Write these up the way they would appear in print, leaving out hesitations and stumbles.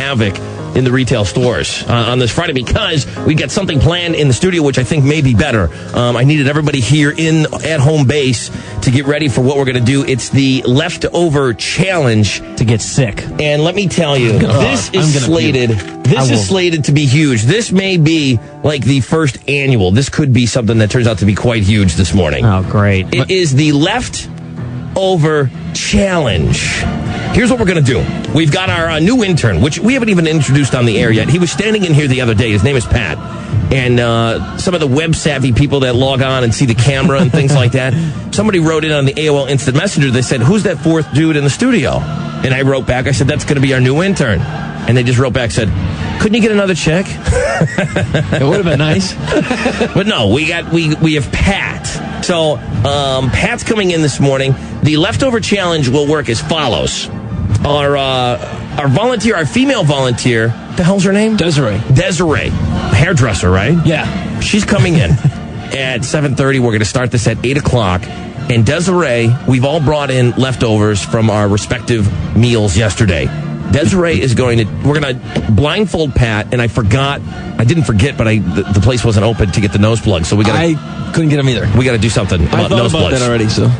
havoc in the retail stores on this Friday because we got something planned in the studio, which I think may be better. I needed everybody here at home base to get ready for what we're going to do. It's the leftover challenge to get sick. And let me tell you, this is slated to be huge. This may be like the first annual. This could be something that turns out to be quite huge this morning. Oh, great. It is the leftover challenge. Here's what we're going to do. We've got our new intern, which we haven't even introduced on the air yet. He was standing in here the other day. His name is Pat. And some of the web-savvy people that log on and see the camera and things like that, somebody wrote in on the AOL Instant Messenger. They said, who's that fourth dude in the studio? And I wrote back, I said, that's going to be our new intern. And they just wrote back, said, couldn't you get another check? It would have been nice. But no, we have Pat. So Pat's coming in this morning. The leftover challenge will work as follows. Our volunteer, our female volunteer, the hell's her name? Desiree. Hairdresser, right? Yeah. She's coming in at 7:30. We're going to start this at 8 o'clock. And Desiree, we've all brought in leftovers from our respective meals yesterday. Desiree is we're going to blindfold Pat, and I didn't forget, but the place wasn't open to get the nose plugs, so I couldn't get them either. We got to do something about nose plugs. I thought about that already, so.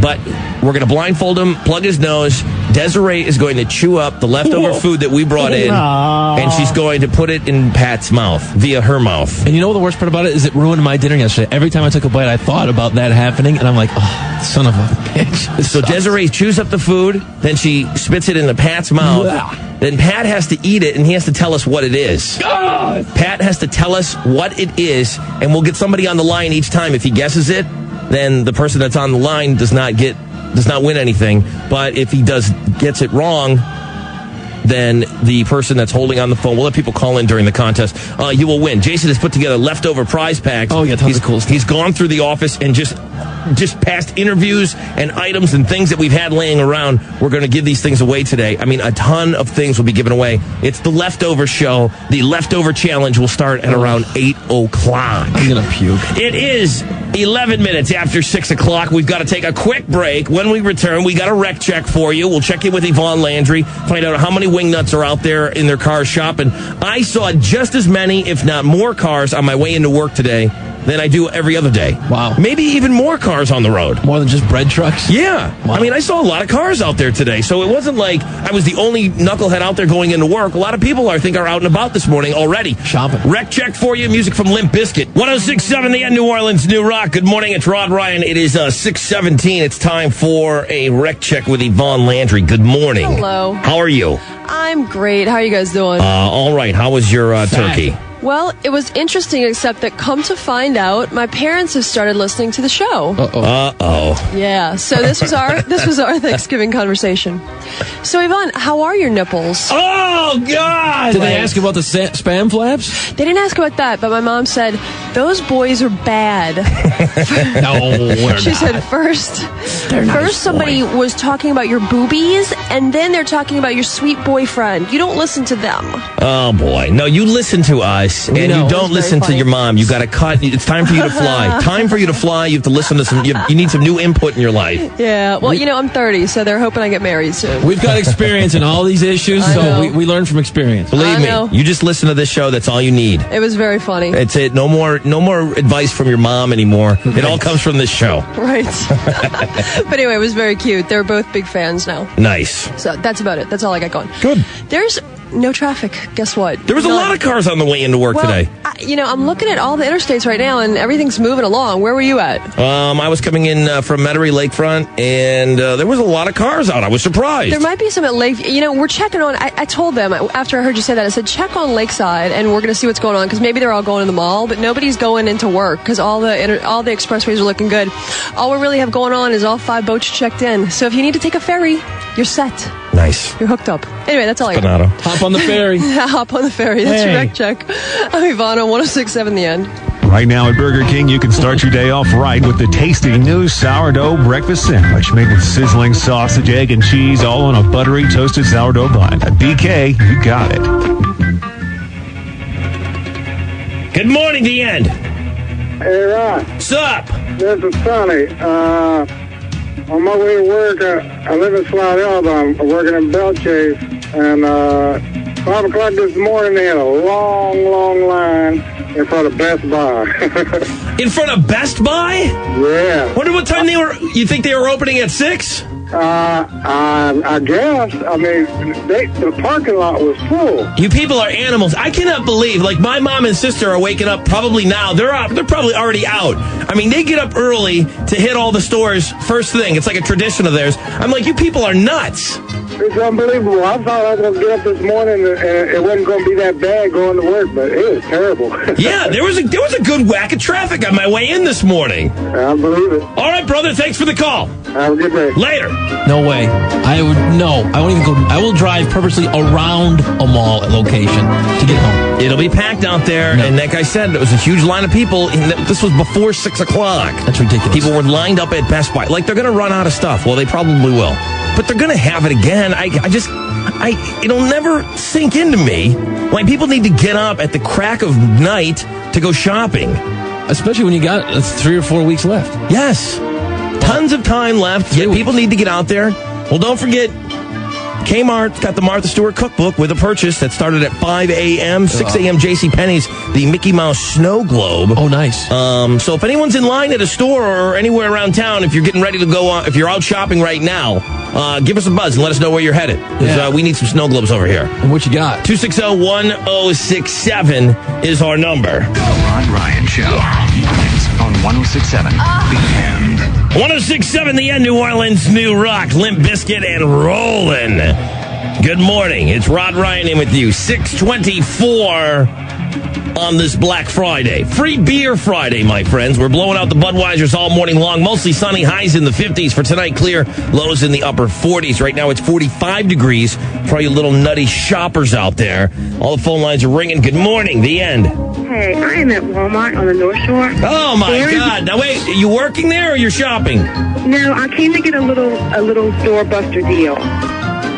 But we're going to blindfold him, plug his nose. Desiree is going to chew up the leftover food that we brought in, and she's going to put it in Pat's mouth, via her mouth. And you know what the worst part about it is? It ruined my dinner yesterday. Every time I took a bite, I thought about that happening, and I'm like, oh, son of a bitch. So Desiree chews up the food, then she spits it into Pat's mouth. Then Pat has to eat it, and he has to tell us what it is. God. Pat has to tell us what it is, and we'll get somebody on the line each time. If he guesses it, then the person that's on the line does not win anything. But if he gets it wrong, then the person that's holding on the phone, we'll let people call in during the contest. You will win. Jason has put together leftover prize packs. Oh, yeah, tons of cool stuff. He's gone through the office and just past interviews and items and things that we've had laying around. We're going to give these things away today. I mean, a ton of things will be given away. It's the leftover show. The leftover challenge will start at around 8 o'clock. I'm going to puke. It is 11 minutes after 6 o'clock. We've got to take a quick break. When we return, we got a rec check for you. We'll check in with Yvonne Landry, find out how many wingnuts are out there in their cars shopping. I saw just as many, if not more, cars on my way into work today than I do every other day. Wow. Maybe even more cars on the road. More than just bread trucks? Yeah. Wow. I mean, I saw a lot of cars out there today, so it wasn't like I was the only knucklehead out there going into work. A lot of people, I think, are out and about this morning already. Shopping. Rec check for you. Music from Limp Bizkit. 106.7 The End, New Orleans, New Rock. Good morning. It's Rod Ryan. It is 6:17. It's time for a rec check with Yvonne Landry. Good morning. Hello. How are you? I'm great. How are you guys doing? All right. How was your turkey? Well, it was interesting, except that come to find out, my parents have started listening to the show. Uh-oh. Yeah, so this was our Thanksgiving conversation. So, Yvonne, how are your nipples? Oh, God! Did they ask about the spam flaps? They didn't ask about that, but my mom said, those boys are bad. No, She said, first somebody was talking about your boobies, and then they're talking about your sweet boyfriend. You don't listen to them. Oh, boy. No, you listen to us. And you don't listen to your mom. You got to cut. It's time for you to fly. Time for you to fly. You have to listen to some. You need some new input in your life. Yeah. Well, I'm 30, so they're hoping I get married soon. We've got experience in all these issues, so we learn from experience. Believe me, you just listen to this show. That's all you need. It was very funny. It's it. No more advice from your mom anymore. It all comes from this show. Right. But anyway, it was very cute. They're both big fans now. Nice. So that's about it. That's all I got going. Good. There's no traffic. Guess what? There was a lot of cars on the way into work today. I'm looking at all the interstates right now, and everything's moving along. Where were you at? I was coming in from Metairie Lakefront, and there was a lot of cars out. I was surprised. There might be some at Lake. We're checking on. I told them after I heard you say that. I said check on Lakeside, and we're going to see what's going on because maybe they're all going to the mall, but nobody's going into work because all the expressways are looking good. All we really have going on is all 5 boats checked in. So if you need to take a ferry, you're set. Nice. You're hooked up. Anyway, that's all I got. Hop on the ferry. Hop on the ferry. That's your rec check. I'm Yvonne on 106.7 The End. Right now at Burger King, you can start your day off right with the tasty new sourdough breakfast sandwich made with sizzling sausage, egg, and cheese, all on a buttery toasted sourdough bun. At BK, you got it. Good morning, The End. Hey, Ron. What's up? This is Sonny. On my way to work, I live in Slide Elba. I'm working in Bell Chase, and 5 o'clock this morning, they had a long, long line in front of Best Buy. In front of Best Buy? Yeah. Wonder what time you think they were opening at 6? I guess. I mean, the parking lot was full. You people are animals. I cannot believe, like, my mom and sister are waking up probably now. They're probably already out. I mean, they get up early to hit all the stores first thing. It's like a tradition of theirs. I'm like, you people are nuts. It's unbelievable. I thought I was going to get up this morning and it wasn't going to be that bad going to work, but it was terrible. Yeah, there was a good whack of traffic on my way in this morning. I believe it. All right, brother, thanks for the call. Have a good day. Later. No way. I won't even go. I will drive purposely around a mall location to get home. It'll be packed out there, and like I said, there was a huge line of people. This was before 6 o'clock. That's ridiculous. People were lined up at Best Buy. Like, they're going to run out of stuff. Well, they probably will. But they're going to have it again. It'll never sink into me. Like, people need to get up at the crack of night to go shopping. Especially when you got 3 or 4 weeks left. Yes. Tons of time left. Yet people need to get out there. Well, don't forget, Kmart's got the Martha Stewart cookbook with a purchase that started at 5 a.m., 6 a.m. JCPenney's, the Mickey Mouse Snow Globe. Oh, nice. So if anyone's in line at a store or anywhere around town, if you're getting ready to go, if you're out shopping right now, give us a buzz and let us know where you're headed. Because we need some snow globes over here. And what you got? 260-1067 is our number. Rod Ryan Show. On 106.7 The End. 106.7 The End, New Orleans, New Rock, Limp Bizkit, and Rollin'. Good morning. It's Rod Ryan in with you. 624 on this Black Friday. Free Beer Friday, my friends. We're blowing out the Budweisers all morning long. Mostly sunny, highs in the 50s. For tonight, clear, lows in the upper 40s. Right now, it's 45 degrees for all you little nutty shoppers out there. All the phone lines are ringing. Good morning, The End. Hey, I am at Walmart on the North Shore. Oh, my God. Now, wait, are you working there or you're shopping? No, I came to get a little doorbuster deal.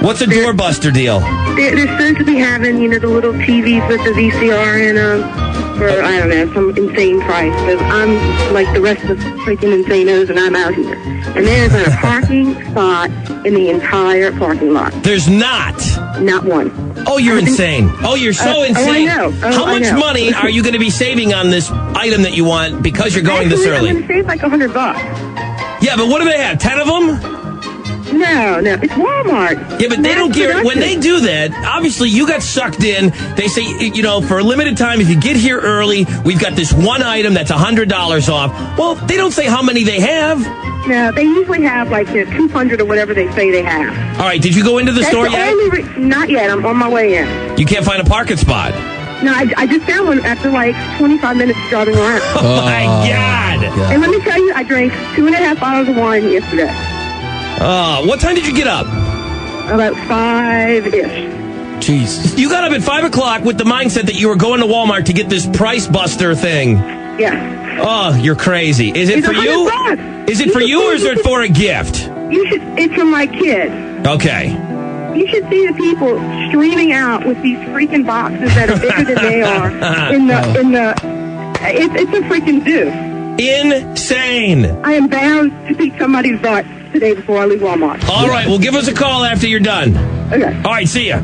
What's a doorbuster deal? They're supposed to be having, the little TVs with the VCR in them for, I don't know, some insane price. But I'm like the rest of the freaking insanos, and I'm out here. And there's a parking spot in the entire parking lot. There's not. Not one. Oh, you're insane. Oh, you're so insane. I know. How much money are you going to be saving on this item that you want because you're going this early? I'm going to save like $100. Yeah, but what do they have? 10 of them? No, it's Walmart. Yeah, but they don't care. When they do that, obviously you got sucked in. They say, for a limited time, if you get here early, we've got this one item that's $100 off. Well, they don't say how many they have. No, they usually have like 200 or whatever they say they have. All right, did you go into the store yet? Not yet. I'm on my way in. You can't find a parking spot. No, I just found one after like 25 minutes driving around. Oh, my God. And let me tell you, I drank 2.5 bottles of wine yesterday. What time did you get up? About 5-ish. Jeez. You got up at 5 o'clock with the mindset that you were going to Walmart to get this Price Buster thing. Yeah. Oh, you're crazy. Is it for you? Is it for you or is it for a gift? It's for my kid. Okay. You should see the people streaming out with these freaking boxes that are bigger than they are it's a freaking zoo. Insane. I am bound to beat somebody's butt today before I leave Walmart. All right, well, give us a call after you're done. Okay. All right, see ya.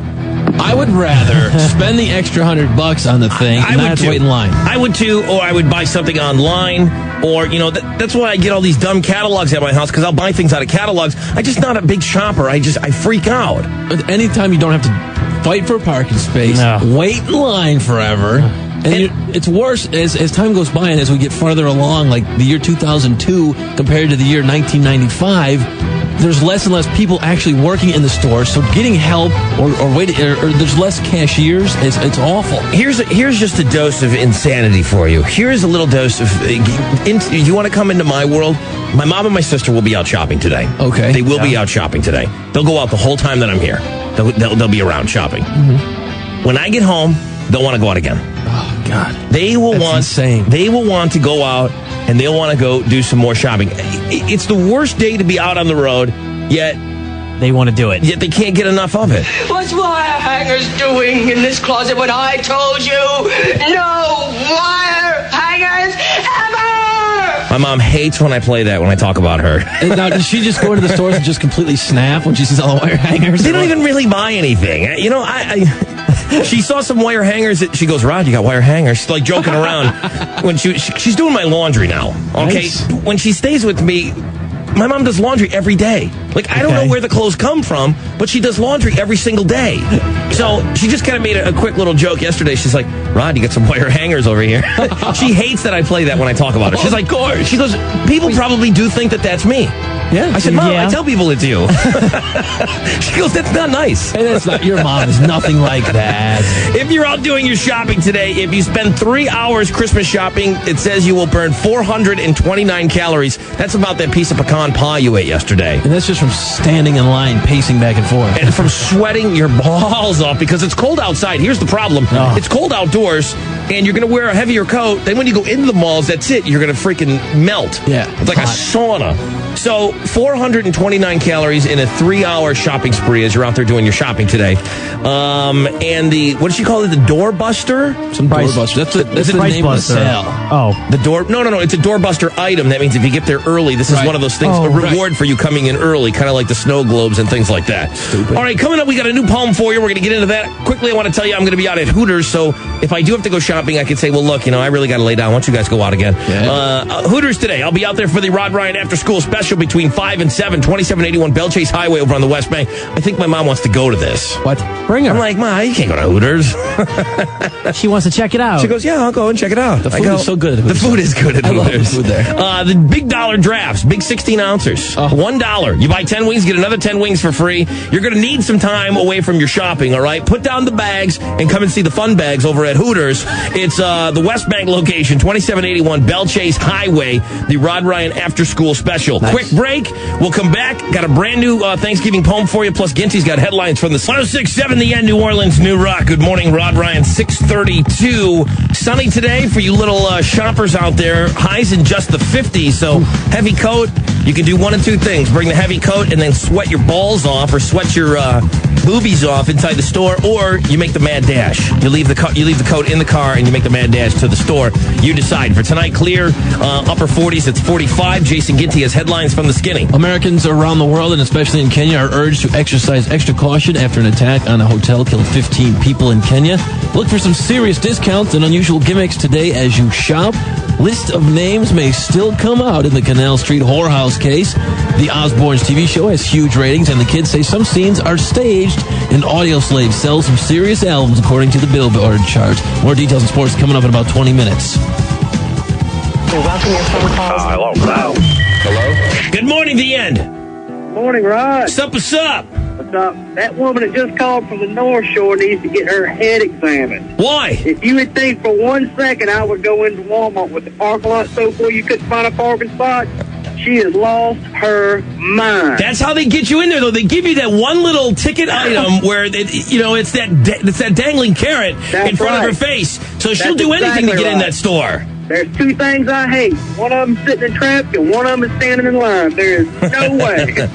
I would rather spend the extra $100 on the thing and not have to wait in line. I would too, or I would buy something online, or, that's why I get all these dumb catalogs at my house, because I'll buy things out of catalogs. I'm just not a big shopper. I freak out. But anytime you don't have to fight for a parking space, wait in line forever. And it's worse as time goes by and as we get farther along, like the year 2002 compared to the year 1995, there's less and less people actually working in the store. So getting help or there's less cashiers. It's awful. Here's just a dose of insanity for you. Here's a little dose of. You want to come into my world? My mom and my sister will be out shopping today. Okay. They will be out shopping today. They'll go out the whole time that I'm here. They'll be around shopping. Mm-hmm. When I get home, they'll want to go out again. Oh God, That's insane. They will want to go out and they'll want to go do some more shopping. It's the worst day to be out on the road, yet they want to do it. Yet they can't get enough of it. What's wire hangers doing in this closet when I told you no wire hangers ever? My mom hates when I play that when I talk about her. And now, does she just go into the stores and just completely snap when she sees all the wire hangers? They don't even really buy anything. You know, she saw some wire hangers. She goes, Rod, you got wire hangers. She's like joking around. When she's doing my laundry now. Okay, nice. When she stays with me, my mom does laundry every day. Like, I don't know where the clothes come from, but she does laundry every single day. So she just kind of made a quick little joke yesterday. She's like, Rod, you got some wire hangers over here. She hates that I play that when I talk about her. She's like, she goes, people probably do think that that's me. Yeah. I said, Mom, I tell people it's you. She goes, that's not nice. Hey, that's not, your mom is nothing like that. If you're out doing your shopping today, if you spend 3 hours Christmas shopping, it says you will burn 429 calories. That's about that piece of pecan pie you ate yesterday. And that's just from standing in line, pacing back and forth. And from sweating your balls off because it's cold outside. Here's the problem. Oh. It's cold outdoors, and you're going to wear a heavier coat. Then when you go into the malls, that's it. You're going to freaking melt. Yeah. It's like a sauna. So 429 calories in a 3-hour shopping spree as you're out there doing your shopping today. And the, what does she call it? The doorbuster? Some doorbuster. That's the name of the sale. Oh. The door? No. It's a doorbuster item. That means if you get there early, this is one of those things, a reward for you coming in early, kind of like the snow globes and things like that. Stupid. All right, coming up, we got a new poem for you. We're going to get into that. Quickly, I want to tell you I'm going to be out at Hooters, so if I do have to go shopping, I can say, well, look, I really got to lay down. Why don't you guys go out again? Yeah. Hooters today. I'll be out there for the Rod Ryan After School Special between 5 and 7, 2781 Bell Chase Highway over on the West Bank. I think my mom wants to go to this. What? Bring her. I'm like, Ma, you can't go to Hooters. She wants to check it out. She goes, yeah, I'll go and check it out. The food is so good at Hooters. The food is good at Hooters. I love the food there. The big dollar drafts, big 16-ounces, $1. You buy 10 wings, get another 10 wings for free. You're going to need some time away from your shopping, all right? Put down the bags and come and see the fun bags over at Hooters. It's the West Bank location, 2781 Bell Chase Highway, the Rod Ryan After School Special. Nice. Quick break. We'll come back. Got a brand new Thanksgiving poem for you, plus Ginty's got headlines from the 106.7 The End, New Orleans, New Rock. Good morning, Rod Ryan, 632. Sunny today for you little shoppers out there. Highs in just the 50s, so heavy coat. You can do one of two things. Bring the heavy coat and then sweat your balls off or sweat your boobies off inside the store, or you make the mad dash. You leave the coat in the car and you make the mad dash to the store. You decide. For tonight, clear, upper 40s, it's 45. Jason Ginty has headlines from the Skinny. Americans around the world, and especially in Kenya, are urged to exercise extra caution after an attack on a hotel killed 15 people in Kenya. Look for some serious discounts and unusual gimmicks today as you shop. List of names may still come out in the Canal Street whorehouse case. The Osbournes TV show has huge ratings, and the kids say some scenes are staged. And Audio Slave sells some serious albums according to the Billboard chart. More details and sports coming up in about 20 minutes. We welcome your phone calls. Hello? Good morning, The End. Morning, Rod. What's up? What's up? That woman that just called from the North Shore needs to get her head examined. Why? If you would think for 1 second I would go into Walmart with the parking lot so full you couldn't find a parking spot, she has lost her mind. That's how they get you in there, though. They give you that one little ticket item where it's that dangling carrot in front of her face. So she'll do anything to get in that store. There's two things I hate. One of them sitting in traffic and one of them is standing in line. There is no way.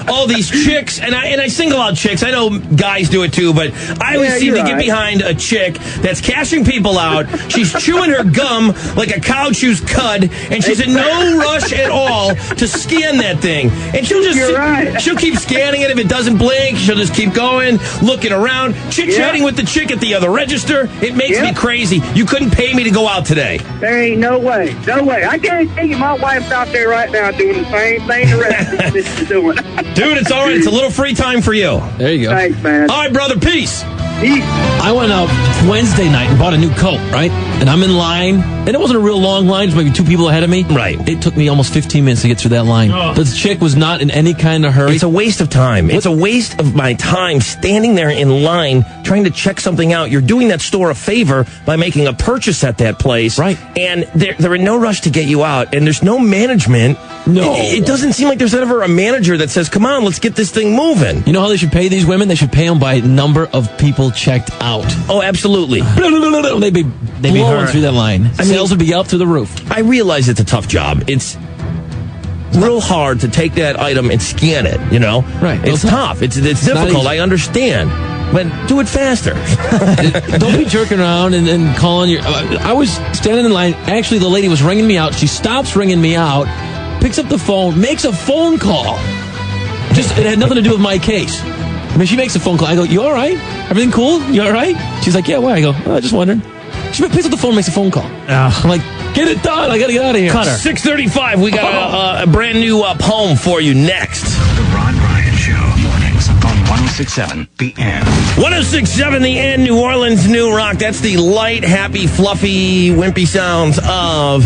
All these chicks, and I single out chicks. I know guys do it too, but I always seem to get behind a chick that's cashing people out. She's chewing her gum like a cow chews cud, and she's in no rush at all to scan that thing. And she'll keep scanning it. If it doesn't blink, she'll just keep going, looking around, chit-chatting with the chick at the other register. It makes me crazy. You couldn't pay me to go out today. There ain't no way. No way. I guarantee you my wife's out there right now doing the same thing the rest of this is doing. Dude, it's all right. It's a little free time for you. There you go. Thanks, man. All right, brother. Peace. I went out Wednesday night and bought a new coat, right? And I'm in line, and it wasn't a real long line. It was maybe 2 people ahead of me. Right. It took me almost 15 minutes to get through that line. The chick was not in any kind of hurry. It's a waste of time. It's a waste of my time standing there in line trying to check something out. You're doing that store a favor by making a purchase at that place. Right. And they're in no rush to get you out, and there's no management. No. It doesn't seem like there's ever a manager that says, come on, let's get this thing moving. You know how they should pay these women? They should pay them by number of people checked out. Oh, absolutely. They'd be blowing through that line. Sales would be up through the roof. I realize it's a tough job. It's real hard to take that item and scan it, you know? Right. It's tough. It's difficult. I understand. but do it faster. Don't be jerking around and calling your... I was standing in line. Actually, the lady was ringing me out. She stops ringing me out, picks up the phone, makes a phone call. It had nothing to do with my case. I mean, she makes a phone call. I go, you all right? Everything cool? You all right? She's like, yeah, why? I go, I just wondering. She picks up the phone, makes a phone call. I'm like, get it done. I got to get out of here. Cut her. 6:35. We got a brand new poem for you next. The Ron Ryan Show. Mornings on 106.7 The End. 106.7 The End, New Orleans New Rock. That's the light, happy, fluffy, wimpy sounds of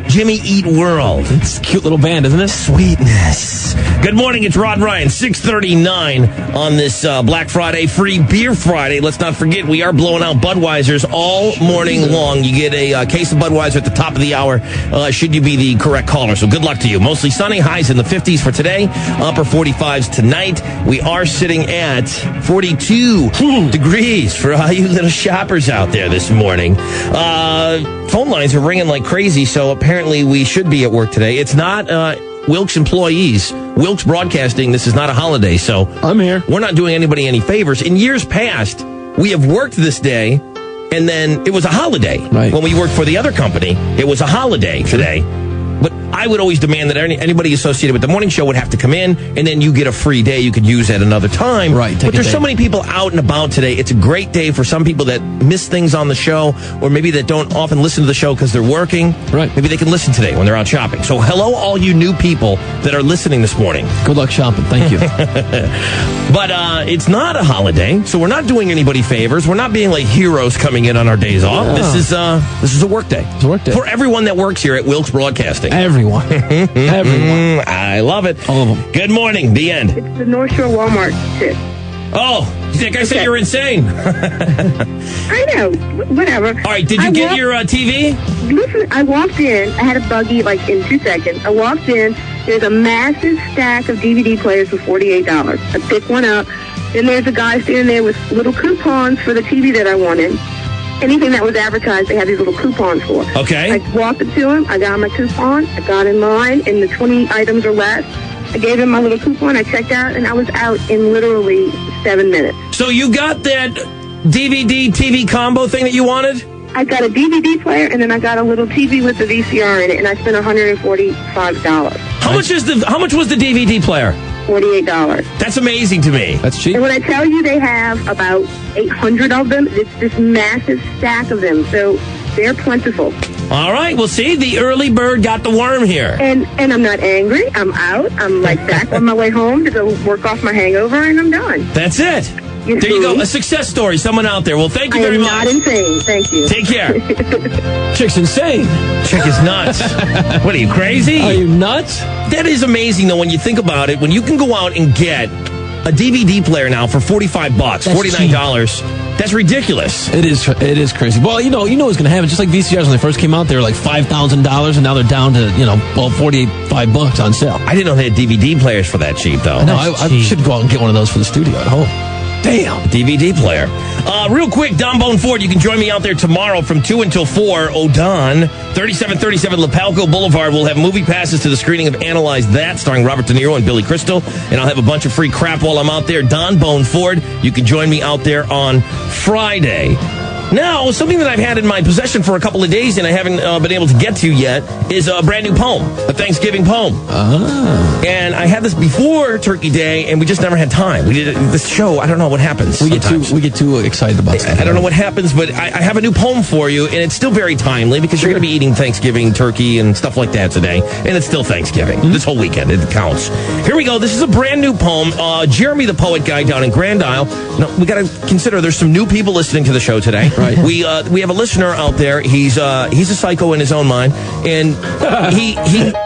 Jimmy Eat World. It's a cute little band, isn't it? Sweetness. Good morning, it's Rod Ryan, 6:39 on this Black Friday, Free Beer Friday. Let's not forget, we are blowing out Budweisers all morning long. You get a case of Budweiser at the top of the hour, should you be the correct caller. So good luck to you. Mostly sunny, highs in the 50s for today, upper 45s tonight. We are sitting at 42 degrees for all you little shoppers out there this morning. Phone lines are ringing like crazy, so apparently we should be at work today. It's not Wilkes employees. Wilkes Broadcasting, this is not a holiday, so I'm here. We're not doing anybody any favors. In years past, we have worked this day, and then it was a holiday. Right. When we worked for the other company, it was a holiday today. But I would always demand that anybody associated with the morning show would have to come in, and then you get a free day you could use at another time. Right. But there's so many people out and about today. It's a great day for some people that miss things on the show, or maybe that don't often listen to the show because they're working. Right. Maybe they can listen today when they're out shopping. So hello, all you new people that are listening this morning. Good luck shopping. Thank you. But it's not a holiday, so we're not doing anybody favors. We're not being like heroes coming in on our days off. Yeah. This is a work day. It's a work day. For everyone that works here at Wilkes Broadcasting. Everyone. Everyone. I love it. All of them. Good morning. The end. It's the North Shore Walmart tip. Oh, that guy said you're insane. I know. Whatever. All right, did you get your TV? Listen, I walked in. I had a buggy like in 2 seconds. I walked in. There's a massive stack of DVD players for $48. I picked one up. Then there's a guy standing there with little coupons for the TV that I wanted. Anything that was advertised, they had these little coupons for. Okay. I walked up to him. I got my coupon. I got in line, and the 20 items or less. I gave him my little coupon. I checked out, and I was out in literally 7 minutes. So you got that DVD TV combo thing that you wanted? I got a DVD player, and then I got a little TV with the VCR in it, and I spent $145. How much was the DVD player? $48. That's amazing to me. That's cheap. And when I tell you they have about 800 of them, it's this massive stack of them, so they're plentiful. All right, well, see, the early bird got the worm here. And I'm not angry. I'm out. I'm like back on my way home to go work off my hangover, and I'm done. That's it. There you go, a success story. Someone out there. Well, thank you very much. I am not insane. Thank you. Take care. Chick's insane. Chick is nuts. What are you, crazy? Are you nuts? That is amazing, though, when you think about it. When you can go out and get a DVD player now for $45, $49. That's ridiculous. It is crazy. Well, you know what's going to happen. Just like VCRs when they first came out, they were like $5,000, and now they're down to $45 on sale. I didn't know they had DVD players for that cheap, though. No, I should go out and get one of those for the studio at home. Damn. DVD player. Real quick, Don Bone Ford, you can join me out there tomorrow from 2 until 4. Don, 3737 Lapalco Boulevard. We'll have movie passes to the screening of Analyze That, starring Robert De Niro and Billy Crystal. And I'll have a bunch of free crap while I'm out there. Don Bone Ford, you can join me out there on Friday. Now, something that I've had in my possession for a couple of days and I haven't been able to get to yet is a brand new poem, a Thanksgiving poem. And I had this before Turkey Day, and we just never had time. We did this show. I don't know what happens. We get too excited about stuff. I don't know what happens, but I have a new poem for you, and it's still very timely because you're going to be eating Thanksgiving turkey and stuff like that today, and it's still Thanksgiving. This whole weekend, it counts. Here we go. This is a brand new poem. Jeremy, the poet guy down in Grand Isle. Now, we got to consider there's some new people listening to the show today. Right. We have a listener out there. He's a psycho in his own mind, and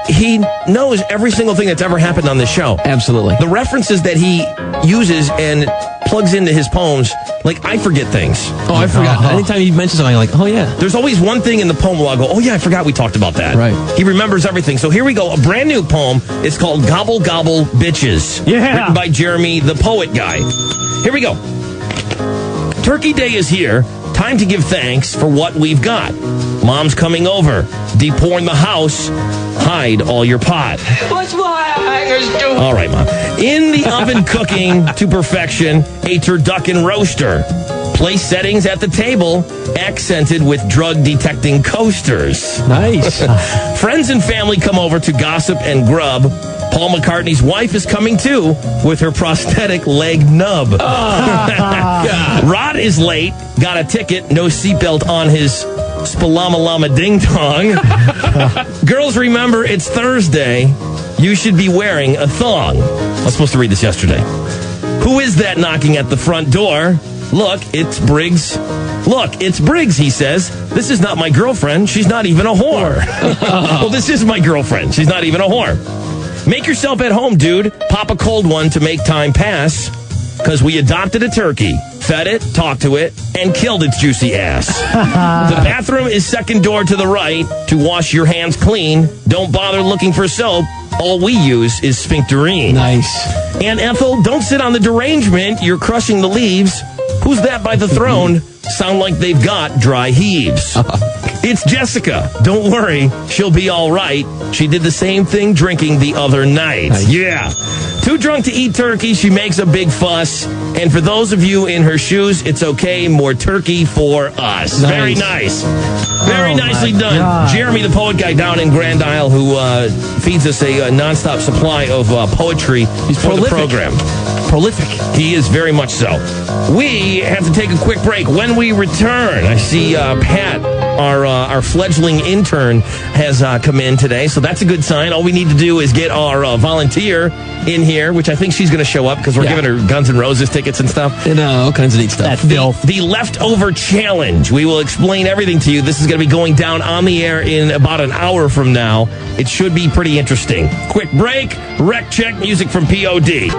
he knows every single thing that's ever happened on this show. Absolutely. The references that he uses and plugs into his poems, like I forget things. Oh, I forgot. Anytime he mentions something, I'm like, oh yeah. There's always one thing in the poem where I'll go, oh yeah, I forgot we talked about that. Right. He remembers everything. So here we go. A brand new poem. It's called Gobble Gobble Bitches. Yeah. Written by Jeremy, the poet guy. Here we go. Turkey Day is here. Time to give thanks for what we've got. Mom's coming over. Deporn the house. Hide all your pot. What's my hangers doing? All right, Mom. In the oven cooking to perfection, a turducken roaster. Place settings at the table, accented with drug-detecting coasters. Nice. Friends and family come over to gossip and grub. Paul McCartney's wife is coming too with her prosthetic leg nub. Rod is late, got a ticket, no seatbelt on his Spalama Ding Dong. Girls, remember, it's Thursday. You should be wearing a thong. I was supposed to read this yesterday. Who is that knocking at the front door? Look, it's Briggs. Look, it's Briggs, he says. This is not my girlfriend. She's not even a whore. Well, this is my girlfriend. She's not even a whore. Make yourself at home, dude. Pop a cold one to make time pass. Because we adopted a turkey, fed it, talked to it, and killed its juicy ass. The bathroom is second door to the right to wash your hands clean. Don't bother looking for soap. All we use is sphincterine. Nice. And Ethel, don't sit on the derangement. You're crushing the leaves. Who's that by the throne? Sound like they've got dry heaves. It's Jessica. Don't worry. She'll be all right. She did the same thing drinking the other night. Nice. Yeah. Too drunk to eat turkey. She makes a big fuss. And for those of you in her shoes, it's okay. More turkey for us. Nice. Very nice. Very nicely done. God. Jeremy, the poet guy down in Grand Isle, who feeds us a nonstop supply of poetry for the program. Prolific. He is very much so. We have to take a quick break. When we return, I see Pat, our fledgling intern, has come in today, so that's a good sign. All we need to do is get our volunteer in here, which I think she's going to show up because we're giving her Guns N' Roses tickets and stuff. And all kinds of neat stuff. The leftover challenge. We will explain everything to you. This is going to be going down on the air in about an hour from now. It should be pretty interesting. Quick break. Rec check music from POD.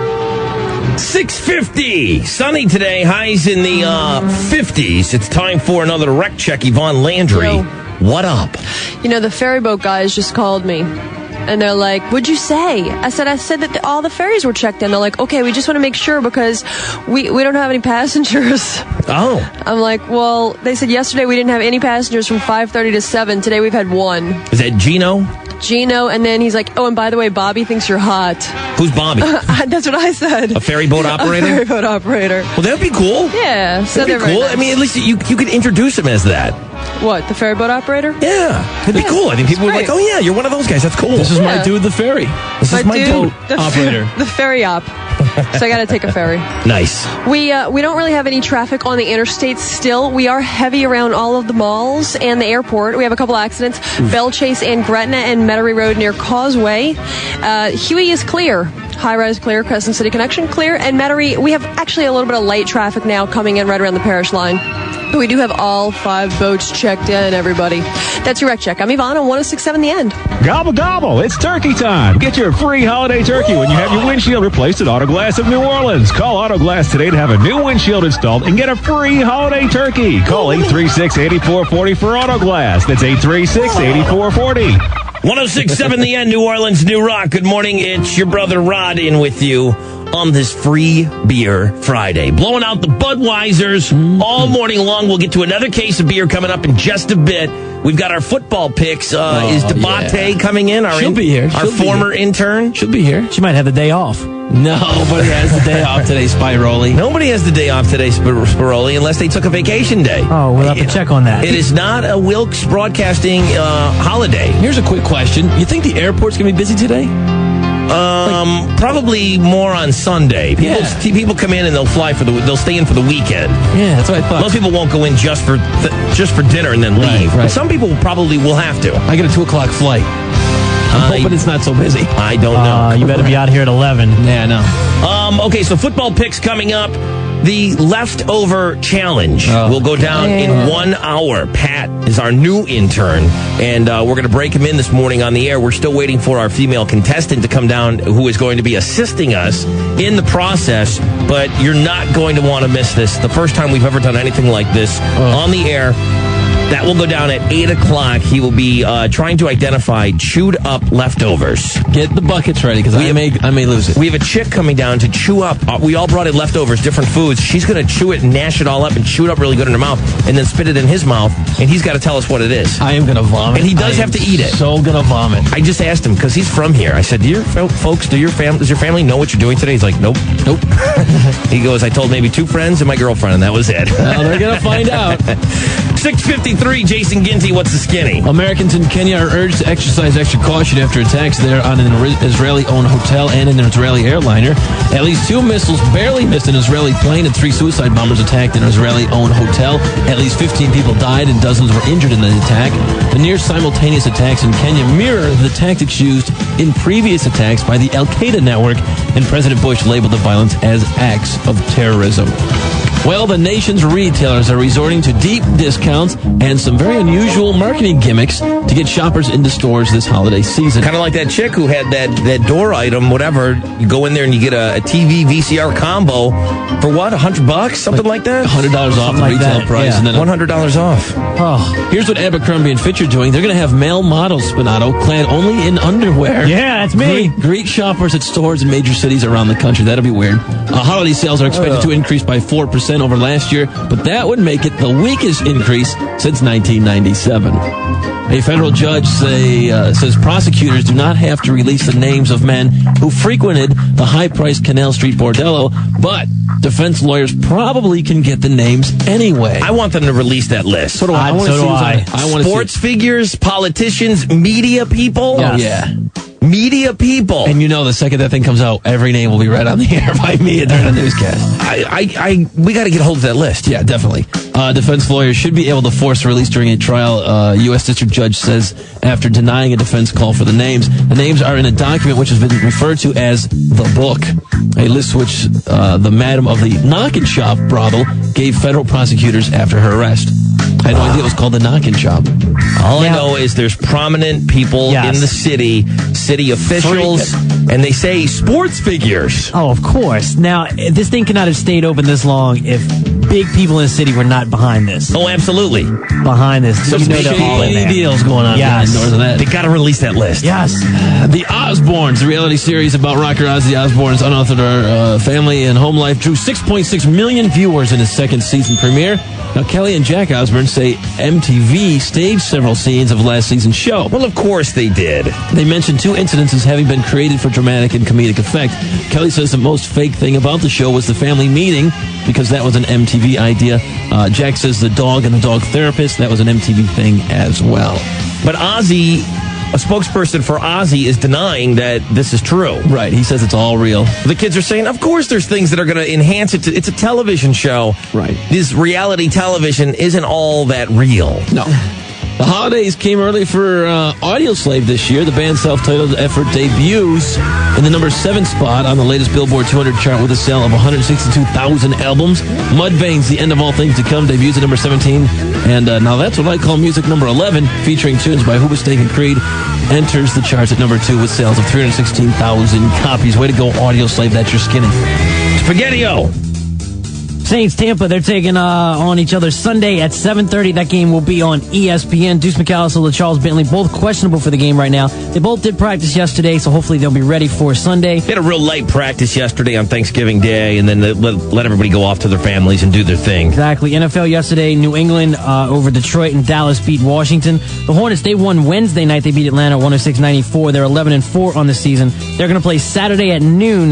6:50. Sunny today. Highs in the 50s. It's time for another rec check. Yvonne Landry. Yo. What up? You know, the ferry boat guys just called me. And they're like, what'd you say? I said that all the ferries were checked in. They're like, okay, we just want to make sure because we don't have any passengers. Oh. I'm like, well, they said yesterday we didn't have any passengers from 5:30 to 7. Today we've had one. Is that Gino? Gino, and then he's like, oh, and by the way, Bobby thinks you're hot. Who's Bobby? That's what I said. A ferry boat operator? A ferry boat operator. Well, that would be cool. Yeah. So That'd be cool. nice. I mean, at least you could introduce him as that. What, the ferry boat operator? Yeah. It'd be cool. I think people would be like, oh, yeah, you're one of those guys. That's cool. This is my Yeah. dude, the ferry. This is my dude. operator. The ferry op. So I got to take a ferry. Nice. We don't really have any traffic on the interstates still. We are heavy around all of the malls and the airport. We have a couple accidents. Bell Chase and Gretna and Metairie Road near Causeway. Huey is clear. High-rise clear. Crescent City Connection clear. And Metairie, we have actually a little bit of light traffic now coming in right around the parish line. But we do have all 5 boats checked in, everybody. That's your rec check. I'm Yvonne on 106.7 The End. Gobble, gobble. It's turkey time. Get your free holiday turkey when you have your windshield replaced at Autoglass of New Orleans. Call Autoglass today to have a new windshield installed and get a free holiday turkey. Call 836-8440 for Autoglass. That's 836-8440. 106.7 The End, New Orleans, New Rock. Good morning. It's your brother Rod in with you on this free beer Friday. Blowing out the Budweisers all morning long. We'll get to another case of beer coming up in just a bit. We've got our football picks. Is Debate coming in? She'll be here. Our former intern? She'll be here. She might have the day off. Nobody has the day off today, Spiroli. Nobody has the day off today, Spiroli, unless they took a vacation day. Oh, we'll have to check on that. It is not a Wilkes Broadcasting holiday. Here's a quick question. You think the airport's going to be busy today? Probably more on Sunday. People come in and they'll stay in for the weekend. Yeah, that's what I thought. Most people won't go in just for dinner and then leave. Right. But some people probably will have to. I get a 2 o'clock flight. I'm hoping it's not so busy. I don't know. You better be out here at 11. Yeah, I know. Okay, so football picks coming up. The leftover challenge will go down in 1 hour. Pat is our new intern, and we're going to break him in this morning on the air. We're still waiting for our female contestant to come down, who is going to be assisting us in the process, but you're not going to want to miss this. The first time we've ever done anything like this on the air. That will go down at 8 o'clock. He will be trying to identify chewed up leftovers. Get the buckets ready because I may lose it. We have a chick coming down to chew up. We all brought in leftovers, different foods. She's going to chew it and gnash it all up and chew it up really good in her mouth and then spit it in his mouth. And he's got to tell us what it is. I am going to vomit. And he does have to eat it. So going to vomit. I just asked him because he's from here. I said, does your family know what you're doing today? He's like, nope. He goes, I told maybe 2 friends and my girlfriend, and that was it. Well, they're going to find out. 6:53, Jason Ginty, what's the skinny? Americans in Kenya are urged to exercise extra caution after attacks there on an Israeli-owned hotel and an Israeli airliner. At least 2 missiles barely missed an Israeli plane, and 3 suicide bombers attacked an Israeli-owned hotel. At least 15 people died and dozens were injured in the attack. The near-simultaneous attacks in Kenya mirror the tactics used in previous attacks by the Al-Qaeda network, and President Bush labeled the violence as acts of terrorism. Well, the nation's retailers are resorting to deep discounts and some very unusual marketing gimmicks to get shoppers into stores this holiday season. Kind of like that chick who had that door item, whatever. You go in there and you get a TV VCR combo for what, $100? Something like that? $100 off the retail price. Yeah. And then $100 off. Oh, here's what Abercrombie & Fitch are doing. They're going to have male models, Spinato, clad only in underwear. yeah, that's me. Greet shoppers at stores in major cities around the country. That'll be weird. Holiday sales are expected to increase by 4% over last year, but that would make it the weakest increase since 1997. A federal judge says prosecutors do not have to release the names of men who frequented the high-priced Canal Street bordello, but defense lawyers probably can get the names anyway. I want them to release that list. So do I. Sports figures, politicians, media people. Oh, yeah. Media people. And you know, the second that thing comes out, every name will be read on the air by me during the newscast. We got to get a hold of that list. Yeah, definitely. Defense lawyers should be able to force a release during a trial, U.S. District Judge says, after denying a defense call for the names. The names are in a document which has been referred to as the book, a list which the madam of the Knock-and Shop brothel gave federal prosecutors after her arrest. I had no idea it was called the Knock-and Shop. All I know is there's prominent people in the city officials, and they say sports figures. Oh, of course. Now, this thing could not have stayed open this long if big people in the city were not behind this. Oh, absolutely. Behind this. Some they're all in there. deals going on behind the doors of that. They got to release that list. Yes. The Osbournes, the reality series about rocker Ozzy Osbourne's unauthorized family and home life, drew 6.6 million viewers in its second season premiere. Now, Kelly and Jack Osbourne say MTV staged several scenes of last season's show. Well, of course they did. They mentioned 2 incidences having been created for dramatic and comedic effect. Kelly says the most fake thing about the show was the family meeting, because that was an MTV idea. Jack says the dog and the dog therapist, that was an MTV thing as well. But Ozzy, a spokesperson for Ozzy, is denying that this is true. Right, he says it's all real. The kids are saying, of course there's things that are going to enhance it. It's a television show. Right. This reality television isn't all that real. No. The holidays came early for Audioslave this year. The band's self-titled effort debuts in the number 7 spot on the latest Billboard 200 chart with a sale of 162,000 albums. Mudvayne's The End of All Things to Come debuts at number 17. And now that's what I call music number 11, featuring tunes by Hoobastank and Creed, enters the charts at number 2 with sales of 316,000 copies. Way to go, Audioslave. That's your skinny. Spaghetti-O. Saints, Tampa, they're taking on each other Sunday at 7:30. That game will be on ESPN. Deuce McAllister and Charles Bentley, both questionable for the game right now. They both did practice yesterday, so hopefully they'll be ready for Sunday. They had a real light practice yesterday on Thanksgiving Day, and then let everybody go off to their families and do their thing. Exactly. NFL yesterday, New England over Detroit, and Dallas beat Washington. The Hornets, they won Wednesday night. They beat Atlanta 106-94. They're 11-4 on the season. They're going to play Saturday at noon.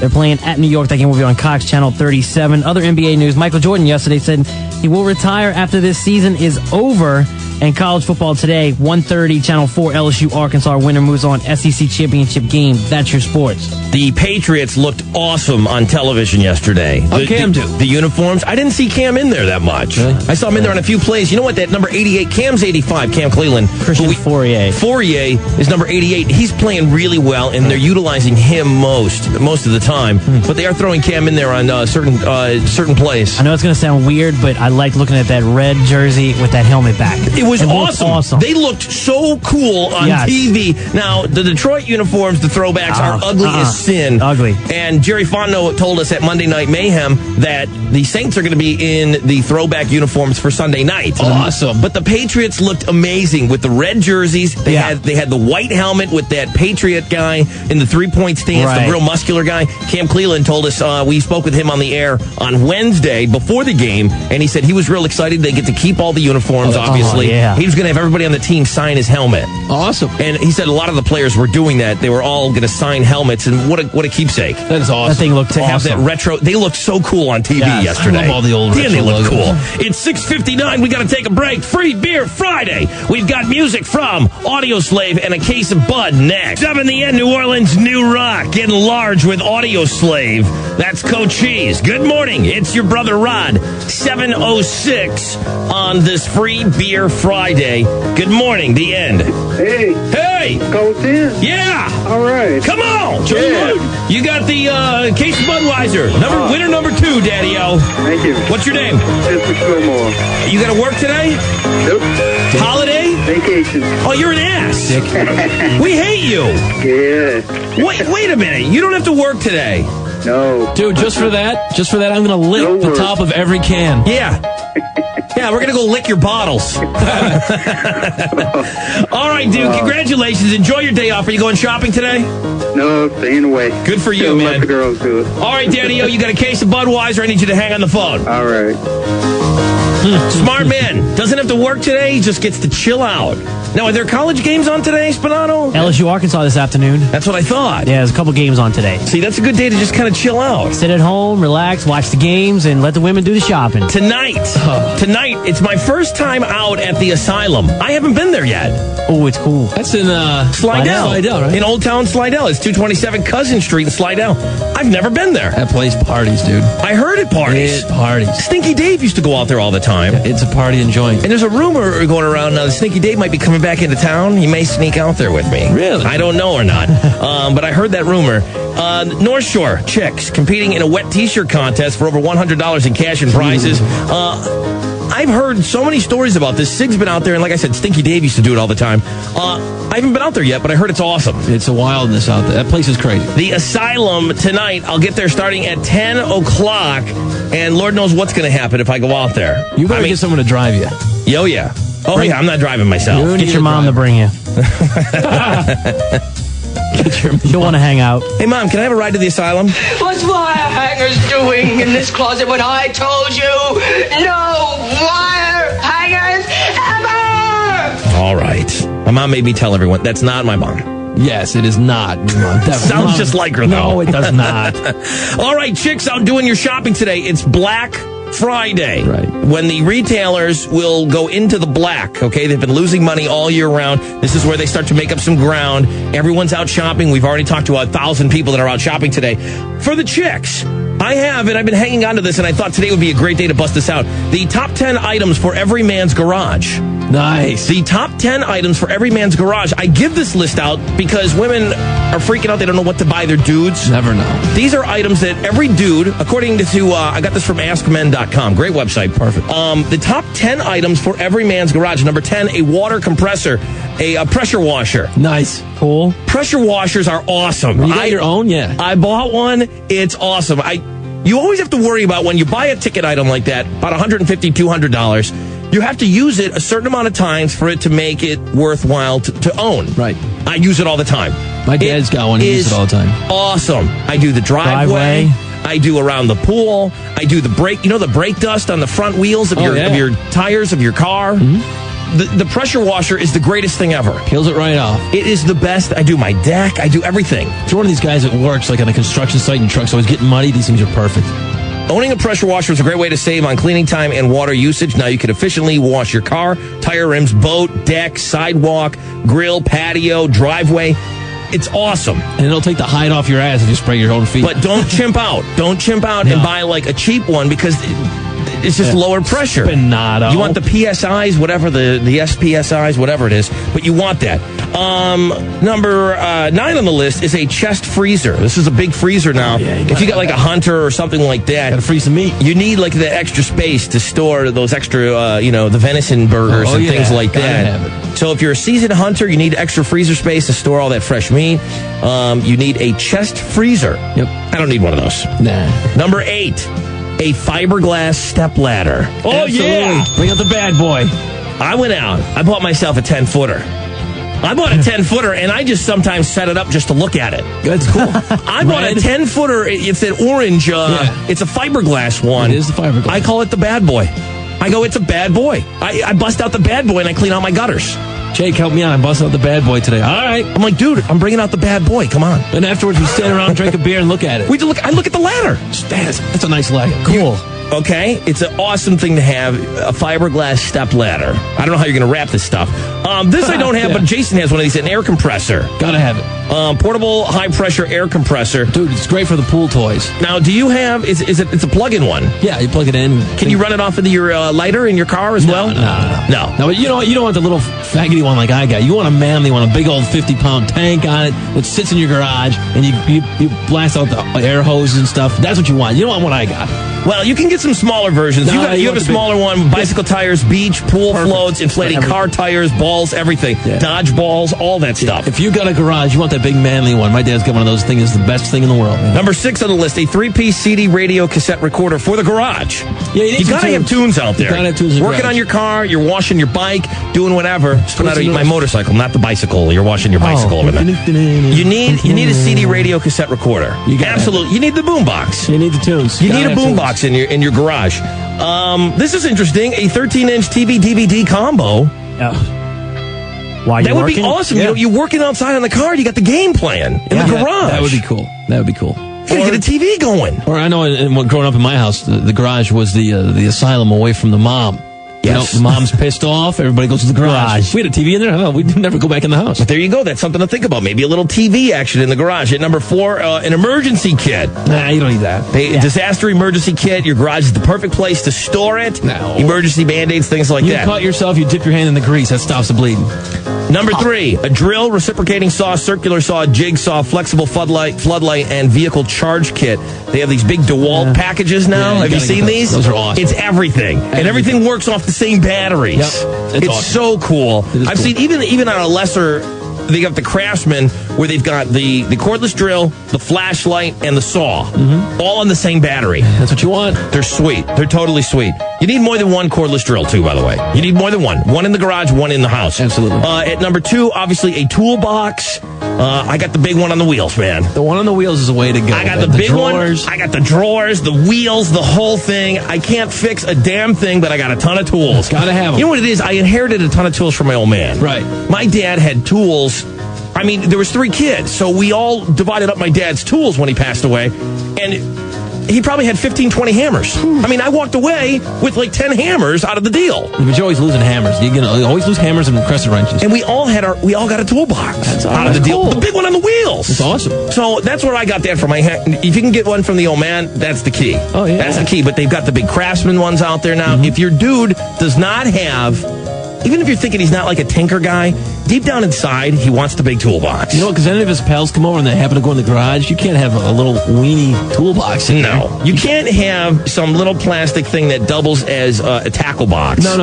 They're playing at New York. That game will be on Cox Channel 37. Other NBA news, Michael Jordan yesterday said he will retire after this season is over. And college football today, 1:30, Channel 4, LSU, Arkansas. Winner moves on, SEC championship game. That's your sports. The Patriots looked awesome on television yesterday. How'd Cam do? The uniforms. I didn't see Cam in there that much. Really? I saw him in there on a few plays. You know what? That number 88, Cam's 85, Cam Cleveland. Christian Fourier. Fourier is number 88. He's playing really well, and they're utilizing him most of the time. But they are throwing Cam in there on certain plays. I know it's going to sound weird, but I like looking at that red jersey with that helmet back. It was It looked awesome. They looked so cool on TV. Now, the Detroit uniforms, the throwbacks, are ugly as sin. Ugly. And Jerry Fontenot told us at Monday Night Mayhem that the Saints are going to be in the throwback uniforms for Sunday night. Awesome. But the Patriots looked amazing with the red jerseys. They had the white helmet with that Patriot guy in the three-point stance, the real muscular guy. Cam Cleland told us, we spoke with him on the air on Wednesday before the game, and he said he was real excited. They get to keep all the uniforms, obviously. He was going to have everybody on the team sign his helmet. Awesome. And he said a lot of the players were doing that. They were all going to sign helmets, and what a keepsake. That is awesome. That thing looked to have that retro. They looked so cool on TV yesterday. I love all the old retro they look logos. cool. It's 6:59. We got to take a break. Free Beer Friday. We've got music from Audio Slave and a case of Bud next. Up in the end, New Orleans New Rock getting large with Audio Slave. That's Cochise. Good morning. It's your brother Rod. 7:06 on this Free Beer Friday. Good morning. The end. Hey. Hey. Cold 10? Yeah. All right. Come on. Yeah. You got the case of Budweiser. Winner number 2, Daddy-O. Thank you. What's your name? Mr. Fillmore. You got to work today? Nope. Holiday? Vacation. Oh, you're an ass. We hate you. Yeah. Wait a minute. You don't have to work today. No. Dude, just for that, I'm going to lick the top of every can. Yeah. Yeah, we're going to go lick your bottles. All right, dude. Congratulations. Enjoy your day off. Are you going shopping today? No, staying away. Good for you, man. Let the girls do it. All right, Daddy-O, you got a case of Budweiser. I need you to hang on the phone. All right. Smart man. Doesn't have to work today. He just gets to chill out. Now, are there college games on today, Spinato? LSU Arkansas this afternoon. That's what I thought. Yeah, there's a couple games on today. See, that's a good day to just kind of chill out. Sit at home, relax, watch the games, and let the women do the shopping. Tonight, it's my first time out at the Asylum. I haven't been there yet. Oh, it's cool. That's in Slidell, right? In Old Town Slidell. It's 227 Cousin Street in Slidell. I've never been there. That place parties, dude. I heard it parties. It parties. Stinky Dave used to go out there all the time. It's a party and joint. And there's a rumor going around now that Stinky Dave might be coming back into town. He may sneak out there with me. Really? I don't know or not. But I heard that rumor. North Shore chicks competing in a wet T-shirt contest for over $100 in cash and prizes. I've heard so many stories about this. Sig's been out there, and like I said, Stinky Dave used to do it all the time. I haven't been out there yet, but I heard it's awesome. It's a wildness out there. That place is crazy. The Asylum tonight, I'll get there starting at 10 o'clock, and Lord knows what's going to happen if I go out there. You better get someone to drive you. Yo, yeah. Oh, yeah, I'm not driving myself. Get your mom to bring you. She'll want to hang out. Hey, Mom, can I have a ride to the Asylum? What's wire hangers doing in this closet when I told you no wire hangers ever? All right. My mom made me tell everyone. That's not my mom. Yes, it is not. Sounds just like her, though. No, it does not. All right, chicks out doing your shopping today. It's Black Friday, right, when the retailers will go into the black. Okay, they've been losing money all year round. This is where they start to make up some ground. Everyone's out shopping. We've already talked to 1,000 people that are out shopping today. For the chicks, I have, and I've been hanging on to this, and I thought today would be a great day to bust this out. The top 10 items for every man's garage. Nice. The top 10 items for every man's garage. I give this list out because women are freaking out. They don't know what to buy their dudes. Never know. These are items that every dude, according to, I got this from AskMen.com. Great website. Perfect. The top 10 items for every man's garage. Number 10, a water compressor, a pressure washer. Nice. Cool. Pressure washers are awesome. You got your own? Yeah. I bought one. It's awesome. You always have to worry about when you buy a ticket item like that, about $150, $200, you have to use it a certain amount of times for it to make it worthwhile to own. Right. I use it all the time. My dad's got one. He uses it all the time. Awesome. I do the driveway. I do around the pool. I do the brake. You know the brake dust on the front wheels of your tires of your car? Mm-hmm. The pressure washer is the greatest thing ever. Peels it right off. It is the best. I do my deck. I do everything. If you're one of these guys that works like on a construction site and trucks always getting muddy, these things are perfect. Owning a pressure washer is a great way to save on cleaning time and water usage. Now you can efficiently wash your car, tire rims, boat, deck, sidewalk, grill, patio, driveway. It's awesome. And it'll take the hide off your ass if you spray your own feet. But don't chimp out. Don't chimp out and buy like a cheap one because it's just lower pressure. Spinato. You want the PSIs, whatever, the SPSIs, whatever it is, but you want that. Number 9 on the list is a chest freezer. This is a big freezer now. If you got like a hunter or something like that, gotta freeze some meat. You need like the extra space to store those extra, the venison burgers and things like that. So if you're a seasoned hunter, you need extra freezer space to store all that fresh meat. You need a chest freezer. Yep. I don't need one of those. Nah. Number 8, a fiberglass step ladder. Oh, yeah. Bring out the bad boy. I went out. I bought myself a 10-footer. I bought a 10-footer, and I just sometimes set it up just to look at it. That's cool. I bought a 10-footer. It's an orange. It's a fiberglass one. It is the fiberglass. I call it the bad boy. I go, it's a bad boy. I bust out the bad boy, and I clean out my gutters. Jake, help me out. I busted out the bad boy today. All right. I'm like, dude, I'm bringing out the bad boy. Come on. And afterwards, we stand around, drink a beer, and look at it. I look at the ladder. That's a nice ladder. Cool. Okay, it's an awesome thing to have, a fiberglass step ladder. I don't know how you're going to wrap this stuff. This I don't have, but Jason has one of these, an air compressor. Gotta have it. Portable high-pressure air compressor. Dude, it's great for the pool toys. Now, do you have, it's a plug-in one? Yeah, you plug it in. Can you run it off of your lighter in your car as well? No, but you don't want the little faggoty one like I got. You want a manly one, a big old 50-pound tank on it that sits in your garage, and you blast out the air hoses and stuff. That's what you want. You don't want what I got. Well, you can get some smaller versions. No, you have a smaller one, bicycle tires, beach, pool floats, inflating car tires, balls, everything. Yeah. Dodge balls, all that stuff. If you got a garage, you want that big manly one. My dad's got one of those things. It's the best thing in the world. Man. Number 6 on the list, a 3-piece CD radio cassette recorder for the garage. Yeah, you got to have tunes out there. You gotta have tunes in the Working garage. on your car, you're washing your bike, doing whatever. Just put out my motorcycle, not the bicycle. You're washing your bicycle over there. You need a CD radio cassette recorder. Absolutely. You need the boombox. You need the tunes. You need a boombox in your garage. This is interesting. A 13-inch TV DVD combo. That would be awesome. Yeah. You're working outside on the car. You got the game playing in the garage. That would be cool. That would be cool. You gotta get a TV going. Or I know, when growing up in my house, the garage was the asylum away from the mom. Yes. You know, mom's pissed off. Everybody goes to the garage. We had a TV in there. Oh, we'd never go back in the house. But there you go. That's something to think about. Maybe a little TV action in the garage. At number 4, an emergency kit. Nah, you don't need that. Disaster emergency kit. Your garage is the perfect place to store it. No. Emergency Band-Aids, things like that. You cut yourself, you dip your hand in the grease. That stops the bleeding. Number 3, a drill, reciprocating saw, circular saw, jigsaw, flexible floodlight, and vehicle charge kit. They have these big DeWalt packages now. Have you seen these? Those are awesome. It's everything. And everything works off the same batteries. Yep. It's awesome. so cool. I've seen even on a lesser, they got the Craftsman where they've got the cordless drill, the flashlight, and the saw, all on the same battery. That's what you want. They're sweet. They're totally sweet. You need more than one cordless drill, too, by the way. You need more than one. One in the garage, one in the house. Absolutely. At number 2, obviously, a toolbox. I got the big one on the wheels, man. The one on the wheels is the way to go. I got the big drawers. I got the drawers, the wheels, the whole thing. I can't fix a damn thing, but I got a ton of tools. Gotta have them. You know what it is? I inherited a ton of tools from my old man. Right. My dad had tools. I mean, there was 3 kids, so we all divided up my dad's tools when he passed away, and he probably had 15, 20 hammers. I mean, I walked away with like 10 hammers out of the deal. But you're always losing hammers. You always lose hammers and crescent wrenches. And we all got a toolbox out of the deal. The big one on the wheels. It's awesome. So that's where I got that from. If you can get one from the old man, that's the key. Oh, yeah. That's the key. But they've got the big Craftsman ones out there now. If your dude does not have, even if you're thinking he's not like a tinker guy, deep down inside, he wants the big toolbox. You know, because any of his pals come over and they happen to go in the garage, you can't have a little weenie toolbox in there. No. You can't have some little plastic thing that doubles as a tackle box. No.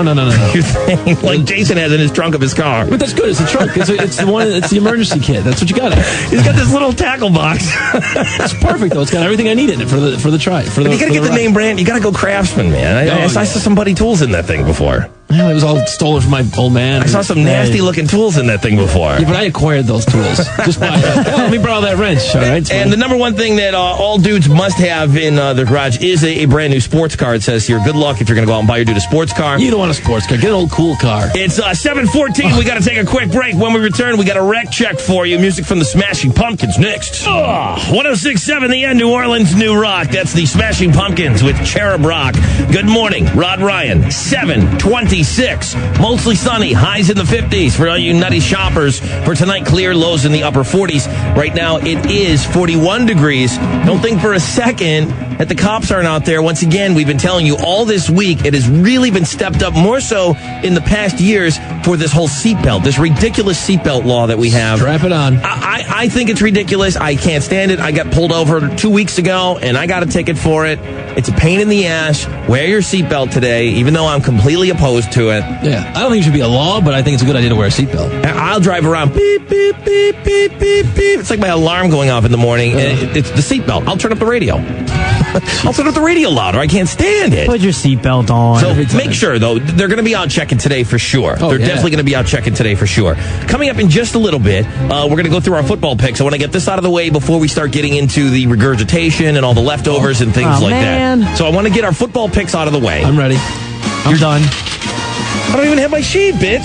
You're saying, like Jason has in his trunk of his car. But that's good. It's a trunk. It's the one. It's the emergency kit. That's what you got. He's got this little tackle box. It's perfect though. It's got everything I need in it for the try. You got to get the name brand. You got to go Craftsman, man. I saw some Buddy tools in that thing before. Yeah, it was all stolen from my old man. I saw some nasty looking tools in that thing before. Yeah, but I acquired those tools just by. Let me borrow that wrench. All right. And the number one thing that all dudes must have in their garage is a brand new sports car. It says here, good luck if you're going to go out and buy your dude a sports car. You don't want a sports car. Get an old cool car. It's 7:14. We got to take a quick break. When we return, we got a rec check for you. Music from the Smashing Pumpkins next. 106.7 The End, New Orleans, New Rock. That's the Smashing Pumpkins with Cherub Rock. Good morning, Rod Ryan. 7:20. 46. Mostly sunny. Highs in the 50s for all you nutty shoppers. For tonight, clear. Lows in the upper 40s. Right now, it is 41 degrees. Don't think for a second that the cops aren't out there. Once again, we've been telling you all this week, it has really been stepped up more so in the past years for this whole seatbelt, this ridiculous seatbelt law that we have. Strap it on. I think it's ridiculous. I can't stand it. I got pulled over 2 weeks ago, and I got a ticket for it. It's a pain in the ass. Wear your seatbelt today, even though I'm completely opposed to it. Yeah, I don't think it should be a law, but I think it's a good idea to wear a seatbelt. I'll drive around, beep, beep, beep, beep, beep, beep. It's like my alarm going off in the morning. It's the seatbelt. I'll turn up the radio. I'll turn up the radio louder. I can't stand it. Put your seatbelt on. So make sure, though, they're going to be out checking today for sure. They're definitely going to be out checking today for sure. Coming up in just a little bit, we're going to go through our football picks. I want to get this out of the way before we start getting into the regurgitation and all the leftovers and things like that. So I want to get our football picks out of the way. I'm ready. I'm done. I don't even have my sheet, bitch.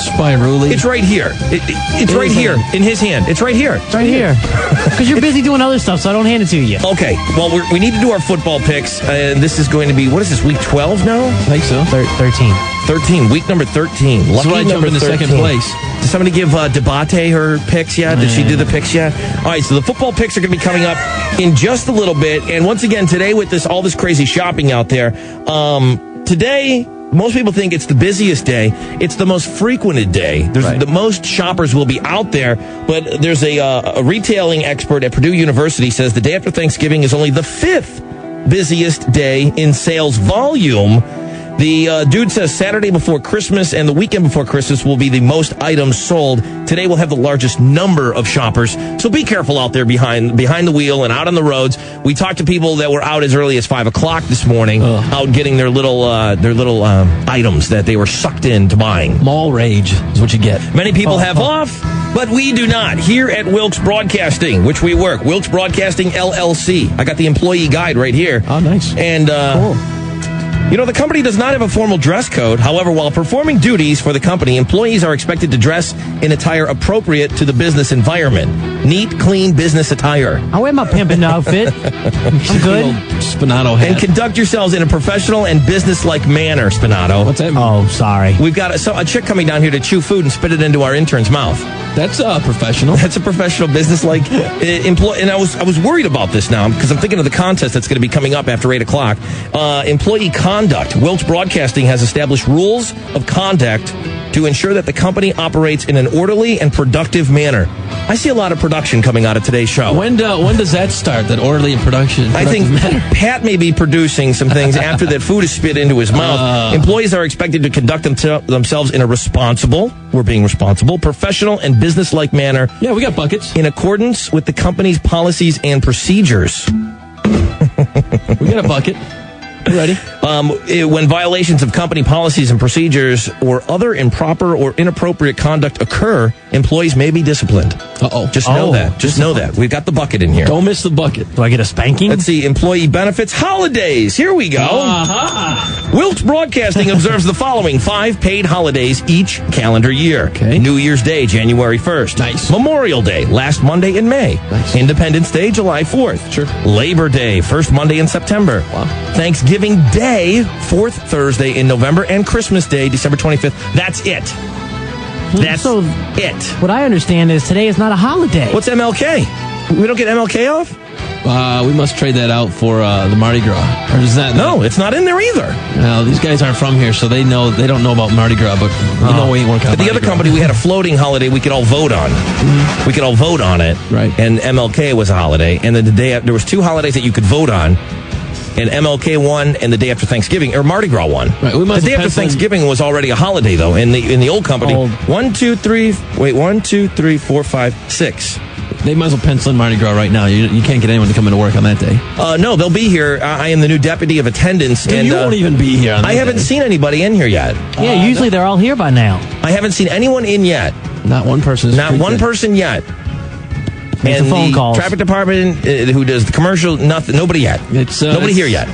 Spiruli. It's right here. It's right here in his hand. It's right here. It's right here. Because you're busy doing other stuff, so I don't hand it to you. Okay. Well, we need to do our football picks. And this is going to be, what is this, week 12 now? I think so. 13. 13. Week number 13. That's why I jumped into second place. Did somebody give Debate her picks yet? Did she do the picks yet? All right, so the football picks are going to be coming up in just a little bit. And once again, today with all this crazy shopping out there, today, most people think it's the busiest day. It's the most frequented day. The most shoppers will be out there, but there's a retailing expert at Purdue University says the day after Thanksgiving is only the 5th busiest day in sales volume. The dude says Saturday before Christmas and the weekend before Christmas will be the most items sold. Today we'll have the largest number of shoppers. So be careful out there behind the wheel and out on the roads. We talked to people that were out as early as 5 o'clock this morning, out getting their little items that they were sucked into buying. Mall rage is what you get. Many people have off, but we do not. Here at Wilkes Broadcasting, which we work, Wilkes Broadcasting LLC. I got the employee guide right here. Oh, nice. And cool. You know, the company does not have a formal dress code. However, while performing duties for the company, employees are expected to dress in attire appropriate to the business environment. Neat, clean business attire. I wear my pimpin' outfit. I'm good. Spinato hat. And conduct yourselves in a professional and business-like manner, Spinato. What's that mean? Oh, sorry. We've got a chick coming down here to chew food and spit it into our intern's mouth. That's professional. That's a professional business-like employee. And I was worried about this now because I'm thinking of the contest that's going to be coming up after 8 o'clock. Employee conduct. Wilkes Broadcasting has established rules of conduct to ensure that the company operates in an orderly and productive manner. I see a lot of production coming out of today's show. When does that start, that orderly and production? I think Pat may be producing some things after that food is spit into his mouth. Employees are expected to conduct themselves in a we're being responsible, professional and business-like manner. Yeah, we got buckets. In accordance with the company's policies and procedures. We got a bucket. Ready? When violations of company policies and procedures or other improper or inappropriate conduct occur, employees may be disciplined. Just know that. Just know that. We've got the bucket in here. Don't miss the bucket. Do I get a spanking? Let's see. Employee benefits. Holidays. Here we go. Wilkes Broadcasting observes the following 5 paid holidays each calendar year. Okay. New Year's Day, January 1st. Nice. Memorial Day, last Monday in May. Nice. Independence Day, July 4th. Sure. Labor Day, first Monday in September. Wow. Thanksgiving Day, 4th Thursday in November, and Christmas Day, December 25th. That's it. That's it. What I understand is today is not a holiday. What's MLK? We don't get MLK off? We must trade that out for the Mardi Gras. Or is that? No, it's not in there either. No, these guys aren't from here, so they don't know about Mardi Gras, but we ain't working on At the other company, we had a floating holiday we could all vote on. Mm-hmm. We could all vote on it. Right. And MLK was a holiday. And then there was 2 holidays that you could vote on. And MLK won, and the day after Thanksgiving, or Mardi Gras won. Right, the day after Thanksgiving was already a holiday, though, in the old company. 1, 2, 3, 4, 5, 6. They might as well pencil in Mardi Gras right now. You can't get anyone to come into work on that day. No, they'll be here. I am the new deputy of attendance. And you won't even be here on that I haven't seen anybody in here yet. Yeah, usually they're all here by now. I haven't seen anyone in yet. Not one person. Not one person yet. Make and some phone the calls. Traffic department, who does the commercial, nothing. Nobody yet. Nobody here yet.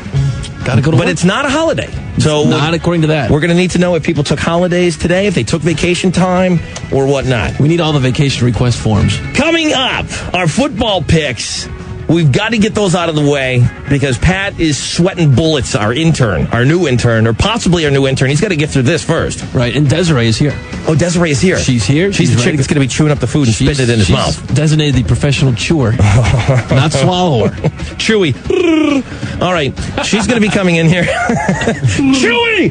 Gotta go to work. But it's not a holiday. So not according to that. We're going to need to know if people took holidays today, if they took vacation time, or whatnot. We need all the vacation request forms. Coming up, our football picks. We've got to get those out of the way because Pat is sweating bullets, our new intern, or possibly our new intern. He's got to get through this first. Right, and Desiree is here. Oh, Desiree is here. She's here. She's the chick that's going to be chewing up the food and spitting it in his mouth. Designated the professional chewer, not swallower. Chewy. All right. She's going to be coming in here. Chewy!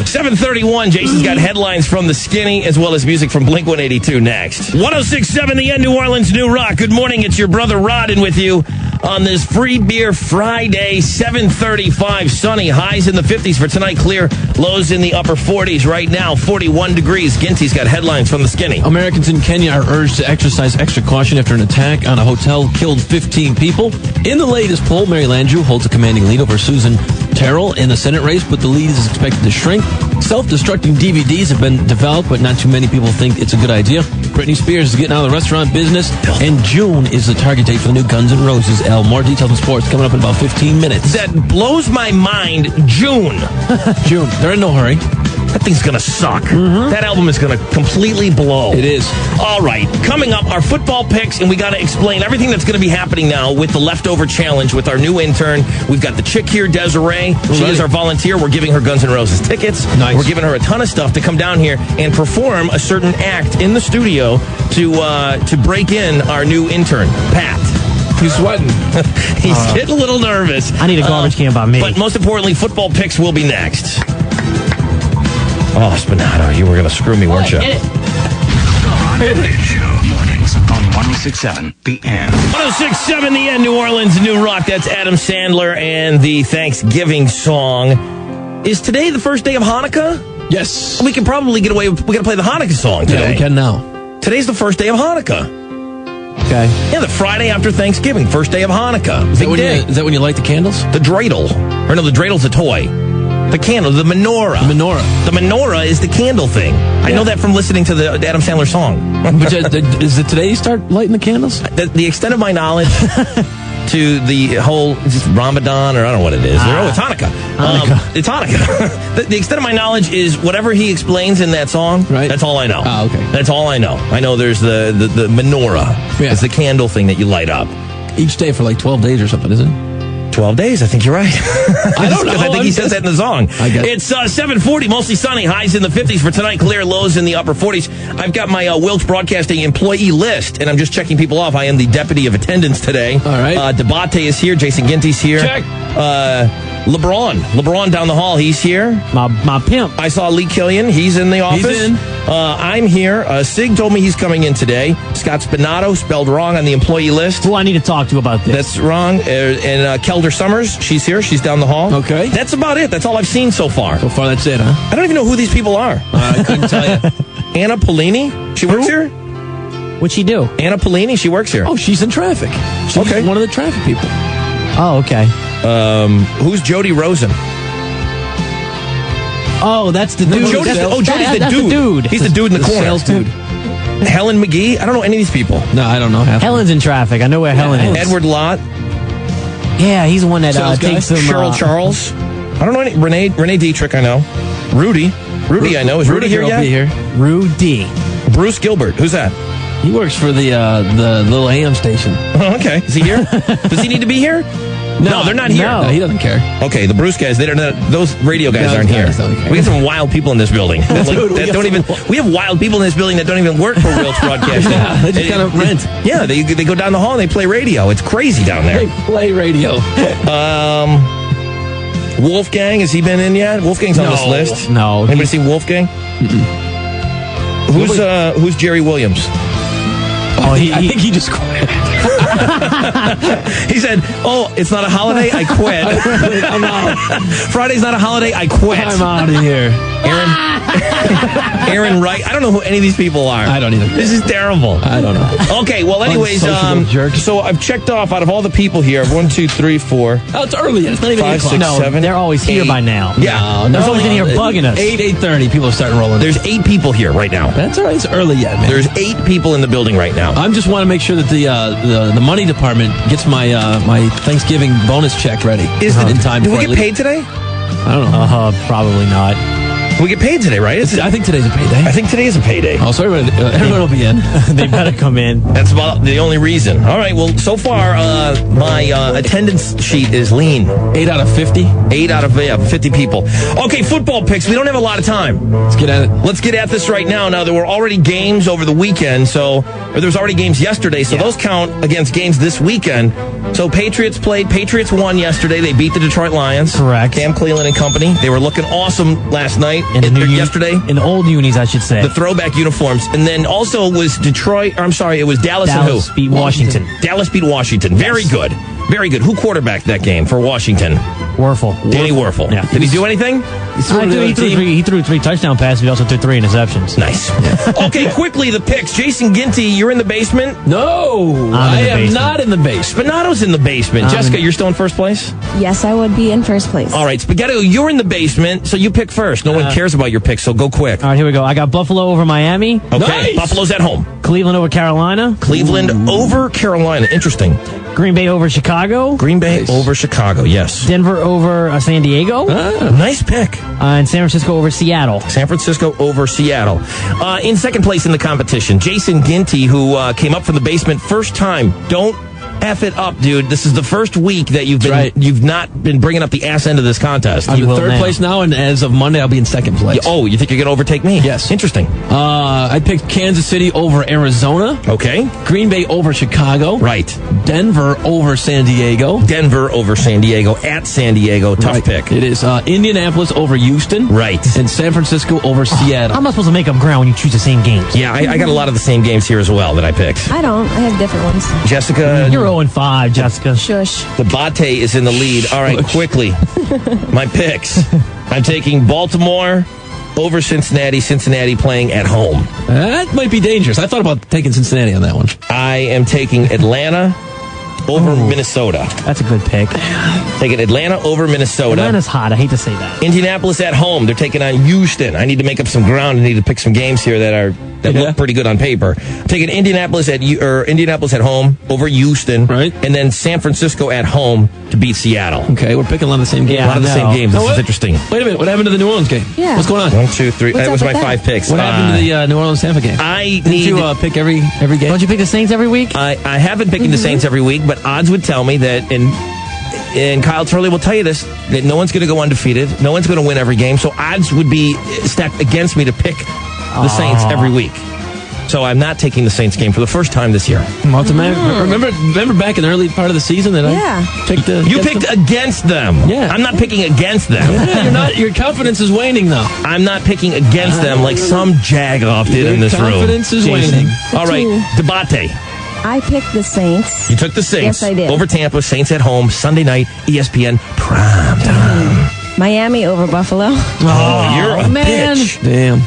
7:31. Jason's got headlines from the Skinny as well as music from Blink-182 next. 106.7 The End, New Orleans New Rock. Good morning. It's your brother Rodin with you on this Free Beer Friday. 7:35. Sunny. Highs in the 50s for tonight. Clear. Lows in the upper 40s. Right now, 41 degrees. Ginty's got headlines from the Skinny. Americans in Kenya are urged to exercise extra caution after an attack on a hotel killed 15 people. In the latest poll, Mary Landrieu holds a commanding lead over Susan Terrell in the Senate race, but the lead is expected to shrink. Self-destructing DVDs have been developed, but not too many people think it's a good idea. Britney Spears is getting out of the restaurant business, and June is the target date for the new Guns N' Roses album. More details on sports coming up in about 15 minutes. That blows my mind. June. June. They're in no hurry. That thing's going to suck. Mm-hmm. That album is going to completely blow. It is. All right. Coming up, our football picks, and we got to explain everything that's going to be happening now with the leftover challenge with our new intern. We've got the chick here, Desiree. She is our volunteer. We're giving her Guns N' Roses tickets. Nice. We're giving her a ton of stuff to come down here and perform a certain act in the studio to break in our new intern, Pat. He's sweating. He's getting a little nervous. I need a garbage can by me. But most importantly, football picks will be next. Oh, Spinato, you were going to screw me, weren't you? Mornings on 106.7 The End. 106.7 The End, New Orleans, New Rock. That's Adam Sandler and the Thanksgiving song. Is today the first day of Hanukkah? Yes. We can probably get away with, we're going to play the Hanukkah song today. Yeah, we can now. Today's the first day of Hanukkah. Okay. Yeah, the Friday after Thanksgiving, first day of Hanukkah. Is that when you light the candles? The dreidel. Or no, the dreidel's a toy. The candle, the menorah. The menorah. The menorah is the candle thing. I know that from listening to the Adam Sandler song. But is it today you start lighting the candles? The extent of my knowledge to the whole Ramadan, or I don't know what it is. It's Hanukkah. It's Hanukkah. the extent of my knowledge is whatever he explains in that song. Right. That's all I know. Oh, okay. That's all I know. I know there's the menorah. Yeah. It's the candle thing that you light up. Each day for like 12 days or something, isn't it? 12 days, I think you're right. I don't know. I think he says that in the song. I guess. It's 7:40, mostly sunny, highs in the 50s for tonight, clear, lows in the upper 40s. I've got my Wilkes Broadcasting employee list, and I'm just checking people off. I am the deputy of attendance today. All right. Debate is here. Jason Ginty's here. Check. LeBron down the hall, he's here. My pimp. I saw Lee Killian. He's in the office. He's in. I'm here. Sig told me he's coming in today. Scott Spinato, spelled wrong on the employee list. Who I need to talk to about this? That's wrong. And Kelder Summers, she's here. She's down the hall. Okay. That's about it. That's all I've seen so far. So far, that's it, huh? I don't even know who these people are. I couldn't tell you. Anna Polini, she works here? What'd she do? Anna Polini, she works here. Oh, she's in traffic. She's Okay. one of the traffic people. Oh, okay. Who's Jody Rosen? Oh, that's the dude. Jody's That's the the dude. dude. He's the dude in the corner. Sales dude. Helen McGee? I don't know any of these people. No, I don't know. Helen's in traffic. I know where Helen is. Edward Lott, Yeah, he's the one that Sales guy? takes some. Cheryl Charles. I don't know any. Renee Dietrich, I know. Rudy, I know. Is Rudy here will yet? be here. Rudy. Bruce Gilbert. Who's that? He works for the little AM station. Oh, okay. Is he here? Does he need to be here? No, they're not here. No, he doesn't care. Okay, the Bruce guys, those radio guys Those aren't here. guys don't care. We have some wild people in this building. We have wild people in this building that don't even work for Wilkes Broadcasting. Yeah, they just kind of rent. Yeah, they go down the hall and they play radio. It's crazy down there. They play radio. Wolfgang, has he been in yet? Wolfgang's on this list. No. Anybody seen Wolfgang? Who's Jerry Williams? Oh, I think he just quit. He said, "Oh, it's not a holiday. I quit. I'm out. Friday's not a holiday. I quit." I'm out of here. Aaron Wright. I don't know who any of these people are. I don't either. This is terrible. I don't know. Okay, well, anyways, Unsociable jerk. so I've checked off out of all the people here. 1, 2, 3, 4. Oh, it's early. It's not even 5, 8 o'clock. 6, No, 7. they're always here 8. by now. Yeah, They're always in here bugging us. 8:30. People are starting rolling. There's 8 people here right now. That's all right. It's early yet, man. There's 8 people in the building right now. I just want to make sure that the money department gets my my Thanksgiving bonus check ready in time. Do we before I get leave. paid today? I don't know. Probably not. We get paid today, right? I think today's a payday. I think today is a payday. Oh, sorry, but everyone will be in. They better come in. That's about the only reason. All right, well, so far, my attendance sheet is lean. 8 out of 50? 8 out of 50 people. Okay, football picks. We don't have a lot of time. Let's get at it. Let's get at this right now. Now, there were already games over the weekend, or there was already games yesterday, so those count against games this weekend. So Patriots played. Patriots won yesterday. They beat the Detroit Lions. Correct. Cam Cleveland and company. They were looking awesome last night. Yesterday. In the old unis, I should say. The throwback uniforms. And then also was it was Dallas and who? Beat Washington. Dallas beat Washington. Very good. Very good. Who quarterbacked that game for Washington? Werfel. Danny Werfel. Yeah. Did he do anything? He threw 3 touchdown passes. He also threw 3 interceptions. Nice. Okay, quickly, the picks. Jason Ginty, you're in the basement? No, I am not in the basement. Spinato's in the basement. Jessica, you're still in first place? Yes, I would be in first place. All right, Spaghetto, you're in the basement, so you pick first. No one cares about your picks, so go quick. All right, here we go. I got Buffalo over Miami. Okay, Nice. Buffalo's at home. Cleveland over Carolina. Cleveland over Carolina. Interesting. Green Bay over Chicago. Green Bay over Chicago, yes. Denver over San Diego. Nice pick. And San Francisco over Seattle. San Francisco over Seattle. In second place in the competition, Jason Ginty, who came up from the basement first time. Don't F it up, dude. This is the first week that you've not been bringing up the ass end of this contest. I'm in third place now, and as of Monday, I'll be in second place. Oh, you think you're going to overtake me? Yes. Interesting. I picked Kansas City over Arizona. Okay. Green Bay over Chicago. Right. Denver over San Diego. Denver over San Diego at San Diego. Tough pick. It is Indianapolis over Houston. Right. And San Francisco over Seattle. How am I supposed to make up ground when you choose the same games? Yeah, I got a lot of the same games here as well that I picked. I don't. I have different ones. Jessica. You're 0-5, Jessica. Shush. The Bate is in the lead. All right, quickly. My picks. I'm taking Baltimore over Cincinnati. Cincinnati playing at home. That might be dangerous. I thought about taking Cincinnati on that one. I am taking Atlanta over Minnesota. That's a good pick. Taking Atlanta over Minnesota. Atlanta's hot. I hate to say that. Indianapolis at home. They're taking on Houston. I need to make up some ground. I need to pick some games here that look pretty good on paper. Taking Indianapolis at home over Houston. Right. And then San Francisco at home to beat Seattle. Okay, we're picking a lot of the same games. A lot of the same games. This is interesting. Wait a minute. What happened to the New Orleans game? Yeah. What's going on? 1, 2, 3. What's That was up my with 5 that? picks. What happened to the New Orleans Tampa game? Didn't you pick every game? Don't you pick the Saints every week? I have been picking the Saints every week, but odds would tell me that, and Kyle Turley will tell you this, that no one's going to go undefeated. No one's going to win every game. So odds would be stacked against me to pick the Saints every week. So I'm not taking the Saints game for the first time this year. Remember back in the early part of the season that I picked You picked against them. Yeah. I'm not picking against them. Yeah, your confidence is waning, though. I'm not picking against them like some jagoff did in this room. Confidence is waning. All right, debate. I picked the Saints. You took the Saints. Yes, I did. Over Tampa, Saints at home, Sunday night, ESPN, prime time. Miami over Buffalo. Oh, you're a bitch. Damn.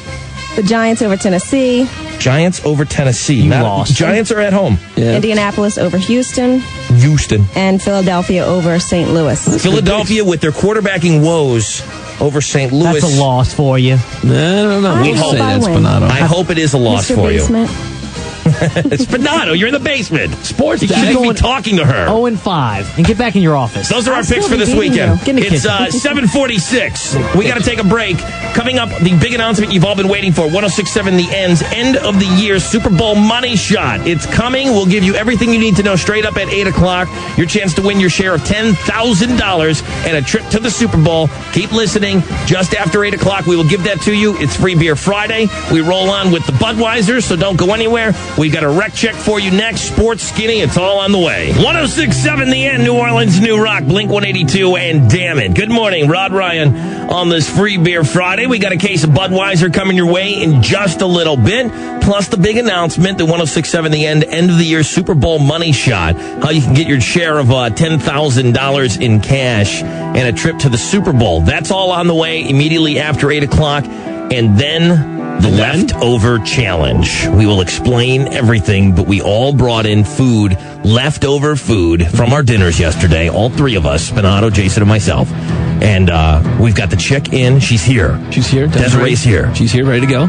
The Giants over Tennessee. Giants over Tennessee. lost. Giants are at home. Yeah. Indianapolis over Houston. Houston. And Philadelphia over St. Louis. Philadelphia with their quarterbacking woes over St. Louis. That's a loss for you. I don't know. We We'll hope say I that's win. Spinato. I hope it is a loss Mr. for Basement. you. Spinato, you're in the basement. Sports You shouldn't be talking to her. 0-5. And get back in your office. Those are our I'll picks still for be this beating weekend. you. Get in the It's kitchen. 7:46. We got to take a break. Coming up, the big announcement you've all been waiting for. 106.7 The End's end of the year Super Bowl money shot. It's coming. We'll give you everything you need to know straight up at 8 o'clock. Your chance to win your share of $10,000 and a trip to the Super Bowl. Keep listening. Just after 8 o'clock, we will give that to you. It's Free Beer Friday. We roll on with the Budweiser, so don't go anywhere. We've got a rec check for you next. Sports Skinny, it's all on the way. 106.7 The End, New Orleans, New Rock, Blink 182, and damn it. Good morning, Rod Ryan on this Free Beer Friday. We got a case of Budweiser coming your way in just a little bit, plus the big announcement, the 106.7 The end of the year Super Bowl money shot, how you can get your share of $10,000 in cash and a trip to the Super Bowl. That's all on the way immediately after 8 o'clock, and then the leftover challenge. We will explain everything, but we all brought in food, leftover food from our dinners yesterday. All three of us, Spinato, Jason, and myself. And we've got the chick in. She's here. She's here. Desiree's here. She's here, ready to go.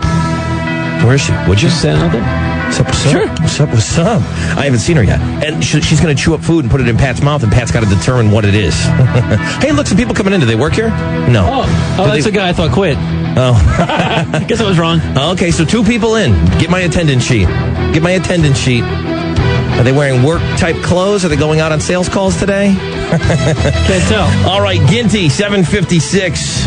Where is she? Would you? Just standing out there. Sure. What's up? I haven't seen her yet. And she's going to chew up food and put it in Pat's mouth, and Pat's got to determine what it is. Hey, look, some people coming in. Do they work here? No. Oh, that's the guy I thought quit. Oh. Guess I was wrong. Okay, so 2 people in. Get my attendance sheet. Are they wearing work-type clothes? Are they going out on sales calls today? Can't tell. All right, Ginty, 756.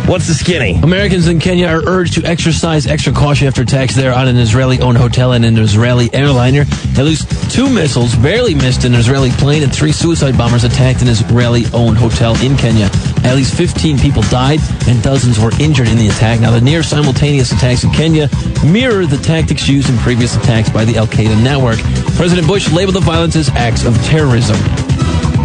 What's the skinny? Americans in Kenya are urged to exercise extra caution after attacks there on an Israeli-owned hotel and an Israeli airliner. At least 2 missiles barely missed an Israeli plane, and 3 suicide bombers attacked an Israeli-owned hotel in Kenya. At least 15 people died, and dozens were injured in the attack. Now, the near-simultaneous attacks in Kenya mirror the tactics used in previous attacks by the al-Qaeda network. President Bush labeled the violence as acts of terrorism.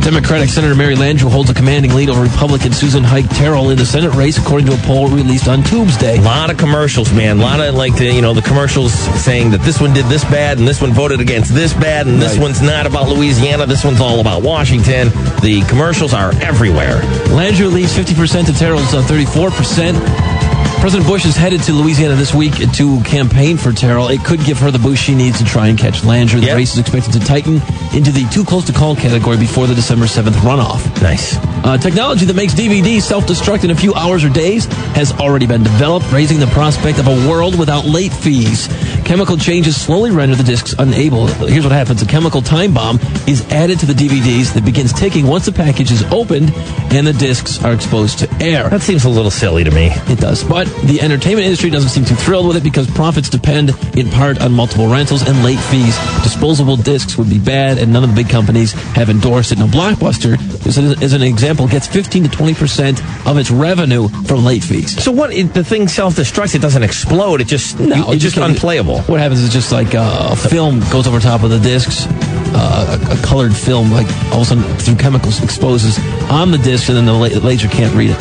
Democratic Senator Mary Landrieu holds a commanding lead over Republican Susan Hike Terrell in the Senate race, according to a poll released on Tuesday. A lot of commercials, man. A lot of the commercials saying that this one did this bad and this one voted against this bad and this one's not about Louisiana. This one's all about Washington. The commercials are everywhere. Landrieu leads 50% to Terrell's 34%. President Bush is headed to Louisiana this week to campaign for Terrell. It could give her the boost she needs to try and catch Landrieu. The race is expected to tighten into the too close to call category before the December 7th runoff. Nice. Technology that makes DVDs self-destruct in a few hours or days has already been developed, raising the prospect of a world without late fees. Chemical changes slowly render the discs unable. Here's what happens. A chemical time bomb is added to the DVDs that begins ticking once the package is opened and the discs are exposed to air. That seems a little silly to me. It does. But the entertainment industry doesn't seem too thrilled with it because profits depend in part on multiple rentals and late fees. Disposable discs would be bad, and none of the big companies have endorsed it. Now, Blockbuster, as an example, gets 15 to 20% of its revenue from late fees. So what? The thing self-destructs. It doesn't explode. It just it's just unplayable. What happens is just like a film goes over top of the discs, a colored film, like all of a sudden through chemicals exposes on the disc, and then the laser can't read it.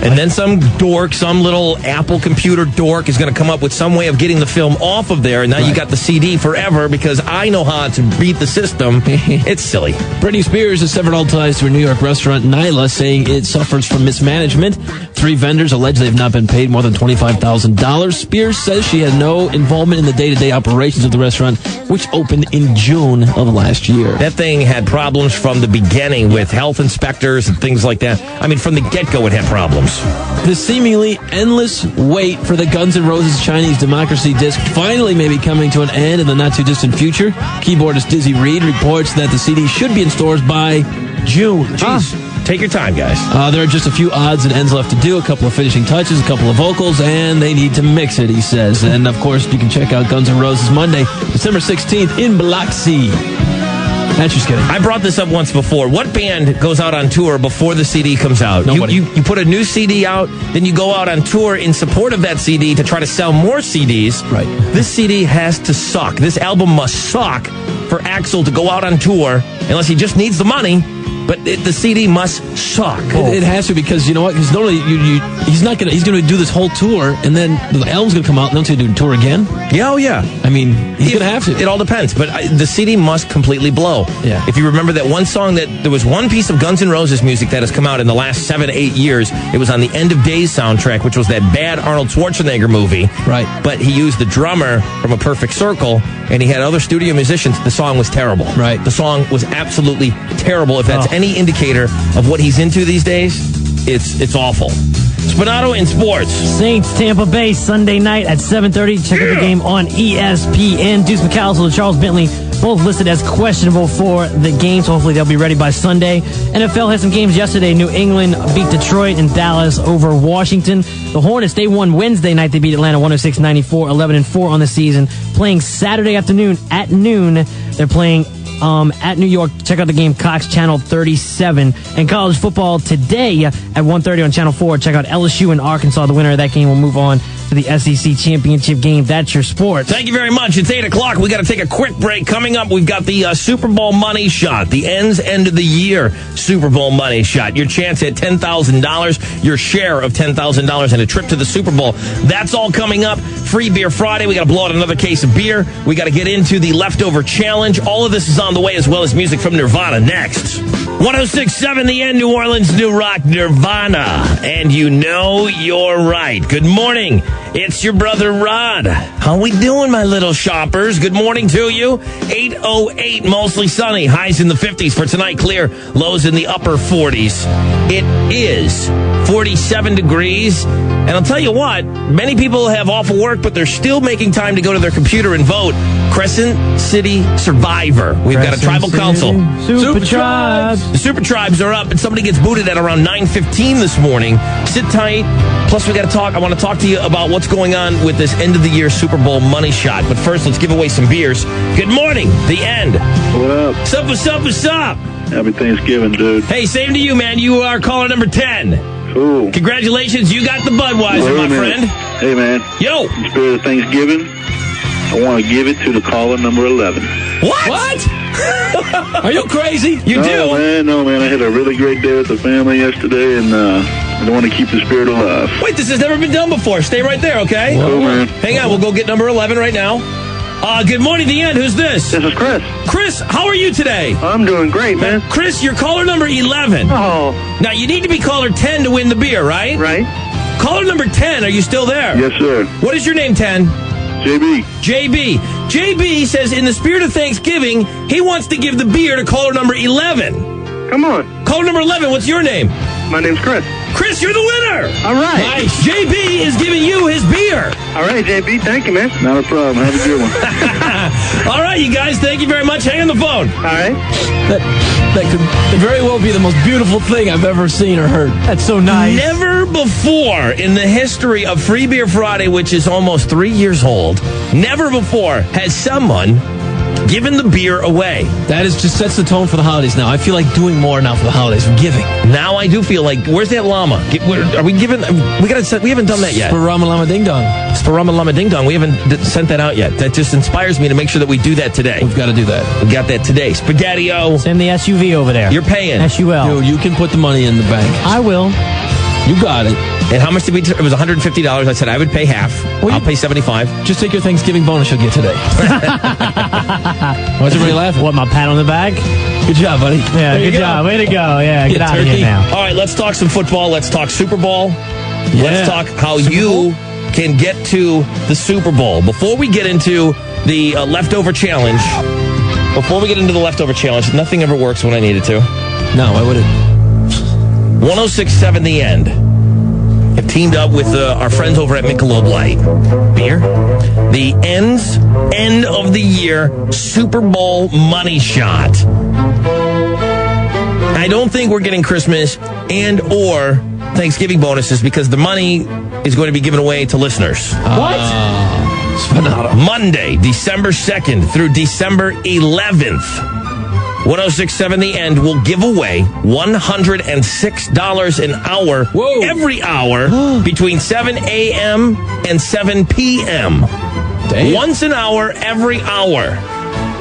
And then some little Apple computer dork is going to come up with some way of getting the film off of there. And now you got the CD forever because I know how to beat the system. It's silly. Britney Spears has severed all ties to her New York restaurant, Nyla, saying it suffers from mismanagement. 3 vendors allege they have not been paid more than $25,000. Spears says she had no involvement in the day-to-day operations of the restaurant, which opened in June of last year. That thing had problems from the beginning with health inspectors and things like that. I mean, from the get-go it had problems. The seemingly endless wait for the Guns N' Roses Chinese Democracy disc finally may be coming to an end in the not-too-distant future. Keyboardist Dizzy Reed reports that the CD should be in stores by June. Jeez. Take your time, guys. There are just a few odds and ends left to do, a couple of finishing touches, a couple of vocals, and they need to mix it, he says. And, of course, you can check out Guns N' Roses Monday, December 16th in Biloxi. That's just kidding. I brought this up once before. What band goes out on tour before the CD comes out? Nobody. You put a new CD out, then you go out on tour in support of that CD to try to sell more CDs. Right. This CD has to suck. This album must suck for Axl to go out on tour, unless he just needs the money. But the CD must suck. It has to, because you know what? Because normally he's going to do this whole tour, and then the album's going to come out, and then he's going to do a tour again. Yeah, oh yeah. I mean, he's going to have to. It all depends, but the CD must completely blow. Yeah. If you remember that one song, that there was one piece of Guns N' Roses music that has come out in the last 7 to 8 years. It was on the End of Days soundtrack, which was that bad Arnold Schwarzenegger movie. Right. But he used the drummer from A Perfect Circle, and he had other studio musicians. The song was terrible. Right. The song was absolutely terrible. If that's any indicator of what he's into these days, it's awful. Spinato in sports. Saints, Tampa Bay, Sunday night at 7:30. Check out the game on ESPN. Deuce McAllister and Charles Bentley both listed as questionable for the game, so hopefully they'll be ready by Sunday. NFL had some games yesterday. New England beat Detroit and Dallas over Washington. The Hornets, they won Wednesday night. They beat Atlanta 106-94, 11-4 on the season. Playing Saturday afternoon at noon. They're playing at New York. Check out the game, Cox Channel 37. And college football today at 1:30 on Channel 4. Check out LSU and Arkansas. The winner of that game will move on to the SEC championship game. That's your sports. Thank you very much. It's 8 o'clock. We got to take a quick break. Coming up, we've got the Super Bowl money shot. The end of the year Super Bowl money shot. Your chance at $10,000, your share of $10,000 and a trip to the Super Bowl. That's all coming up. Free Beer Friday. We got to blow out another case of beer. We got to get into the leftover challenge. All of this is on the way, as well as music from Nirvana next. 106.7 The End, New Orleans, New Rock, Nirvana. And you know you're right. Good morning. It's your brother Rod. How we doing, my little shoppers? Good morning to you. 8:08, mostly sunny. Highs in the 50s for tonight. Clear. Lows in the upper 40s. It is 47 degrees. And I'll tell you what, many people have off of work, but they're still making time to go to their computer and vote. Crescent City Survivor. We've got a tribal council. Super Tribes. The Super Tribes are up, and somebody gets booted at around 9:15 this morning. Sit tight. Plus, we got to talk. I want to talk to you about what's going on with this end-of-the-year Super Bowl money shot. But first, let's give away some beers. Good morning. The End. What up? What's up, what's up, what's up? Happy Thanksgiving, dude. Hey, same to you, man. You are caller number 10. Cool. Congratulations. You got the Budweiser, my friend. Hey, man. Yo. In spirit of Thanksgiving, I want to give it to the caller number 11. What? Are you crazy? You do? No, man. I had a really great day with the family yesterday, and I want to keep the spirit alive. Wait, this has never been done before. Stay right there, okay? Cool, man. Hang on. We'll go get number 11 right now. Good morning, The End. Who's this? This is Chris. Chris, how are you today? I'm doing great, man. Chris, you're caller number 11. Oh. Now, you need to be caller 10 to win the beer, right? Right. Caller number 10, are you still there? Yes, sir. What is your name, 10? JB. JB. JB says in the spirit of Thanksgiving, he wants to give the beer to caller number 11. Come on. Caller number 11, what's your name? My name's Chris. Chris, you're the winner. All right. Nice. JB is giving you his beer. All right, JB. Thank you, man. Not a problem. Have a good one. All right, you guys, thank you very much. Hang on the phone. All right. That could very well be the most beautiful thing I've ever seen or heard. That's so nice. Never before in the history of Free Beer Friday, which is almost 3 years old, never before has someone given the beer away. That is just sets the tone for the holidays now. I feel like doing more now for the holidays. We're giving. Now I do feel like, where's that llama? Are we giving? We haven't done that yet. Sparama Lama Ding Dong. Sparama Lama Ding Dong. We haven't sent that out yet. That just inspires me to make sure that we do that today. We've got to do that. We got that today. Spaghetti-O. Send the SUV over there. You're paying. SUL. Dude, you can put the money in the bank. I will. You got it. And how much did it was $150. I said I would pay half. I'll pay $75. Just take your Thanksgiving bonus you'll get today. Why's everybody laughing? What, my pat on the back? Good job, buddy. Yeah, good job. Way to go. Yeah, get out of here now. All right, let's talk some football. Let's talk Super Bowl. Yeah. Let's talk how you can get to the Super Bowl. Before we get into the leftover challenge, nothing ever works when I need it to. No, why would it? 1067 The End have teamed up with our friends over at Michelob Light Beer. The end of the year Super Bowl money shot. I don't think we're getting Christmas and or Thanksgiving bonuses because the money is going to be given away to listeners. What? Monday, December 2nd through December 11th. 1067 The End will give away $106 an hour every hour between 7 a.m. and 7 p.m. Damn. Once an hour, every hour.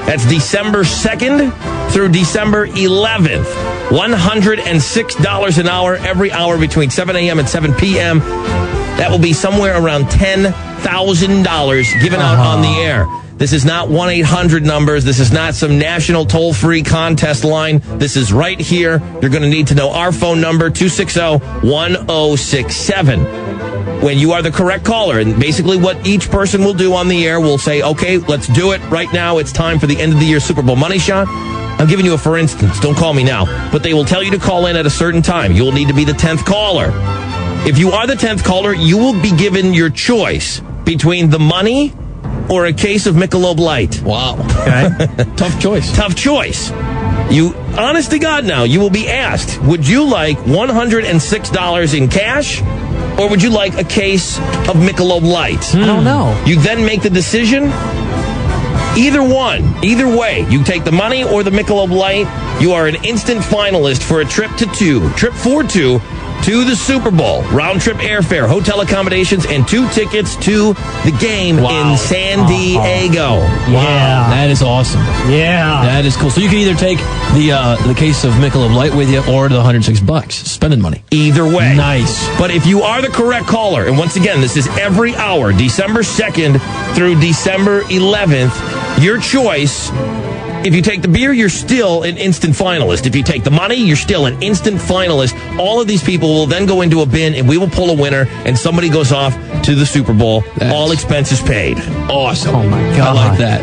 That's December 2nd through December 11th. $106 an hour every hour between 7 a.m. and 7 p.m. That will be somewhere around $10,000 given out on the air. This is not 1-800 numbers. This is not some national toll-free contest line. This is right here. You're going to need to know our phone number, 260-1067. When you are the correct caller, and basically what each person will do on the air will say, okay, let's do it right now. It's time for the end-of-the-year Super Bowl money shot. I'm giving you a for instance. Don't call me now. But they will tell you to call in at a certain time. You will need to be the 10th caller. If you are the 10th caller, you will be given your choice between the money or a case of Michelob Light. Wow. Okay. Tough choice. Tough choice. You, honest to God now, you will be asked, would you like $106 in cash or would you like a case of Michelob Light? I don't know. You then make the decision. Either one, either way, you take the money or the Michelob Light, you are an instant finalist for a trip for two to the Super Bowl. Round-trip airfare, hotel accommodations, and 2 tickets to the game in San Diego. Yeah. That is awesome. Yeah. That is cool. So you can either take the case of Michelob Light with you or the $106 spending money. Either way. Nice. But if you are the correct caller, and once again, this is every hour, December 2nd through December 11th, your choice If you take the beer, you're still an instant finalist. If you take the money, you're still an instant finalist. All of these people will then go into a bin, and we will pull a winner, and somebody goes off to the Super Bowl. All expenses paid. Awesome. Oh, my God. I like that.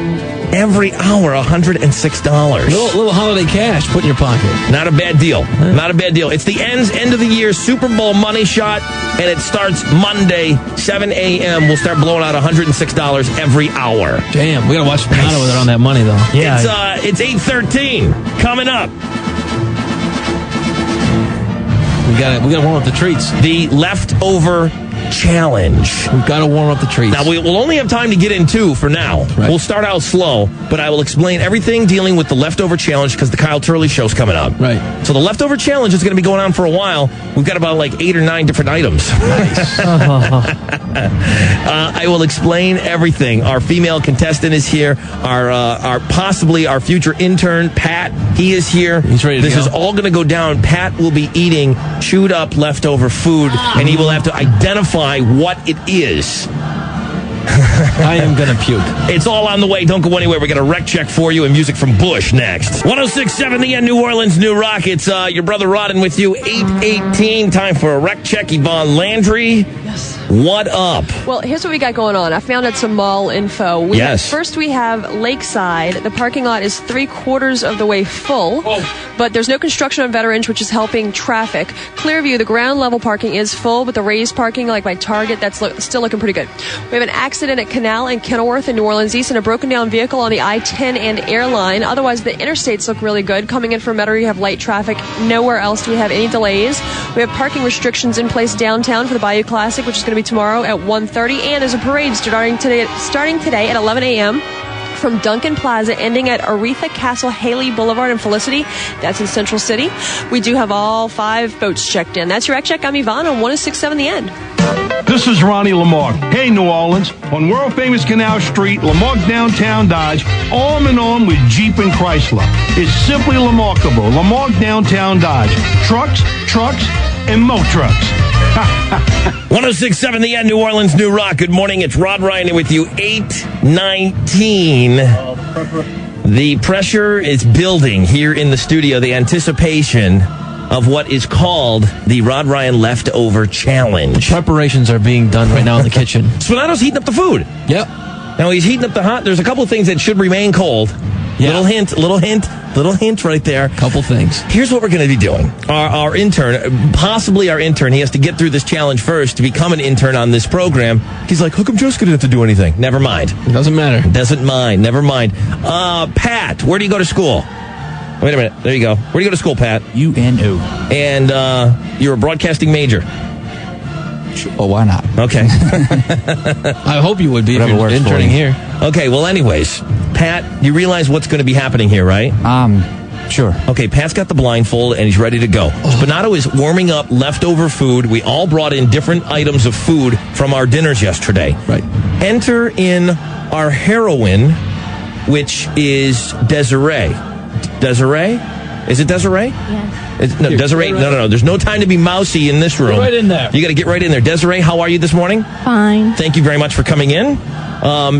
Every hour, $106. Little holiday cash put in your pocket. Not a bad deal. Not a bad deal. It's the end of the year Super Bowl money shot, and it starts Monday, 7 a.m. We'll start blowing out $106 every hour. Damn, we got to watch Spinato with it on that money, though. Yeah. It's 8:13 coming up. We got to warm up the treats. The leftover challenge. We've got to warm up the treats. Now, we'll only have time to get in two for now. Right. We'll start out slow, but I will explain everything dealing with the leftover challenge because the Kyle Turley show's coming up. Right. So the leftover challenge is going to be going on for a while. We've got about like 8 or 9 different items. Nice. I will explain everything. Our female contestant is here. Our possibly our future intern, Pat, he is here. He's ready to This go. is all going to go down. Pat will be eating chewed up leftover food, and he will have to identify what it is. I am going to puke. It's all on the way. Don't go anywhere. We got a rec check for you and music from Bush next. 106.7 The End, New Orleans, New Rock. It's your brother Rodden with you. 8:18. Time for a rec check. Yvonne Landry. Yes. What up? Well, here's what we got going on. I found out some mall info. First, we have Lakeside. The parking lot is 3/4 of the way full, but there's no construction on Veterans, which is helping traffic. Clearview, the ground level parking is full, but the raised parking, like by Target, that's still looking pretty good. We have an accident at Canal and Kenilworth in New Orleans East and a broken down vehicle on the I-10 and Airline. Otherwise, the interstates look really good. Coming in from Metairie, you have light traffic. Nowhere else do we have any delays. We have parking restrictions in place downtown for the Bayou Classic, which is going to be tomorrow at 1:30, and there's a parade starting today at 11 a.m. from Duncan Plaza, ending at Aretha Castle, Haley Boulevard, and Felicity. That's in Central City. We do have all 5 boats checked in. That's your rec check. I'm Yvonne on 106.7 The End. This is Ronnie Lamarck. Hey, New Orleans. On world-famous Canal Street, Lamarck Downtown Dodge, arm in arm with Jeep and Chrysler. It's simply remarkable. Lamarck Downtown Dodge. Trucks, and mo trucks. 106.7 The End, New Orleans, New Rock. Good morning. It's Rod Ryan with you. 8:19. The pressure is building here in the studio. The anticipation of what is called the Rod Ryan Leftover Challenge. Preparations are being done right now in the kitchen. Spinato's heating up the food. Yep. Now he's heating up the hot. There's a couple of things that should remain cold. Yeah. Little hint right there. Couple things. Here's what we're going to be doing. Our intern, possibly our intern, he has to get through this challenge first to become an intern on this program. He's like, how come Joe's going to have to do anything? Never mind. It doesn't matter. Never mind. Pat, where do you go to school? Wait a minute. There you go. Where do you go to school, Pat? UNO. And you're a broadcasting major. Oh, why not? Okay. I hope you would be Whatever if you're works for interning you. here. Okay, well, anyways, Pat, you realize what's going to be happening here, right? Sure. Okay, Pat's got the blindfold and he's ready to go. Spinato is warming up leftover food. We all brought in different items of food from our dinners yesterday. Right. Enter in our heroine, which is Desiree. Desiree? Is it Desiree? Yes. No, Desiree. No. There's no time to be mousy in this room. Get right in there. You got to get right in there. Desiree, how are you this morning? Fine. Thank you very much for coming in.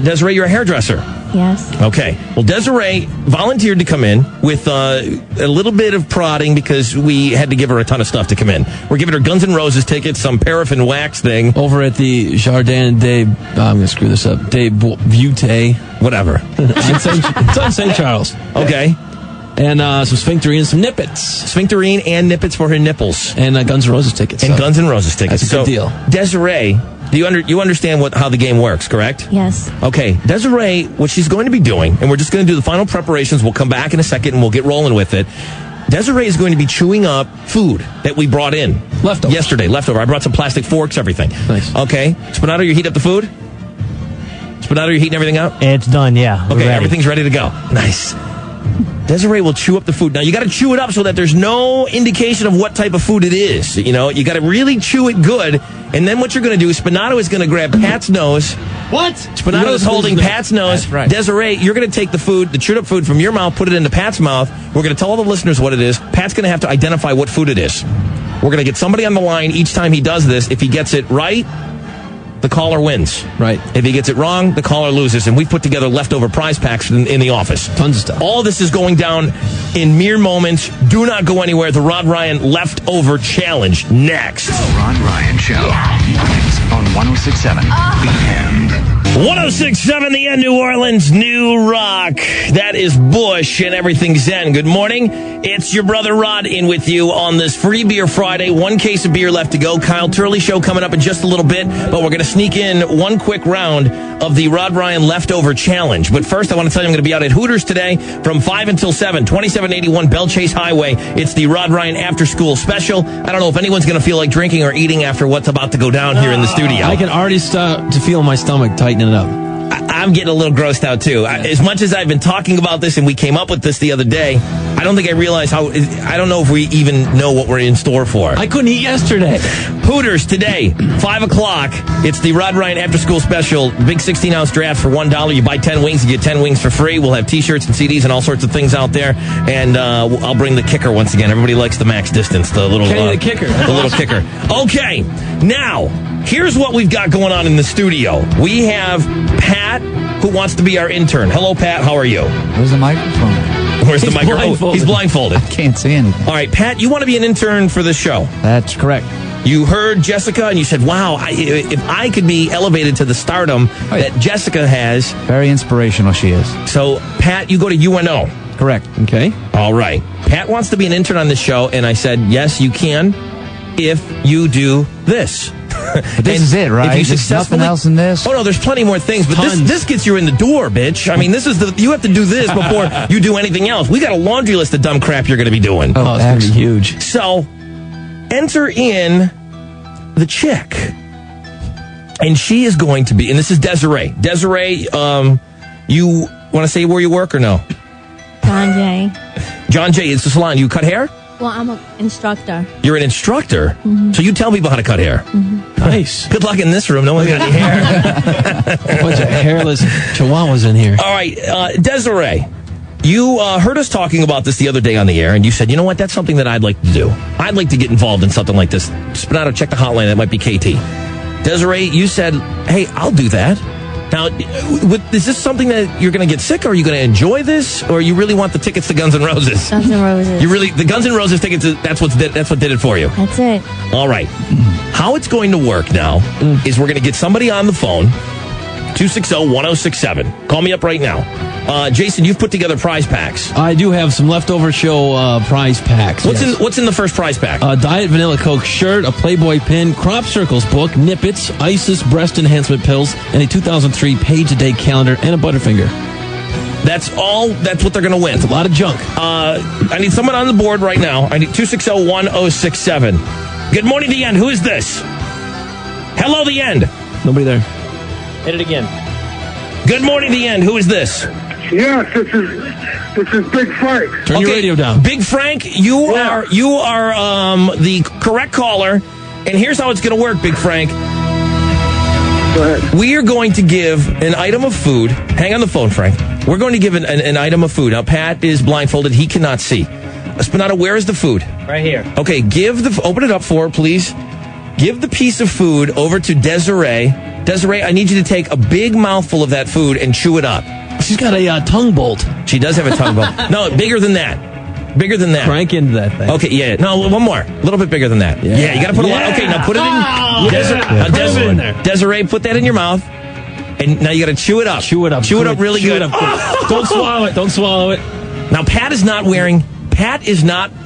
Desiree, you're a hairdresser. Yes. Okay. Well, Desiree volunteered to come in with a little bit of prodding because we had to give her a ton of stuff to come in. We're giving her Guns N' Roses tickets, some paraffin wax thing. Over at the Jardin des... I'm going to screw this up. Des Beauté. Whatever. It's on St. Charles. Okay. And some sphincterine and some nippets. Sphincterine and nippets for her nipples. And Guns N' Roses tickets. And Guns N' Roses tickets. That's a good deal. Desiree, you understand how the game works, correct? Yes. Okay. Desiree, what she's going to be doing, and we're just going to do the final preparations. We'll come back in a second and we'll get rolling with it. Desiree is going to be chewing up food that we brought in. Leftover. Yesterday, leftover. I brought some plastic forks, everything. Nice. Okay. Spinato, you heat up the food? Spinato, you heating everything up? It's done, yeah. We're Okay, ready. everything's ready to go. Nice. Desiree will chew up the food. Now, you got to chew it up so that there's no indication of what type of food it is. You know, you got to really chew it good. And then what you're going to do is Spinato is going to grab Pat's nose. What? Spinato is holding Pat's nose. That's right. Desiree, you're going to take the food, the chewed up food from your mouth, put it into Pat's mouth. We're going to tell all the listeners what it is. Pat's going to have to identify what food it is. We're going to get somebody on the line each time he does this. If he gets it right, the caller wins. Right. If he gets it wrong, the caller loses. And we put together leftover prize packs in the office. Tons of stuff. All this is going down in mere moments. Do not go anywhere. The Rod Ryan Leftover Challenge next. The Rod Ryan Show. Mornings on 106.7 BM. 106.7 The End, New Orleans, New Rock. That is Bush and Everything Zen. Good morning. It's your brother Rod in with you on this Free Beer Friday. 1 case of beer left to go. Kyle Turley Show coming up in just a little bit, but we're going to sneak in one quick round of the Rod Ryan Leftover Challenge. But first, I want to tell you I'm going to be out at Hooters today from 5 until 7, 2781 Bell Chase Highway. It's the Rod Ryan After School Special. I don't know if anyone's going to feel like drinking or eating after what's about to go down here in the studio. I can already start to feel my stomach tightening up. I'm getting a little grossed out, too. As much as I've been talking about this and we came up with this the other day, I don't think I realized I don't know if we even know what we're in store for. I couldn't eat yesterday. Hooters today, 5 o'clock. It's the Rod Ryan After School Special. Big 16-ounce draft for $1. You buy 10 wings, you get 10 wings for free. We'll have T-shirts and CDs and all sorts of things out there. And I'll bring the kicker once again. Everybody likes the max distance, the little the kicker. The little kicker. Okay, now, here's what we've got going on in the studio. We have Pat, who wants to be our intern. Hello, Pat. How are you? Where's the microphone? Where's the microphone? He's blindfolded. I can't see anything. All right, Pat, you want to be an intern for this show? That's correct. You heard Jessica and you said, wow, if I could be elevated to the stardom that Jessica has. Very inspirational she is. So, Pat, you go to UNO. Correct. Okay. All right. Pat wants to be an intern on this show, and I said, yes, you can if you do this. But this is it, right? There's nothing else in this? Oh, no, there's plenty more things, but this gets you in the door, bitch. I mean, you have to do this before you do anything else. We got a laundry list of dumb crap you're going to be doing. Oh, it's going to be huge. So, enter in the chick. And she is going to be, and this is Desiree. Desiree, you want to say where you work or no? John Jay. John Jay, it's the salon. You cut hair? Well, I'm an instructor. You're an instructor? Mm-hmm. So you tell people how to cut hair. Mm-hmm. Nice. Good luck in this room. No one's got any hair. A bunch of hairless chihuahuas in here. All right, Desiree, you heard us talking about this the other day on the air, and you said, you know what, that's something that I'd like to do. I'd like to get involved in something like this. Spinato, check the hotline. That might be KT. Desiree, you said, hey, I'll do that. Now, is this something that you're going to get sick, or are you going to enjoy this, or you really want the tickets to Guns N' Roses? Guns N' Roses. The Guns N' Roses tickets, that's what did it for you? That's it. All right. How it's going to work now is we're going to get somebody on the phone, 260-1067. Call me up right now. Jason, you've put together prize packs. I do have some leftover show prize packs. What's in the first prize pack? Diet Vanilla Coke shirt, a Playboy pin, Crop Circles book, Nippets, ISIS breast enhancement pills, and a 2003 page-a-day calendar, and a Butterfinger. That's what they're going to win. It's a lot of junk. I need someone on the board right now. I need 260-1067. Good morning, The End. Who is this? Hello, The End. Nobody there. Hit it again. Good morning, The End. Who is this? Yes, this is Big Frank. Turn your radio down. Big Frank, you are the correct caller, and here's how it's going to work, Big Frank. Go ahead. We are going to give an item of food. Hang on the phone, Frank. We're going to give an item of food. Now, Pat is blindfolded. He cannot see. Spinato, where is the food? Right here. Okay, open it up for her, please. Give the piece of food over to Desiree. Desiree, I need you to take a big mouthful of that food and chew it up. She's got a tongue bolt. She does have a tongue bolt. No, bigger than that. Bigger than that. Crank into that thing. Okay, yeah. No, one more. A little bit bigger than that. Yeah, you got to put a lot. Okay, now put it in. Desiree, put that in your mouth. And now you got to chew it up. Chew it up. Chew it up really good. Don't swallow it. Don't swallow it. Now, Pat is not.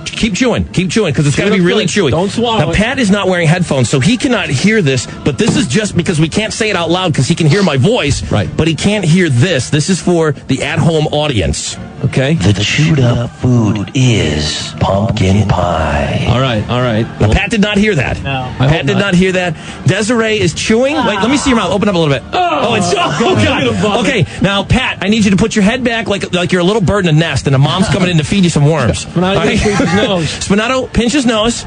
Keep chewing, because it's got to be really chewy. Don't swallow Now, Pat is not wearing headphones, so he cannot hear this, but this is just because we can't say it out loud because he can hear my voice, right? But he can't hear this. This is for the at-home audience. Okay. The chewed up food is pumpkin pie. All right. Now, Pat did not hear that. No. Pat did not hear that. Desiree is chewing. Wait, let me see your mouth. Open up a little bit. Oh, God. Okay, now, Pat, I need you to put your head back like you're a little bird in a nest and a mom's coming in to feed you some worms. Spinato, pinch his nose.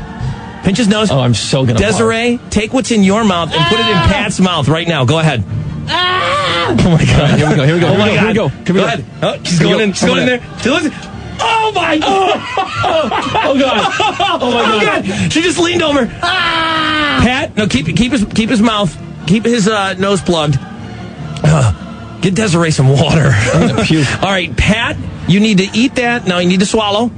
Pinch his nose. Oh, I'm so going to Desiree, take what's in your mouth and put it in Pat's mouth right now. Go ahead. Oh, my God. Right, here we go. Oh, my God. Here we go. Go ahead. Oh, she's going in. She's going in there. Oh, my God. Oh, God. Oh, my God. She just leaned over. Pat, no, keep his mouth. keep his nose plugged. Get Desiree some water. I'm gonna puke. All right, Pat, you need to eat that. Now you need to swallow.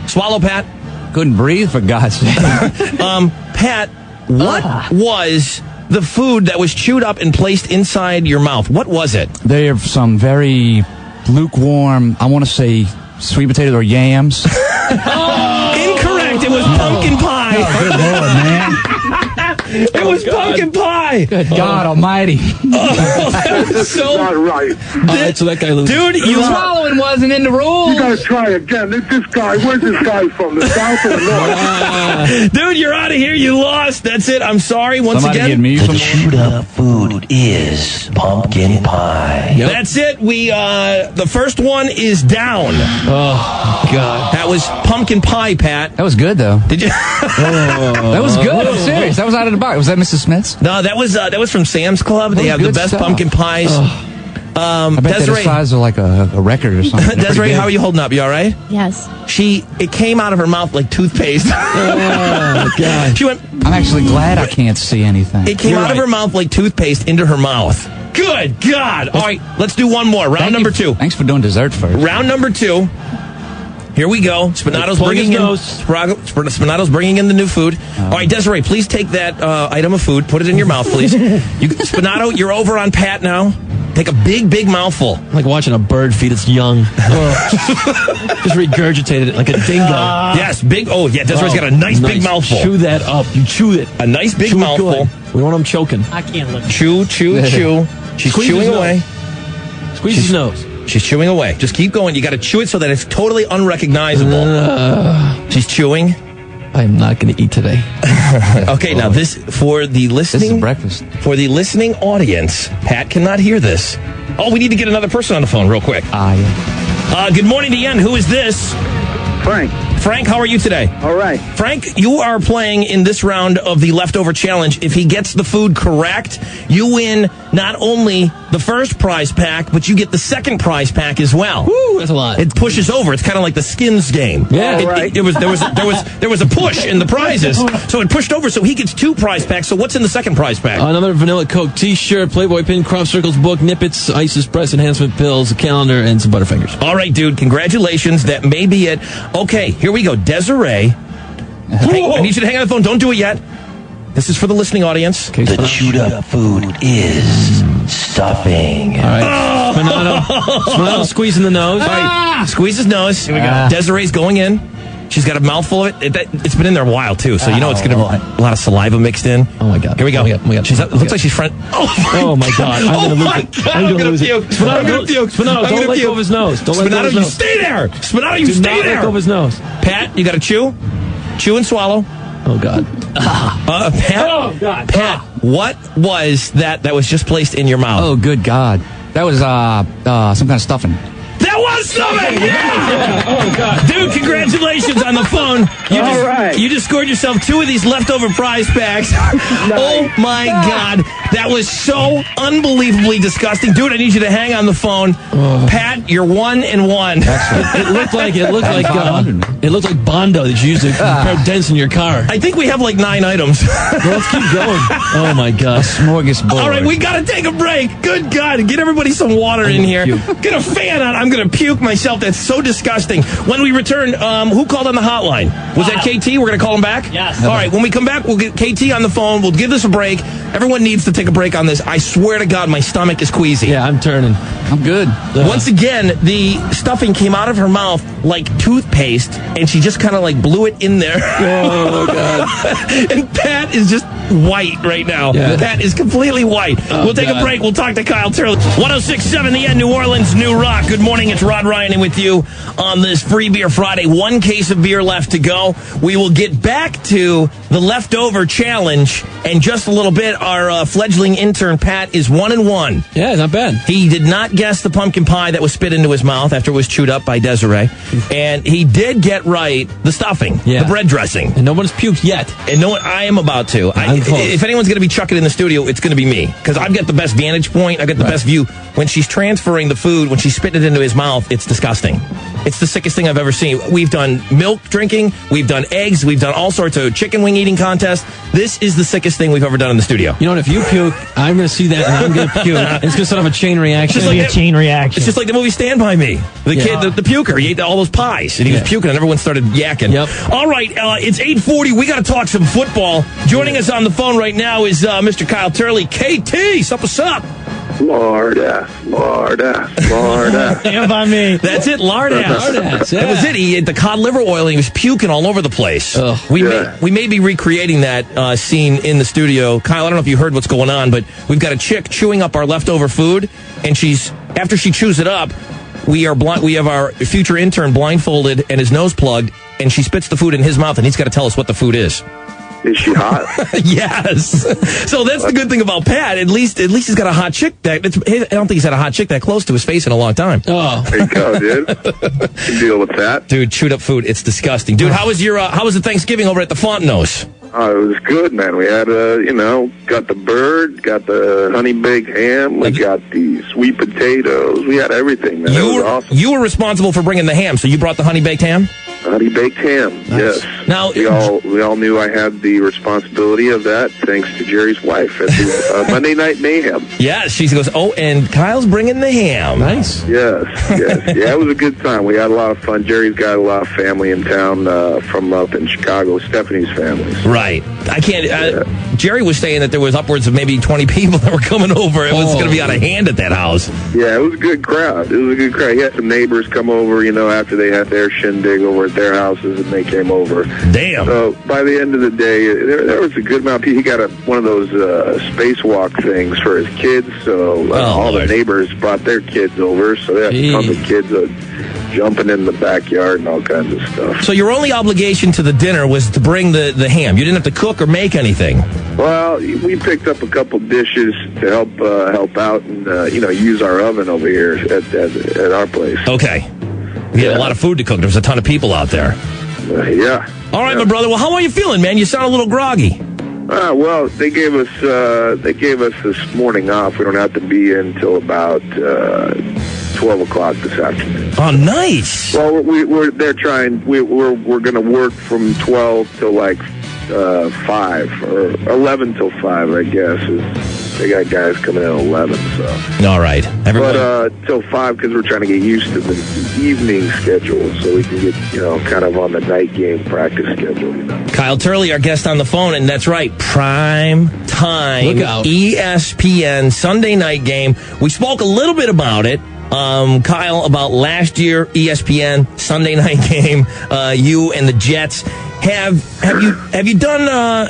Swallow, Pat. Couldn't breathe, for God's sake. Pat, what was the food that was chewed up and placed inside your mouth? What was it? They're some very lukewarm, I want to say, sweet potatoes or yams. Incorrect. It was pumpkin pie. Oh, good Lord, man. It was pumpkin pie. Good God Almighty. That was so Not right. So that guy loses. Dude, you Swallowing wasn't in the rules. You gotta try again. This guy, where's this guy from? The South or the North? Dude, you're out of here. You lost. That's it. I'm sorry. Once Somebody again. give me The some. chewed up food is pumpkin pie. That's it. We the first one is down. Oh, God. That was pumpkin pie, Pat. That was good, though. Did you? That was good. I'm serious. That was out of the box. Was that Mrs. Smith's? No, that was from Sam's Club. They was have the good best stuff. pumpkin pies. I bet they're the Desiree, size of like a record or something. They're Desiree, pretty how are big. you holding up? You all right? Yes. It came out of her mouth like toothpaste. Oh, God. She went. I'm actually glad I can't see anything. It came You're out of right. her mouth like toothpaste into her mouth. Good God! All right, let's do one more. Round Thank number you. 2. Thanks for doing dessert first. Round number 2. Here we go. Spinato's Plug bringing his in. nose. Spinato's bringing in the new food. All right, Desiree, please take that item of food, put it in your mouth, please. Spinato, you're over on Pat now. Take a big, big mouthful. Like watching a bird feed its young. Just regurgitated it like a dingo. Yes, big. Oh, yeah, Desiree's got a nice big mouthful. Chew that up. You chew it. A nice big Chew it mouthful. good. We want them choking. I can't look. Chew, chew, chew. She's Squeeze chewing his nose. away. Squeeze his nose. She's chewing away. Just keep going. You got to chew it so that it's totally unrecognizable. She's chewing. I'm not going to eat today. Okay, now this for the listening. This is breakfast. For the listening audience, Pat cannot hear this. Oh, we need to get another person on the phone real quick. Yeah. Good morning to Yen. Who is this? Frank. Frank, how are you today? All right. Frank, you are playing in this round of the leftover challenge. If he gets the food correct, you win not only the first prize pack, but you get the second prize pack as well. Woo, that's a lot. It pushes over. It's kind of like the skins game. Yeah. There was a push in the prizes, so it pushed over. So he gets 2 prize packs. So what's in the second prize pack? Another Vanilla Coke T-shirt, Playboy pin, Crop Circles book, Nippets, Isis breast enhancement pills, a calendar, and some Butterfingers. All right, dude. Congratulations. That may be it. Okay, here we go. Desiree. I need you to hang on the phone. Don't do it yet. This is for the listening audience. The chewed up food is stuffing. All right. Spinato squeezing the nose. All right. Squeeze his nose. Here we go. Desiree's going in. She's got a mouthful of it. It's been in there a while, too, so you know it's going to be a lot of saliva mixed in. Oh, my God. Here we go. Oh, my God. It looks like she's front. Oh, my God. I'm going to lose it. I'm going to lose it. Spinato, don't let go of his nose. Don't let go of his Spinato, you nose. stay there. Spinato, you Do stay not there. let go of his nose. Pat, you got to chew. Chew and swallow. Oh, God. Pat, Oh, God. Pat, what was that was just placed in your mouth? Oh, good God. That was some kind of stuffing. That was something! Yeah! Oh, God. Dude, congratulations on the phone. You just scored yourself 2 of these leftover prize packs. Oh, my God. That was so unbelievably disgusting. Dude, I need you to hang on the phone. Pat, you're 1 and 1. It looked like Bondo that you used to repair dents in your car. I think we have like 9 items. Well, let's keep going. Oh, my God. Smorgasbord. All right, we got to take a break. Good God. Get everybody some water in here. Get a fan on. I'm going to puke myself. That's so disgusting. When we return, who called on the hotline? Was that KT? We're going to call him back? Yes. All right, when we come back, we'll get KT on the phone. We'll give this a break. Everyone needs to take a break on this. I swear to God, my stomach is queasy. Yeah, I'm turning. I'm good. Once again, the stuffing came out of her mouth like toothpaste, and she just kind of like blew it in there. Oh, God. And Pat is just white right now. Yeah. Pat is completely white. We'll take a break. We'll talk to Kyle Turley. 106.7 The End, New Orleans, New Rock. Good morning. It's Rod Ryan with you on this Free Beer Friday. 1 case of beer left to go. We will get back to the leftover challenge in just a little bit. Our fledgling intern, Pat, is 1 and 1. Yeah, not bad. He did not guess the pumpkin pie that was spit into his mouth after it was chewed up by Desiree. And he did get right the stuffing, the bread dressing. And no one's puked yet. And no one, I am about to. if anyone's going to be chucking in the studio, it's going to be me. Because I've got the best vantage point. I've got the best view. When she's transferring the food, when she's spitting it into his mouth, it's disgusting. It's the sickest thing I've ever seen. We've done milk drinking. We've done eggs. We've done all sorts of chicken wing eating contests. This is the sickest thing we've ever done in the studio. You know what? If you puke, I'm going to see that and I'm going to puke. And it's going to set off a chain reaction. It's going to be a chain reaction. It's just like the movie Stand By Me. The kid, the puker, he ate all those pies, and he was puking, and everyone started yakking. Yep. All right, it's 8:40. We got to talk some football. Joining us on the phone right now is Mr. Kyle Turley. KT, what's up? Lardass. Stand by me. That's it, lardass. That was it. He ate the cod liver oil, and he was puking all over the place. We may be recreating that scene in the studio. Kyle, I don't know if you heard what's going on, but we've got a chick chewing up our leftover food, and after she chews it up, we have our future intern blindfolded and his nose plugged, and she spits the food in his mouth, and he's got to tell us what the food is. Is she hot? Yes. So that's the good thing about Pat. At least he's got a hot chick I don't think he's had a hot chick that close to his face in a long time. Oh, there you go, dude. Can deal with that, dude. Chewed up food. It's disgusting, dude. How was the Thanksgiving over at the Fontenot's? Oh, it was good, man. We had got the bird, got the honey baked ham, we got the sweet potatoes. We had everything, man. It was awesome. You were responsible for bringing the ham, so you brought the honey baked ham. Honey baked ham, yes. Now we all knew I had the responsibility of that, thanks to Jerry's wife at the Monday Night Mayhem. Yeah, she goes, oh, and Kyle's bringing the ham. Nice. Yes. Yeah, it was a good time. We had a lot of fun. Jerry's got a lot of family in town from up in Chicago, Stephanie's family. Right. I can't. Jerry was saying that there was upwards of maybe 20 people that were coming over. It was going to be out of hand at that house. Yeah, it was a good crowd. He had some neighbors come over, after they had their shindig over at their houses, and they came over. Damn. So by the end of the day, there was a good amount of people. He got one of those spacewalk things for his kids, so all the neighbors brought their kids over, so they had tons of kids jumping in the backyard and all kinds of stuff. So your only obligation to the dinner was to bring the ham. You didn't have to cook or make anything. Well, we picked up a couple dishes to help out and use our oven over here at our place. Okay. We had a lot of food to cook. There was a ton of people out there. Yeah. All right, my brother. Well, how are you feeling, man? You sound a little groggy. Well, they gave us this morning off. We don't have to be in until about 12 o'clock this afternoon. Oh, nice. Well, they're trying. We're going to work from 12 till like 5 or 11 till 5, I guess. They got guys coming in at 11, so. All right. But till 5 because we're trying to get used to the evening schedule so we can get, kind of on the night game practice schedule, Kyle Turley, our guest on the phone, and that's right, prime time. Look out. ESPN Sunday night game. We spoke a little bit about it. Kyle, about last year ESPN Sunday night game, you and the Jets. Have you done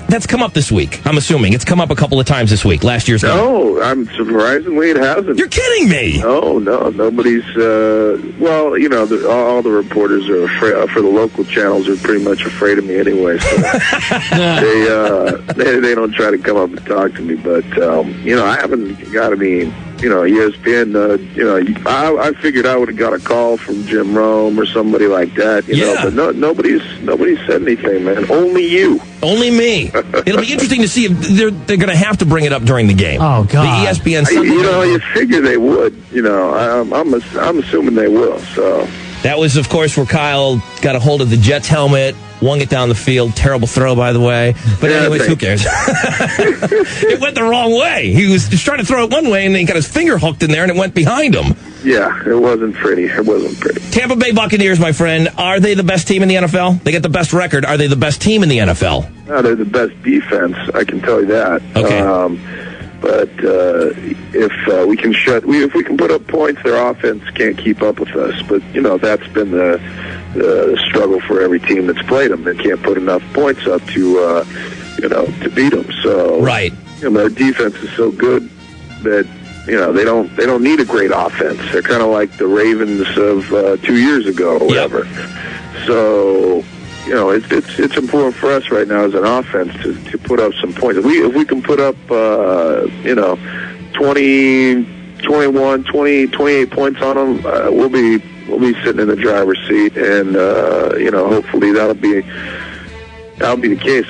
that's come up this week, I'm assuming. It's come up a couple of times this week. Last year's No, I'm surprisingly it hasn't. You're kidding me. No, nobody's all the reporters are afraid, for the local channels are pretty much afraid of me anyway, so they don't try to come up and talk to me, but I haven't got any ESPN, I figured I would have got a call from Jim Rome or somebody like that, but nobody's said anything, man. Only you. Only me. It'll be interesting to see if they're going to have to bring it up during the game. Oh, God. The ESPN Sunday you figure they would. I'm assuming they will, so. That was, of course, where Kyle got a hold of the Jets helmet, wung it down the field. Terrible throw, by the way. But anyways, who cares? It went the wrong way. He was just trying to throw it one way, and then he got his finger hooked in there, and it went behind him. Yeah, it wasn't pretty. Tampa Bay Buccaneers, my friend, are they the best team in the NFL? They get the best record. Are they the best team in the NFL? No, they're the best defense, I can tell you that. Okay. But if we can put up points, their offense can't keep up with us. But that's been the struggle for every team that's played them. They can't put enough points up to beat them. So right, their defense is so good that they don't need a great offense. They're kind of like the Ravens of 2 years ago or whatever. Yep. So. It's important for us right now as an offense to put up some points. If we can put up 20, 21, 20, 28 points on them, we'll be sitting in the driver's seat, and hopefully that'll be that'll be the case.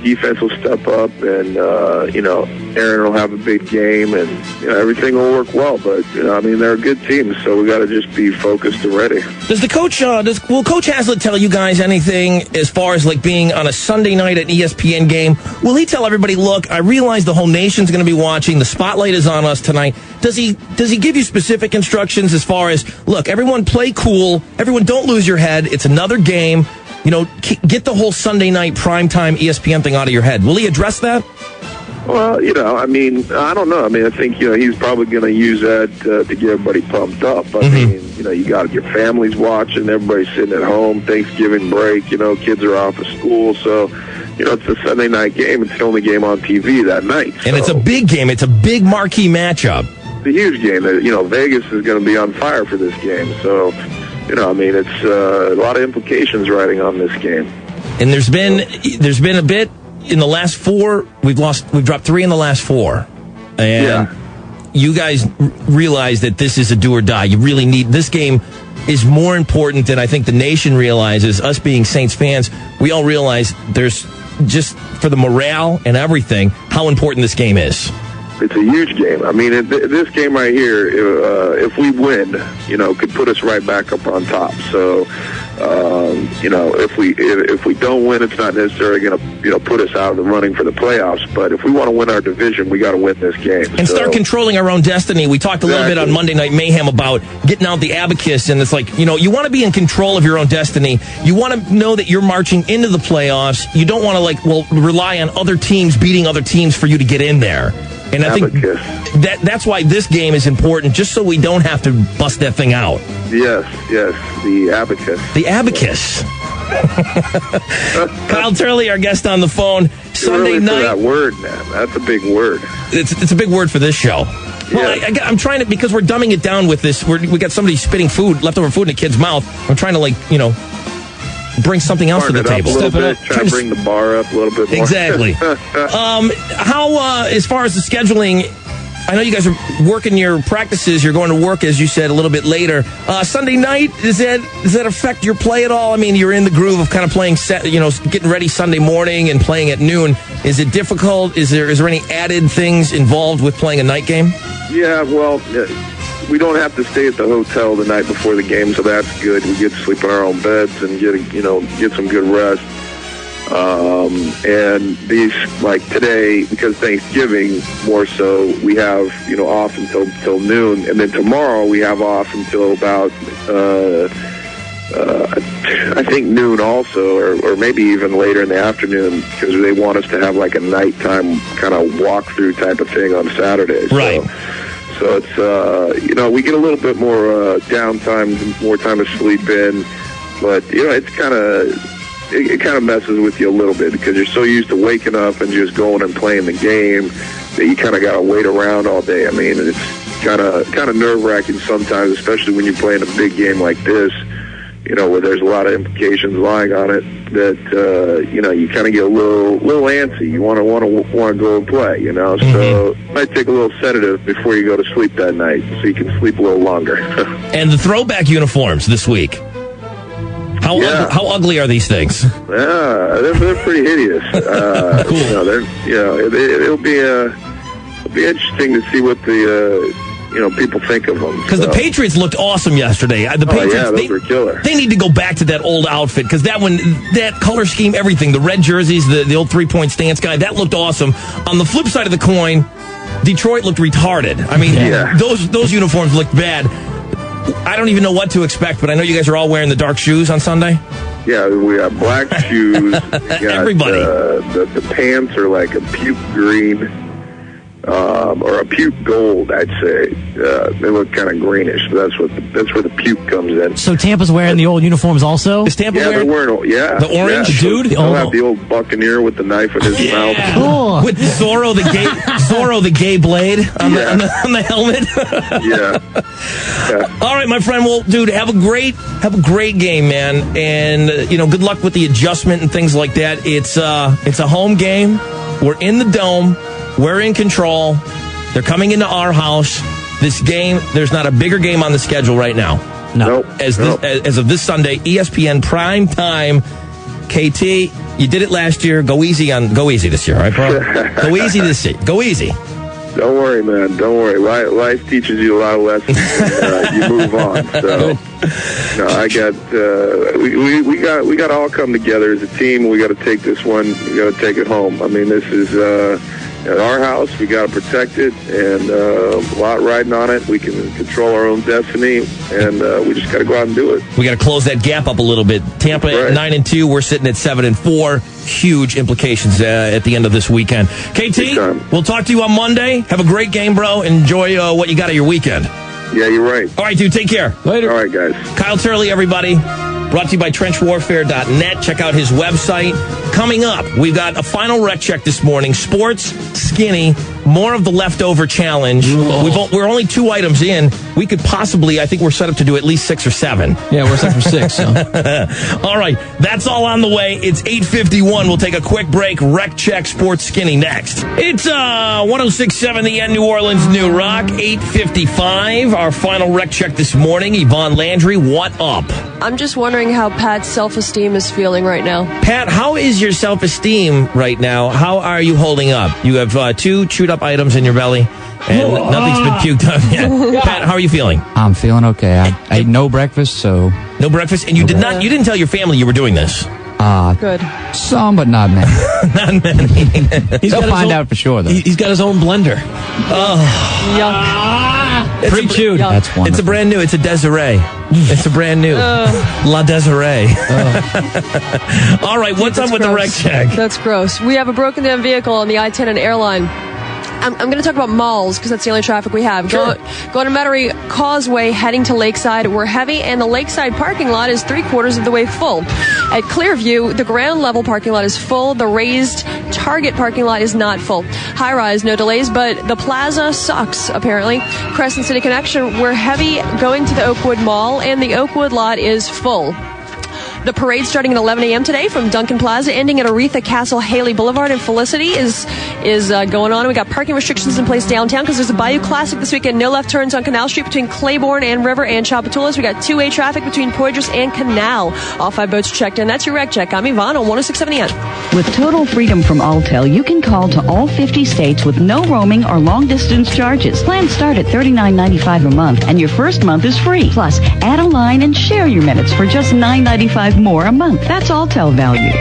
Defense will step up, and Aaron will have a big game, and everything will work well. But they're a good team, so we got to just be focused and ready. Does the coach? Will Coach Haslett tell you guys anything as far as like being on a Sunday night at ESPN game? Will he tell everybody, look, I realize the whole nation's going to be watching. The spotlight is on us tonight. Does he give you specific instructions as far as, look, everyone play cool, everyone don't lose your head. It's another game. Get the whole Sunday night primetime ESPN thing out of your head. Will he address that? Well, I don't know. I think, he's probably going to use that to get everybody pumped up. You got your families watching, everybody's sitting at home, Thanksgiving break, kids are off of school. So, it's a Sunday night game. It's the only game on TV that night. And it's a big game. It's a big marquee matchup. It's a huge game. Vegas is going to be on fire for this game. So, it's a lot of implications riding on this game. And there's been a bit in the last 4. We've dropped 3 in the last 4, and you guys realize that this is a do or die. You really need this game. Is more important than I think the nation realizes. Us being Saints fans, we all realize there's just for the morale and everything how important this game is. It's a huge game. This game right here, if we win, could put us right back up on top. So, if we don't win, it's not necessarily going to put us out of the running for the playoffs. But if we want to win our division, we got to win this game and start controlling our own destiny. We talked a little bit on Monday Night Mayhem about getting out the abacus, and it's like you want to be in control of your own destiny. You want to know that you're marching into the playoffs. You don't want to rely on other teams beating other teams for you to get in there. And I think that's why this game is important, just so we don't have to bust that thing out. Yes, the abacus. The abacus. Kyle Turley, our guest on the phone. Sunday night. That word, man. That's a big word. It's a big word for this show. Well, I'm trying to, because we're dumbing it down with this. We got somebody spitting leftover food in a kid's mouth. I'm trying to, bring something else to the table. Step it up. Try to bring the bar up a little bit more. Exactly. How, as far as the scheduling, I know you guys are working your practices. You're going to work, as you said, a little bit later. Sunday night, does that affect your play at all? You're in the groove of kind of playing, getting ready Sunday morning and playing at noon. Is it difficult? Is there any added things involved with playing a night game? Yeah, well, we don't have to stay at the hotel the night before the game, so that's good. We get to sleep in our own beds and get some good rest. And these, like today, because Thanksgiving more so, we have off until noon, and then tomorrow we have off until about I think noon also, or maybe even later in the afternoon, because they want us to have like a nighttime kind of walkthrough type of thing on Saturdays. Right. So it's, we get a little bit more downtime, more time to sleep in, but, it's it kind of messes with you a little bit because you're so used to waking up and just going and playing the game that you kind of got to wait around all day. It's kind of nerve-wracking sometimes, especially when you're playing a big game like this, where there's a lot of implications lying on it that, you kind of get a little antsy. You want to go and play, So it might take a little sedative before you go to sleep that night so you can sleep a little longer. And the throwback uniforms this week. How ugly are these things? Yeah, they're pretty hideous. Cool. It'll be interesting to see what the people think of them. Because the Patriots looked awesome yesterday. The Patriots, those were killer. They need to go back to that old outfit because that color scheme, everything, the red jerseys, the old 3-point stance guy, that looked awesome. On the flip side of the coin, Detroit looked retarded. Those uniforms looked bad. I don't even know what to expect, but I know you guys are all wearing the dark shoes on Sunday. Yeah, we have black shoes. Everybody. The pants are like a puke green. Or a puke gold, I'd say. They look kind of greenish. But that's where the puke comes in. So Tampa's wearing the old uniforms also? Is Tampa wearing? They're wearing the orange dude. They'll have the old Buccaneer with the knife in his mouth. Cool. With Zorro the gay blade on the helmet. Yeah. All right, my friend. Well, dude, have a great game, man, and good luck with the adjustment and things like that. It's a home game. We're in the dome. We're in control. They're coming into our house. This game, there's not a bigger game on the schedule right now. No. As of this Sunday, ESPN prime time. KT, You did it last year. Go easy this year, all right, bro? Go easy this year. Go easy. Don't worry, man. Don't worry. Life teaches you a lot of lessons, and you move on. So, I got we got to all come together as a team. We got to take this one. We got to take it home. I mean, this is at our house. We got to protect it, and a lot riding on it. We can control our own destiny, and we just got to go out and do it. We got to close that gap up a little bit. Tampa at 9-2. We're sitting at 7-4. Huge implications at the end of this weekend. KT, we'll talk to you on Monday. Have a great game, bro. Enjoy what you got of your weekend. Yeah, you're right. All right, dude. Take care. Later. All right, guys. Kyle Turley, everybody. Brought to you by trenchwarfare.net. Check out his website. Coming up, we've got a final rec check this morning. Sports, skinny, more of the leftover challenge. We're only 2 items in. We could possibly, I think we're set up to do at least 6 or 7. Yeah, we're set for 6. So. All right, that's all on the way. It's 8:51. We'll take a quick break. Rec check, sports, skinny next. It's 106.7 The End New Orleans New Rock. 8:55. Our final rec check this morning. Yvonne Landry, what up? I'm just wondering how Pat's self-esteem is feeling right now. Pat, how is your self-esteem right now? How are you holding up? You have 2 chewed-up items in your belly, and nothing's been puked up yet. Pat, how are you feeling? I'm feeling okay. I ate no breakfast, so... No breakfast? And you didn't tell your family you were doing this? Good. Some, but not many. Not many. They'll find out for sure, though. He's got his own blender. Oh. Yuck. Pre-chewed. That's wonderful. It's a brand new. It's a Desiree. It's a brand new. La Desiree. All right, what's up with the rec check? That's gross. We have a broken down vehicle on the I-10 and airline. I'm going to talk about malls because that's the only traffic we have. Sure. Going to Metairie Causeway, heading to Lakeside. We're heavy, and the Lakeside parking lot is 3/4 of the way full. At Clearview, the ground level parking lot is full. The raised Target parking lot is not full. High rise, no delays, but the plaza sucks, apparently. Crescent City Connection, we're heavy going to the Oakwood Mall, and the Oakwood lot is full. The parade starting at 11 a.m. today from Duncan Plaza, ending at Aretha Castle Haley Boulevard, and Felicity is going on. We got parking restrictions in place downtown because there's a Bayou Classic this weekend. No left turns on Canal Street between Claiborne and River and Chapatulas. We got 2-way traffic between Poydras and Canal. All 5 boats are checked in. That's your rec check. I'm Yvonne on 106.7 The End. With total freedom from Alltel, you can call to all 50 states with no roaming or long-distance charges. Plans start at $39.95 a month, and your first month is free. Plus, add a line and share your minutes for just $9.95 more a month. That's Alltel value.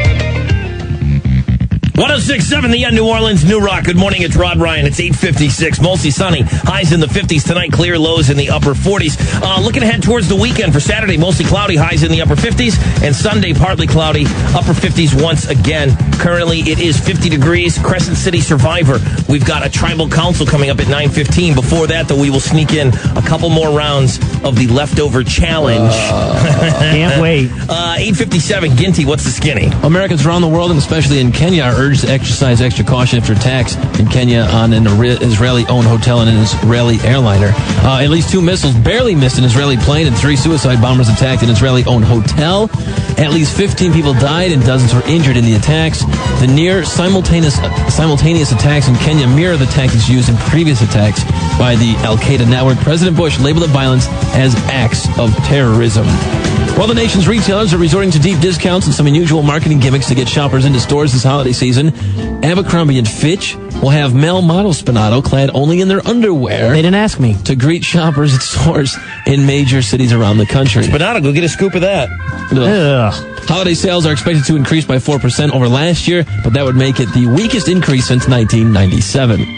106.7 The End New Orleans New Rock. Good morning, it's Rod Ryan. It's 8:56. Mostly sunny. Highs in the 50s tonight. Clear, lows in the upper 40s. Looking ahead towards the weekend for Saturday, mostly cloudy. Highs in the upper 50s. And Sunday, partly cloudy. Upper 50s once again. Currently, it is 50 degrees. Crescent City Survivor. We've got a tribal council coming up at 9:15. Before that, though, we will sneak in a couple more rounds of the leftover challenge. Can't wait. 8:57. Ginty, what's the skinny? Americans around the world, and especially in Kenya, are urged to exercise extra caution after attacks in Kenya on an Israeli-owned hotel and an Israeli airliner. At least 2 missiles barely missed an Israeli plane, and 3 suicide bombers attacked an Israeli-owned hotel. At least 15 people died and dozens were injured in the attacks. The near simultaneous attacks in Kenya mirror the tactics used in previous attacks by the Al-Qaeda network. President Bush labeled the violence as acts of terrorism. While the nation's retailers are resorting to deep discounts and some unusual marketing gimmicks to get shoppers into stores this holiday season, Abercrombie & Fitch will have male model Spinato clad only in their underwear. They didn't ask me. To greet shoppers at stores in major cities around the country. Spinato, go get a scoop of that. Ugh. Holiday sales are expected to increase by 4% over last year, but that would make it the weakest increase since 1997.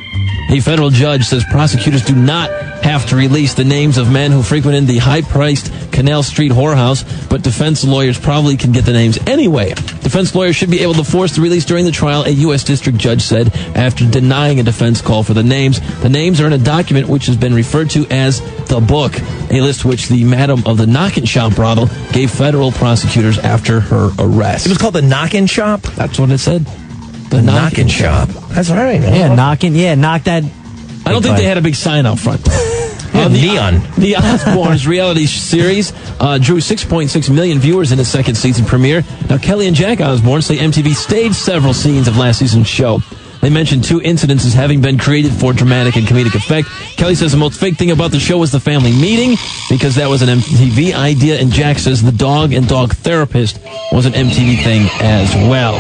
A federal judge says prosecutors do not have to release the names of men who frequented the high-priced Canal Street whorehouse, but defense lawyers probably can get the names anyway. Defense lawyers should be able to force the release during the trial, a U.S. district judge said after denying a defense call for the names. The names are in a document which has been referred to as the book, a list which the madam of the Knockin' Shop brothel gave federal prosecutors after her arrest. It was called the Knockin' Shop? That's what it said. The Knockin' Shop. That's all right. Yeah, knocking. Yeah, knock that. I don't think they had a big sign out front. Neon. The Osbournes reality series drew 6.6 million viewers in its second season premiere. Now, Kelly and Jack Osbourne say MTV staged several scenes of last season's show. They mentioned 2 incidences having been created for dramatic and comedic effect. Kelly says the most fake thing about the show was the family meeting because that was an MTV idea, and Jack says the dog and dog therapist was an MTV thing as well.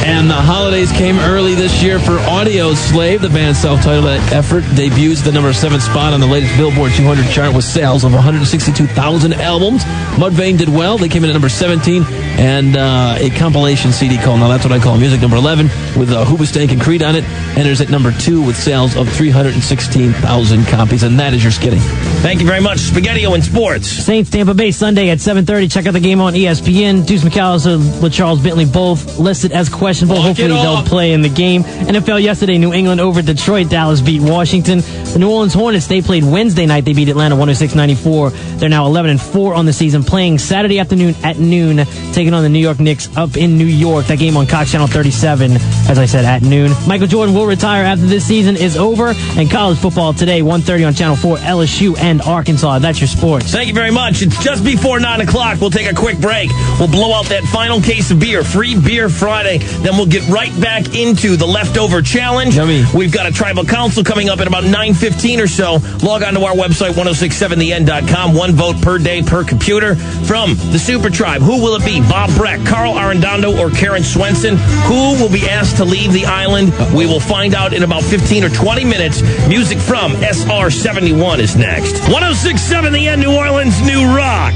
And the holidays came early this year for Audio Slave. The band's self-titled effort debuts the number 7 spot on the latest Billboard 200 chart with sales of 162,000 albums. Mudvayne did well. They came in at number 17, and a compilation CD called Now That's What I Call Music, number 11, with Hoobastank and Creed on it, enters at number 2 with sales of 316,000 copies. And that is your Skitty. Thank you very much. Spaghetti-O in sports. Saints Tampa Bay Sunday at 7:30. Check out the game on ESPN. Deuce McAllister with Charles Bentley both listed as questionable. Hopefully they'll play in the game. NFL yesterday, New England over Detroit. Dallas beat Washington. The New Orleans Hornets, they played Wednesday night. They beat Atlanta 106-94. They're now 11-4 on the season, playing Saturday afternoon at noon, taking on the New York Knicks up in New York. That game on Cox Channel 37, as I said, at noon. Michael Jordan will retire after this season is over. And college football today, 1:30 on Channel 4, LSU and Arkansas. That's your sports. Thank you very much. It's just before 9 o'clock. We'll take a quick break. We'll blow out that final case of beer. Free Beer Friday. Then we'll get right back into the leftover challenge. Yummy. We've got a tribal council coming up at about 9:15 or so. Log on to our website, 1067theend.com. 1 vote per day per computer. From the Super Tribe, who will it be? Bob Breck, Carl Arredondo, or Karen Swenson? Who will be asked to leave the island? We will find out in about 15 or 20 minutes. Music from SR71 is next. 1067 The End, New Orleans, New Rock.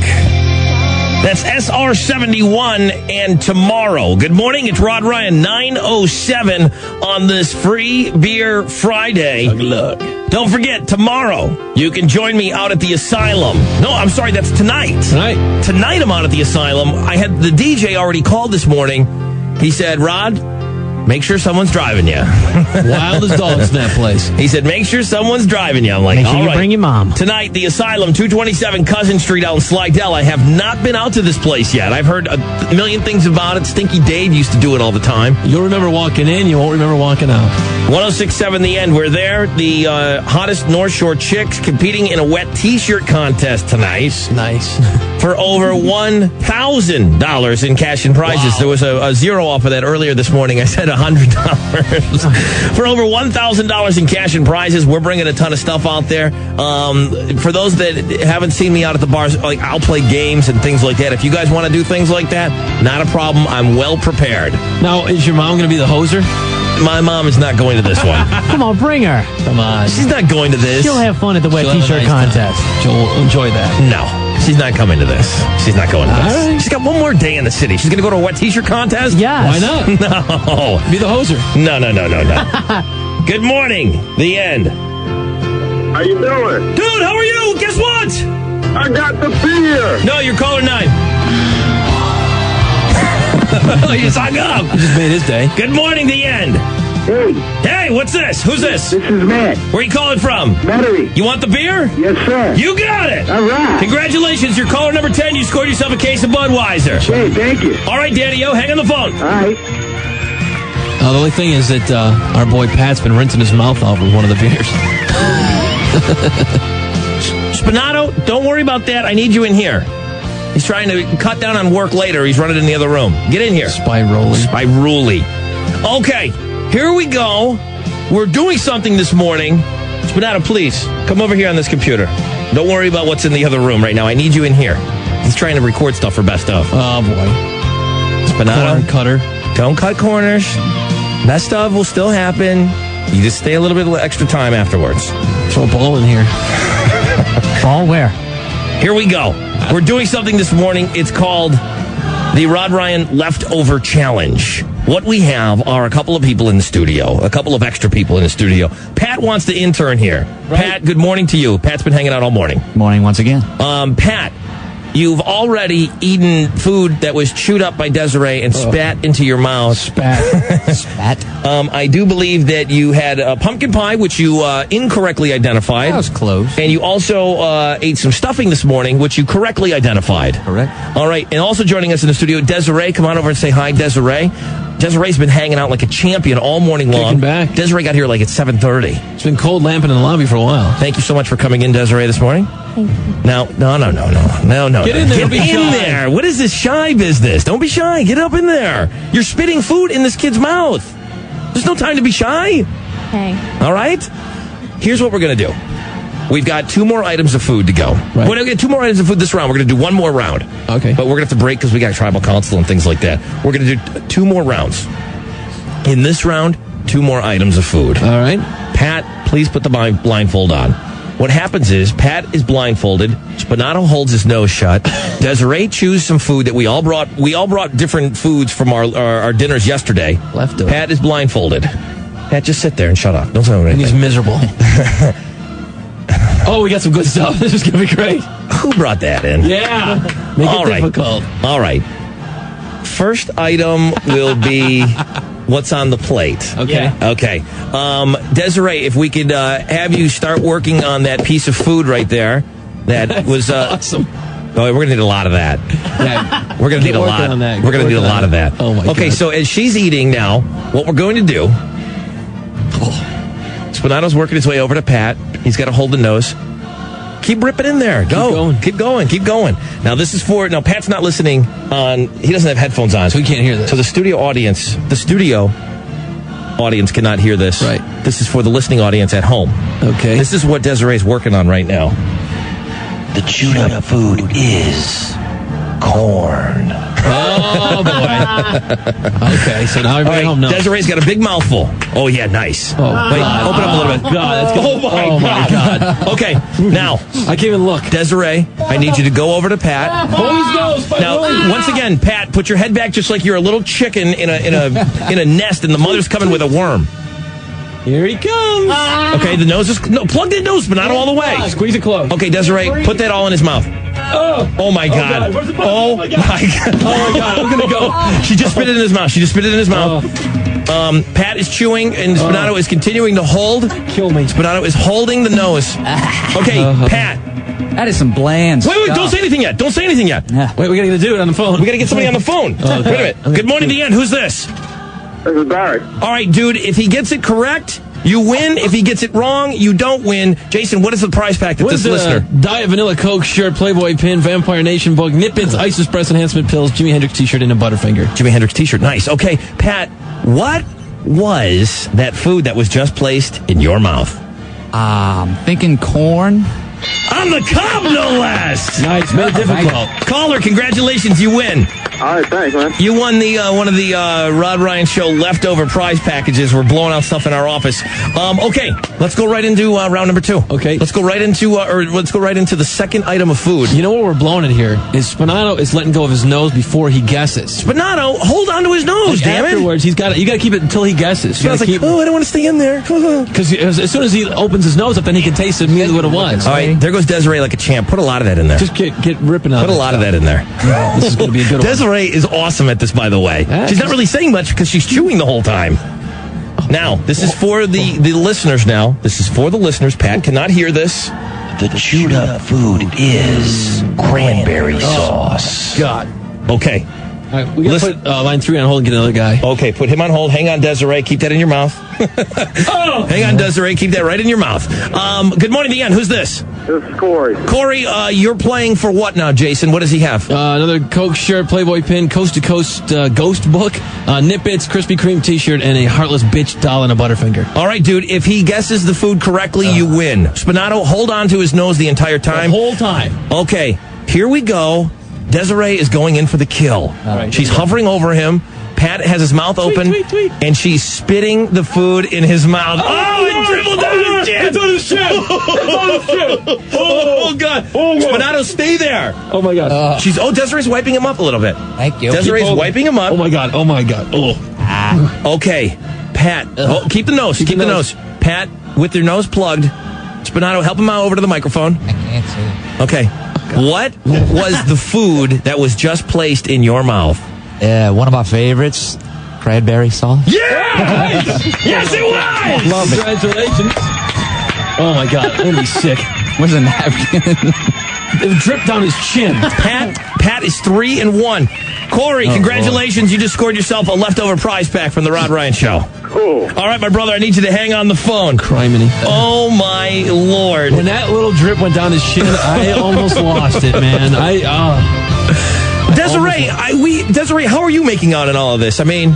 That's SR71 and Tomorrow. Good morning, it's Rod Ryan, 9:07 on this Free Beer Friday. Don't forget, tomorrow, you can join me out at the Asylum. No, I'm sorry, that's tonight. Tonight I'm out at the Asylum. I had the DJ already called this morning. He said, Rod, make sure someone's driving you. Wild as dogs in that place. He said, make sure someone's driving you. I'm like, make sure all you right. Bring your mom. Tonight, the Asylum, 227 Cousin Street out in Slidell. I have not been out to this place yet. I've heard a million things about it. Stinky Dave used to do it all the time. You'll remember walking in. You won't remember walking out. 1067 The End. We're there. The hottest North Shore chicks competing in a wet T-shirt contest tonight. Nice. For over $1,000 in cash and prizes. Wow. There was a zero off of that earlier this morning. I said $100. For over $1,000 in cash and prizes, we're bringing a ton of stuff out there. For those that haven't seen me out at the bars, like I'll play games and things like that. If you guys want to do things like that, not a problem. I'm well prepared. Now, is your mom going to be the hoser? My mom is not going to this one. Come on, bring her. Come on. She's not going to this. She'll have fun at the wet T-shirt contest. She'll enjoy that. No. She's not coming to this. She's not going to this. Right. She's got one more day in the city. She's going to go to a wet T-shirt contest? Yes. Why not? No. Be the hoser. No. Good morning. The End. How you doing? Dude, how are you? Guess what? I got the beer. No, you're caller 9. He just hung up. He just made his day. Good morning, The End. Hey, what's this? Who's this? This is Matt. Where are you calling from? Battery. You want the beer? Yes, sir. You got it. All right. Congratulations. You're caller number 10. You scored yourself a case of Budweiser. Hey, thank you. All right, Daddy-O, hang on the phone. All right. The only thing is that our boy Pat's been rinsing his mouth off with one of the beers. Spinato, don't worry about that. I need you in here. He's trying to cut down on work later. He's running in the other room. Get in here. Spiruli. Okay, here we go. We're doing something this morning. Spinato, please, come over here on this computer. Don't worry about what's in the other room right now. I need you in here. He's trying to record stuff for Best Of. Oh, boy. Spinato. Corner cutter. Don't cut corners. Best Of will still happen. You just stay a little bit extra time afterwards. Throw a ball in here. Ball where? Here we go. We're doing something this morning. It's called the Rod Ryan Leftover Challenge. What we have are a couple of people in the studio, a couple of extra people in the studio. Pat wants to intern here. Right. Pat, good morning to you. Pat's been hanging out all morning. Morning once again. Pat, you've already eaten food that was chewed up by Desiree and spat into your mouth. Spat. I do believe that you had a pumpkin pie, which you incorrectly identified. That was close. And you also ate some stuffing this morning, which you correctly identified. Correct. All right. And also joining us in the studio, Desiree. Come on over and say hi, Desiree. Desiree's been hanging out like a champion all morning long. Kicking back. Desiree got here like at 7:30. It's been cold lamping in the lobby for a while. Thank you so much for coming in, Desiree, this morning. Thank you. Now, no. Get in there. Get in there. What is this shy business? Don't be shy. Get up in there. You're spitting food in this kid's mouth. There's no time to be shy. Okay. All right? Here's what we're going to do. We've got 2 more items of food to go. Right. We're going to get 2 more items of food this round. We're going to do 1 more round. Okay. But we're going to have to break because we got tribal council and things like that. We're going to do 2 more rounds. In this round, 2 more items of food. All right. Pat, please put the blindfold on. What happens is Pat is blindfolded. Spinato holds his nose shut. Desiree chews some food that we all brought. We all brought different foods from our dinners yesterday. Leftover. Pat is blindfolded. Pat, just sit there and shut up. Don't say anything. And he's miserable. Oh, we got some good stuff. This is going to be great. Who brought that in? Yeah. Make it difficult. All right. First item will be what's on the plate. Okay. Okay. Desiree, if we could have you start working on that piece of food right there. That was awesome. Oh, we're going to need a lot of that. Yeah. We're going to need a lot. We're going to need a lot of that. Oh, my God. Okay, so as she's eating now, what we're going to do... Spinato's working his way over to Pat. He's got to hold the nose. Keep ripping in there. Go. Keep going. Now, this is for... Now, Pat's not listening on... He doesn't have headphones on. So he can't hear this. So the studio audience cannot hear this. Right. This is for the listening audience at home. Okay. This is what Desiree's working on right now. The chewed up food is corn. Oh, boy. Okay, so now everybody at home knows. Desiree's got a big mouthful. Oh, yeah, nice. Oh, wait, God. open up a little bit. God, that's good. Oh, my God. Okay, now. I can't even look. Desiree, I need you to go over to Pat. Always goes. Now, once again, Pat, put your head back just like you're a little chicken in a nest, and the mother's coming with a worm. Here he comes. Okay, the nose is... No, plug that nose, but not all the way. Squeeze it close. Okay, Desiree, put that all in his mouth. Oh my God. Oh, my God. I'm going to go. She just spit it in his mouth. Pat is chewing, and Spinato is continuing to hold. Kill me. Spinato is holding the nose. Okay, Pat. That is some bland Wait, stuff. don't say anything yet. Wait, we got to do it on the phone. We got to get somebody on the phone. Wait a minute. Good morning, Deanne. Who's this? This is Barry. All right, dude, if he gets it correct, you win. If he gets it wrong, you don't win. Jason, what is the prize pack that this listener? Diet Vanilla Coke shirt, Playboy pin, Vampire Nation book, Nip-Its, Ice Espresso Enhancement pills, Jimi Hendrix t-shirt, and a Butterfinger. Jimi Hendrix t-shirt. Nice. Okay, Pat, what was that food that was just placed in your mouth? Thinking corn. On the cob, no less. Nice, made it difficult. Caller, congratulations, you win. All right, thanks, man. You won the one of the Rod Ryan Show leftover prize packages. We're blowing out stuff in our office. Okay, let's go right into round number 2. Okay, let's go right into the second item of food. You know what we're blowing it here is Spinato is letting go of his nose before he guesses. Spinato, hold on to his nose, damn it! Afterwards, you got to keep it until he guesses. Spinato's like, oh, I don't want to stay in there. Because as soon as he opens his nose up, then he can taste immediately what it was. All right, there goes Desiree like a champ. Put a lot of that in there. Just get ripping on it. Put a lot of that in there. This is going to be a good one. Desiree is awesome at this, by the way. She's not really saying much because she's chewing the whole time. Now, this is for the listeners now. This is for the listeners. Pat cannot hear this. The chewed up food is cranberry sauce. God. Okay. All right, we got to put line 3 on hold and get another guy. Okay, put him on hold. Hang on, Desiree. Keep that in your mouth. Hang on, Desiree. Keep that right in your mouth. Good morning, Deanne. Who's this? This is Corey. Corey, you're playing for what now, Jason? What does he have? Another Coke shirt, Playboy pin, Coast to Coast ghost book, Nip-Its, Krispy Kreme t-shirt, and a Heartless Bitch doll and a Butterfinger. All right, dude. If he guesses the food correctly, you win. Spinato, hold on to his nose the entire time. The whole time. Okay, here we go. Desiree is going in for the kill. All right, she's hovering over him. Pat has his mouth open, and she's spitting the food in his mouth. Oh, it dribbled down his chin. It's on his chin. It's on his chin. Oh, God. Spinato, stay there. Oh, my God. Desiree's wiping him up a little bit. Thank you. Desiree's wiping him up. Oh, my God. Oh, my God. Oh. Okay, Pat, keep the nose. Keep the nose. Pat, with your nose plugged. Spinato, help him out over to the microphone. I can't see. Okay. What was the food that was just placed in your mouth? One of my favorites, cranberry sauce. Yeah! Yes, it was! Love it. Congratulations. Oh, my God. I'm going to be sick. Where's a napkin? It dripped down his chin. Pat is 3-1. Corey, congratulations. You just scored yourself a leftover prize pack from the Rod Ryan Show. Cool. All right, my brother, I need you to hang on the phone. Criminy. Oh, my Lord. When that little drip went down his chin, I almost lost it, man. Desiree, how are you making out in all of this? I mean,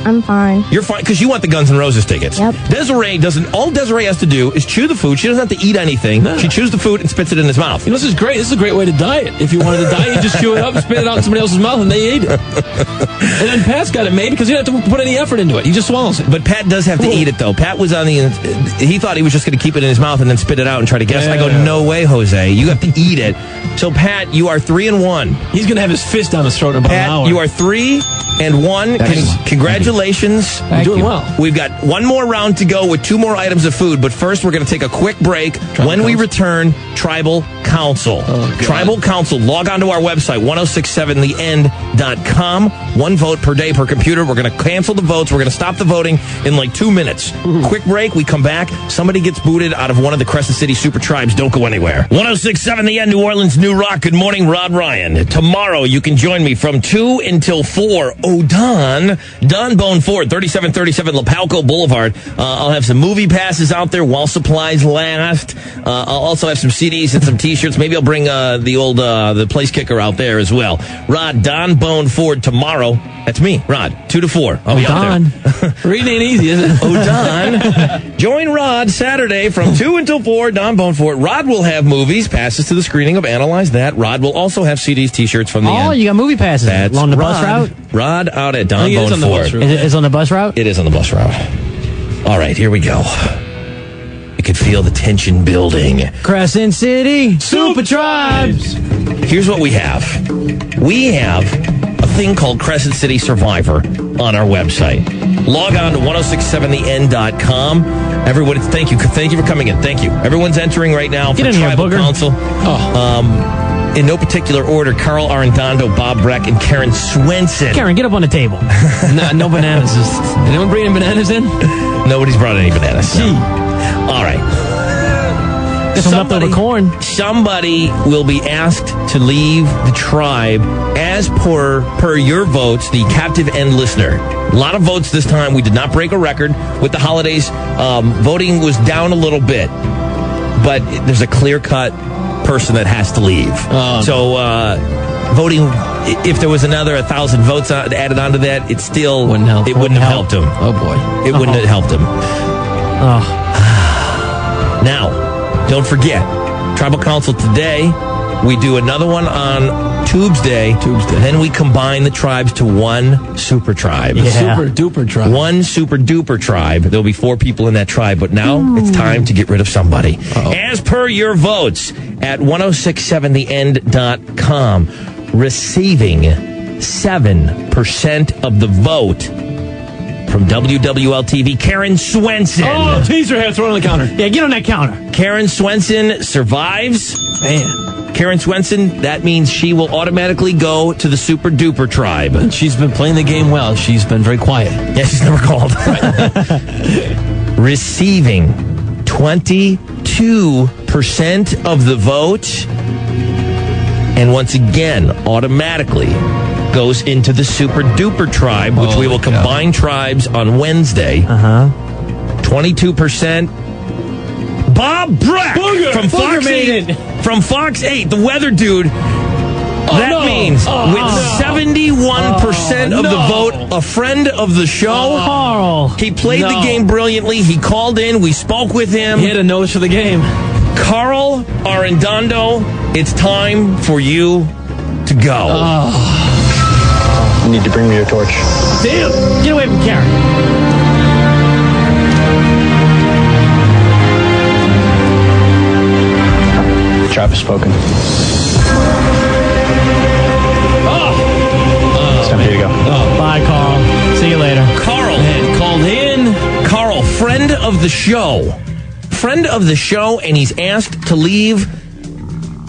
I'm fine. You're fine because you want the Guns N' Roses tickets. Yep. Desiree doesn't. All Desiree has to do is chew the food. She doesn't have to eat anything. No. She chews the food and spits it in his mouth. You know, this is great. This is a great way to diet. If you wanted to diet, you just chew it up, spit it out in somebody else's mouth, and they ate it. And then Pat's got it made because he didn't have to put any effort into it. He just swallows it. But Pat does have to eat it, though. Pat was on the... He thought he was just going to keep it in his mouth and then spit it out and try to guess. I go, no way, Jose. You have to eat it. So, Pat, you are 3-1. He's going to have his fist down his throat in about an hour. Pat, you are 3-1. Congratulations. You're doing well. We've got one more round to go with 2 more items of food, but first we're going to take a quick break. When we return, Tribal Council. Tribal Council. Log on to our website, 1067theend.com. 1 vote per day per computer. We're going to cancel the votes. We're going to stop the voting in like 2 minutes. Quick break. We come back. Somebody gets booted out of one of the Crescent City Super Tribes. Don't go anywhere. 1067 The End, New Orleans, New Rock. Good morning, Rod Ryan. Tomorrow you can join me from 2 until 4. Don Bone Ford, 3737 Lapalco Boulevard. I'll have some movie passes out there while supplies last. I'll also have some CDs and some T-shirts. Maybe I'll bring the place kicker out there as well. Rod, Don Bone Ford tomorrow. That's me, Rod. 2 to 4. I'll be out there. Reading ain't easy, is it? Don. Join Rod Saturday from 2 until 4. Don Bone Ford. Rod will have movies, passes to the screening of Analyze That. Rod will also have CDs, T-shirts from the end. Oh, you got movie passes. That's along the bus route? Rod out at Don Bone Ford. It's on the bus route? It is on the bus route. All right, here we go. You could feel the tension building. Crescent City Super Tribes. Here's what we have. We have a thing called Crescent City Survivor on our website. Log on to 1067theend.com. Everyone, thank you for coming in. Thank you. Everyone's entering right now for Tribal Council. In no particular order, Carl Arredondo, Bob Breck, and Karen Swenson. Karen, get up on the table. No bananas. Is anyone bringing bananas in? Nobody's brought any bananas. No. All right. Some leftover corn. Somebody will be asked to leave the tribe as per your votes, the captive end listener. A lot of votes this time. We did not break a record with the holidays. Voting was down a little bit, but there's a clear-cut person that has to leave. Voting, if there was another 1,000 votes added onto that, it still wouldn't have helped him. Oh boy, it wouldn't have helped him. Now, don't forget, Tribal Council today. We do another one on Tuesday. Then we combine the tribes to one super tribe. Super duper tribe. One super duper tribe. There'll be 4 people in that tribe, but now it's time to get rid of somebody. As per your votes at 1067theend.com, receiving 7% of the vote from WWL-TV, Karen Swenson. Oh, teaser head thrown on the counter. Yeah, get on that counter. Karen Swenson survives. Man. Karen Swenson, that means she will automatically go to the Super Duper Tribe. And she's been playing the game well. She's been very quiet. Yeah, she's never called. Receiving 22% of the vote. And once again, automatically goes into the Super Duper Tribe, which we will combine tribes on Wednesday. 22%. Bob Breck from Fox 8. From Fox 8, the weather dude. That means with 71% of the vote, a friend of the show. Carl. He played the game brilliantly. He called in. We spoke with him. He had a nose for the game. Carl Arredondo, it's time for you to go. You need to bring me your torch. Damn. Get away from Karen. The tribe has spoken. It's time for you to go. Bye, Carl. See you later. Carl had called in. Carl, friend of the show. Friend of the show, and he's asked to leave.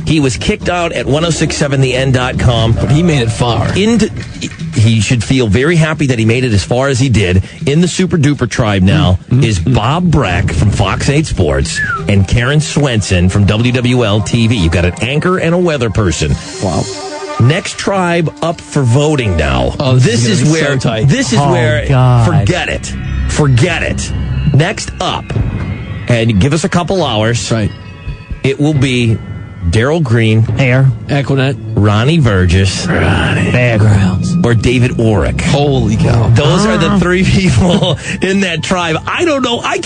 He was kicked out at 1067theend.com. But he made it far. He should feel very happy that he made it as far as he did. In the Super Duper Tribe now is Bob Breck from Fox 8 Sports and Karen Swenson from WWL-TV. You've got an anchor and a weather person. Wow. Next tribe up for voting now. Oh, this is where forget it. Forget it. Next up, and give us a couple hours. Right. It will be Daryl Green. Air. Equinet. Ronnie Burgess, Fairgrounds, or David Orrick. Holy cow. Those are the three people in that tribe. I don't know. I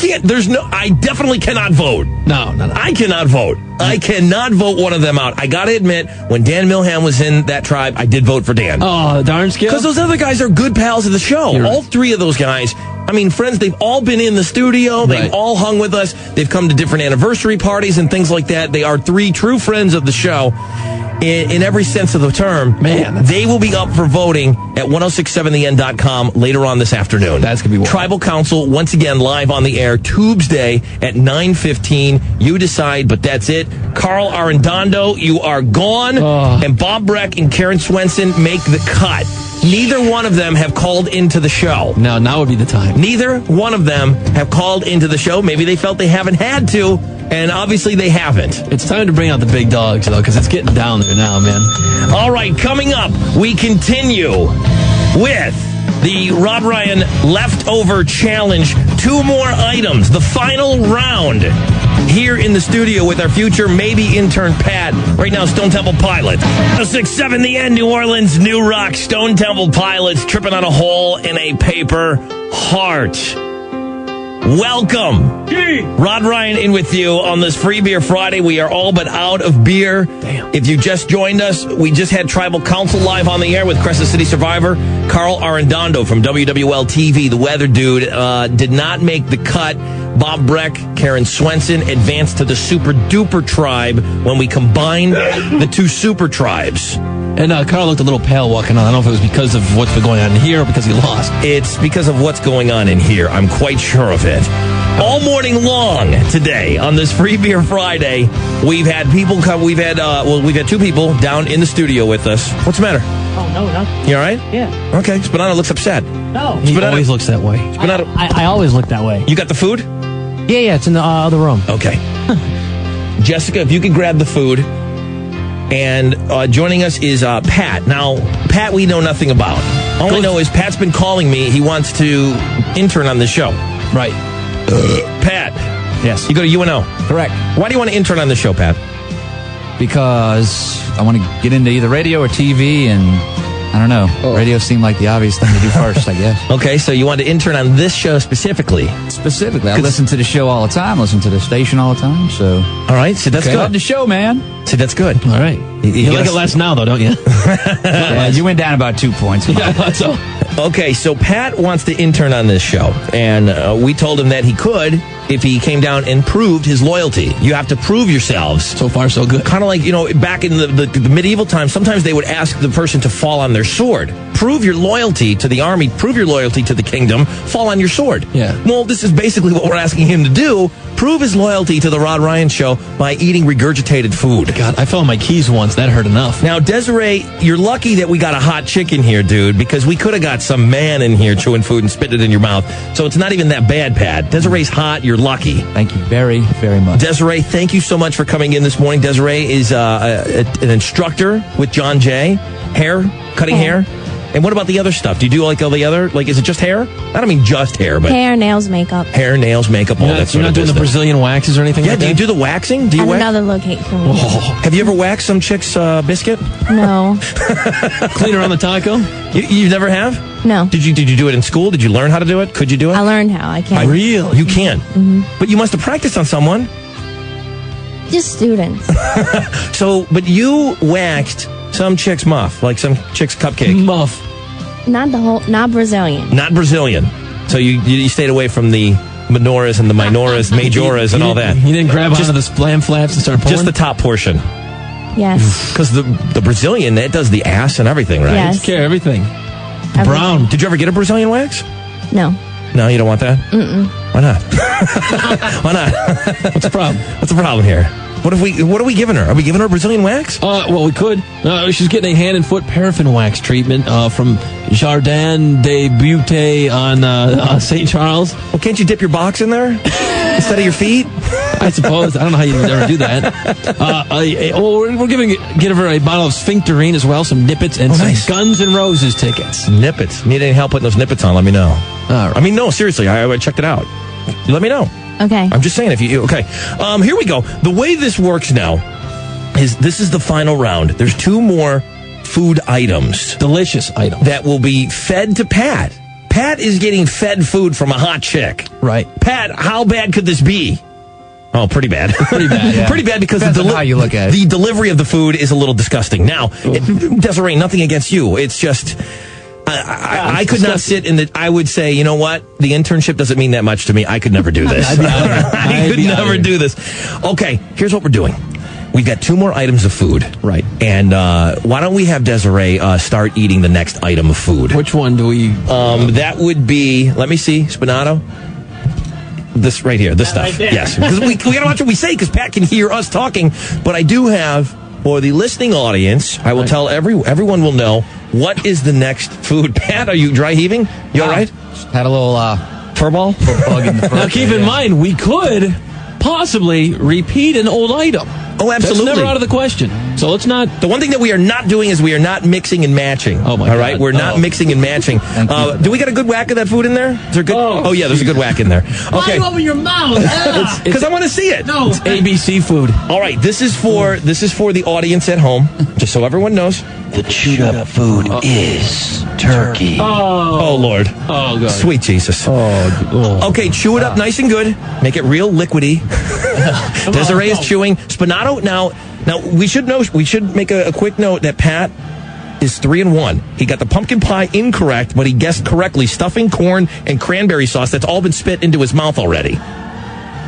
definitely cannot vote. No. I cannot vote. I cannot vote one of them out. I got to admit, when Dan Milham was in that tribe, I did vote for Dan. Oh, darn skill. Because those other guys are good pals of the show. All three of those guys, I mean, friends, they've all been in the studio. They've all hung with us. They've come to different anniversary parties and things like that. They are three true friends of the show. In every sense of the term, man, they will be up for voting at 1067theend.com later on this afternoon. That's going to be wild. Tribal Council, once again, live on the air, Tuesday at 9:15. You decide, but that's it. Carl Arredondo, you are gone. And Bob Breck and Karen Swenson make the cut. Neither one of them have called into the show. No, now would be the time. Neither one of them have called into the show. Maybe they felt they haven't had to, and obviously they haven't. It's time to bring out the big dogs, though, because it's getting down there now, man. All right, coming up, we continue with the Rob Ryan Leftover Challenge. 2 more items, the final round. Here in the studio with our future maybe intern Pat. Right now, Stone Temple Pilots. 1067 The End, New Orleans, New Rock. Stone Temple Pilots tripping on a hole in a paper heart. Welcome. Rod Ryan in with you on this Free Beer Friday. We are all but out of beer. Damn. If you just joined us, we just had Tribal Council live on the air with Crescent City survivor Carl Arredondo from WWL TV, the weather dude, did not make the cut. Bob Breck, Karen Swenson advanced to the Super Duper Tribe when we combined the two super tribes. And Carl looked a little pale walking on. I don't know if it was because of what's been going on in here or because he lost. It's because of what's going on in here. I'm quite sure of it. All morning long today on this Free Beer Friday, we've had people come. We've had 2 people down in the studio with us. What's the matter? Oh, no, nothing. You all right? Yeah. Okay. Spanano looks upset. No. He always looks that way. I always look that way. You got the food? Yeah, it's in the other room. Okay. Jessica, if you could grab the food. And joining us is Pat. Now, Pat we know nothing about. All I know is Pat's been calling me. He wants to intern on the show. Right. Pat. Yes. You go to UNO. Correct. Why do you want to intern on the show, Pat? Because I want to get into either radio or TV, and I don't know. Radio seemed like the obvious thing to do first, I guess. Okay, so you want to intern on this show specifically? Specifically. I listen to the show all the time, listen to the station all the time, so... All right, so that's good. Love the show, man. See, that's good. All right. You like it less now, though, don't you? Yeah, you went down about 2 points. Yeah, I thought so. Okay, so Pat wants to intern on this show, and we told him that he could if he came down and proved his loyalty. You have to prove yourselves. So far, so good. Kind of like, back in the medieval times, sometimes they would ask the person to fall on their sword. Prove your loyalty to the army, prove your loyalty to the kingdom, fall on your sword. Yeah. Well, this is basically what we're asking him to do. Prove his loyalty to the Rod Ryan Show by eating regurgitated food. God, I fell on my keys once. That hurt enough. Now, Desiree, you're lucky that we got a hot chick in here, dude, because we could have got some man in here chewing food and spitting it in your mouth. So it's not even that bad, Pat. Desiree's hot. You're lucky. Thank you very, very much. Desiree, thank you so much for coming in this morning. Desiree is an instructor with John Jay. Cutting hair. And what about the other stuff? Do you do like all the other, is it just hair? I don't mean just hair, but... Hair, nails, makeup. Hair, nails, makeup, all that sort of You're not doing the Brazilian waxes or anything like that? Yeah, do you do the waxing? Do you At wax? another location. Have you ever waxed some chick's biscuit? No. Clean her on the taco? You never have? No. Did you do it in school? Did you learn how to do it? Could you do it? I learned how. I can't. Really? You can? Mm-hmm. But you must have practiced on someone. Just students. So, but you waxed some chick's muff, like some chick's cupcake. Muff. Not Brazilian. Not Brazilian. So you stayed away from the menoras and the minoras, majoras, and all that. You didn't grab onto the splam flaps and start pulling? Just the top portion. Yes. Because the Brazilian, that does the ass and everything, right? Yes. Takes care of everything. Brown. Did you ever get a Brazilian wax? No. No, you don't want that? Mm-mm. Why not? Why not? What's the problem? What's the problem here? What are we giving her? Are we giving her Brazilian wax? Well, we could. She's getting a hand and foot paraffin wax treatment from Jardin de Beauté on St. Charles. Well, can't you dip your box in there instead of your feet? I suppose. I don't know how you would ever do that. We're giving her a bottle of Sphincterine as well, some Nippets, and some nice. Guns N' Roses tickets. Nippets. Need any help putting those Nippets on? Let me know. All right. I mean, no, seriously. I checked it out. You let me know. Okay. I'm just saying, okay. Here we go. The way this works now this is the final round. There's 2 more food items. Delicious items. That will be fed to Pat. Pat is getting fed food from a hot chick. Right. Pat, how bad could this be? Oh, pretty bad. Pretty bad, yeah. Pretty bad because Depends on how you look at it. The delivery of the food is a little disgusting. Now, Desiree, nothing against you. It's just... I could not sit in the... I would say, you know what? The internship doesn't mean that much to me. I could never do this. I could never do this. Okay, here's what we're doing. We've got 2 more items of food. Right. And why don't we have Desiree start eating the next item of food? Which one do we... that would be... Let me see. Spinato? This right here. This stuff. Right there. Yes. Because we got to watch what we say because Pat can hear us talking. But I do have... For the listening audience, I will tell everyone will know what is the next food. Pat, are you dry heaving? You all right? Just had a little furball bug in the Now, keep in mind, we could possibly repeat an old item. Oh, absolutely. That's never out of the question. So let's not... The one thing that we are not doing is we are not mixing and matching. Oh, my God. All right? We're not mixing and matching. Do we got a good whack of that food in there? Is there good? Oh, yeah, there's a good whack in there. Okay. Why you open your mouth? Because I want to see it. No. It's ABC food. All right, this is for the audience at home, just so everyone knows. The chewed up food is turkey. Oh, Lord. Oh, God. Sweet Jesus. Okay, chew it up nice and good. Make it real liquidy. Desiree is chewing. Spinato, now we should make a quick note that Pat is 3-1. He got the pumpkin pie incorrect, but he guessed correctly. Stuffing, corn, and cranberry sauce. That's all been spit into his mouth already.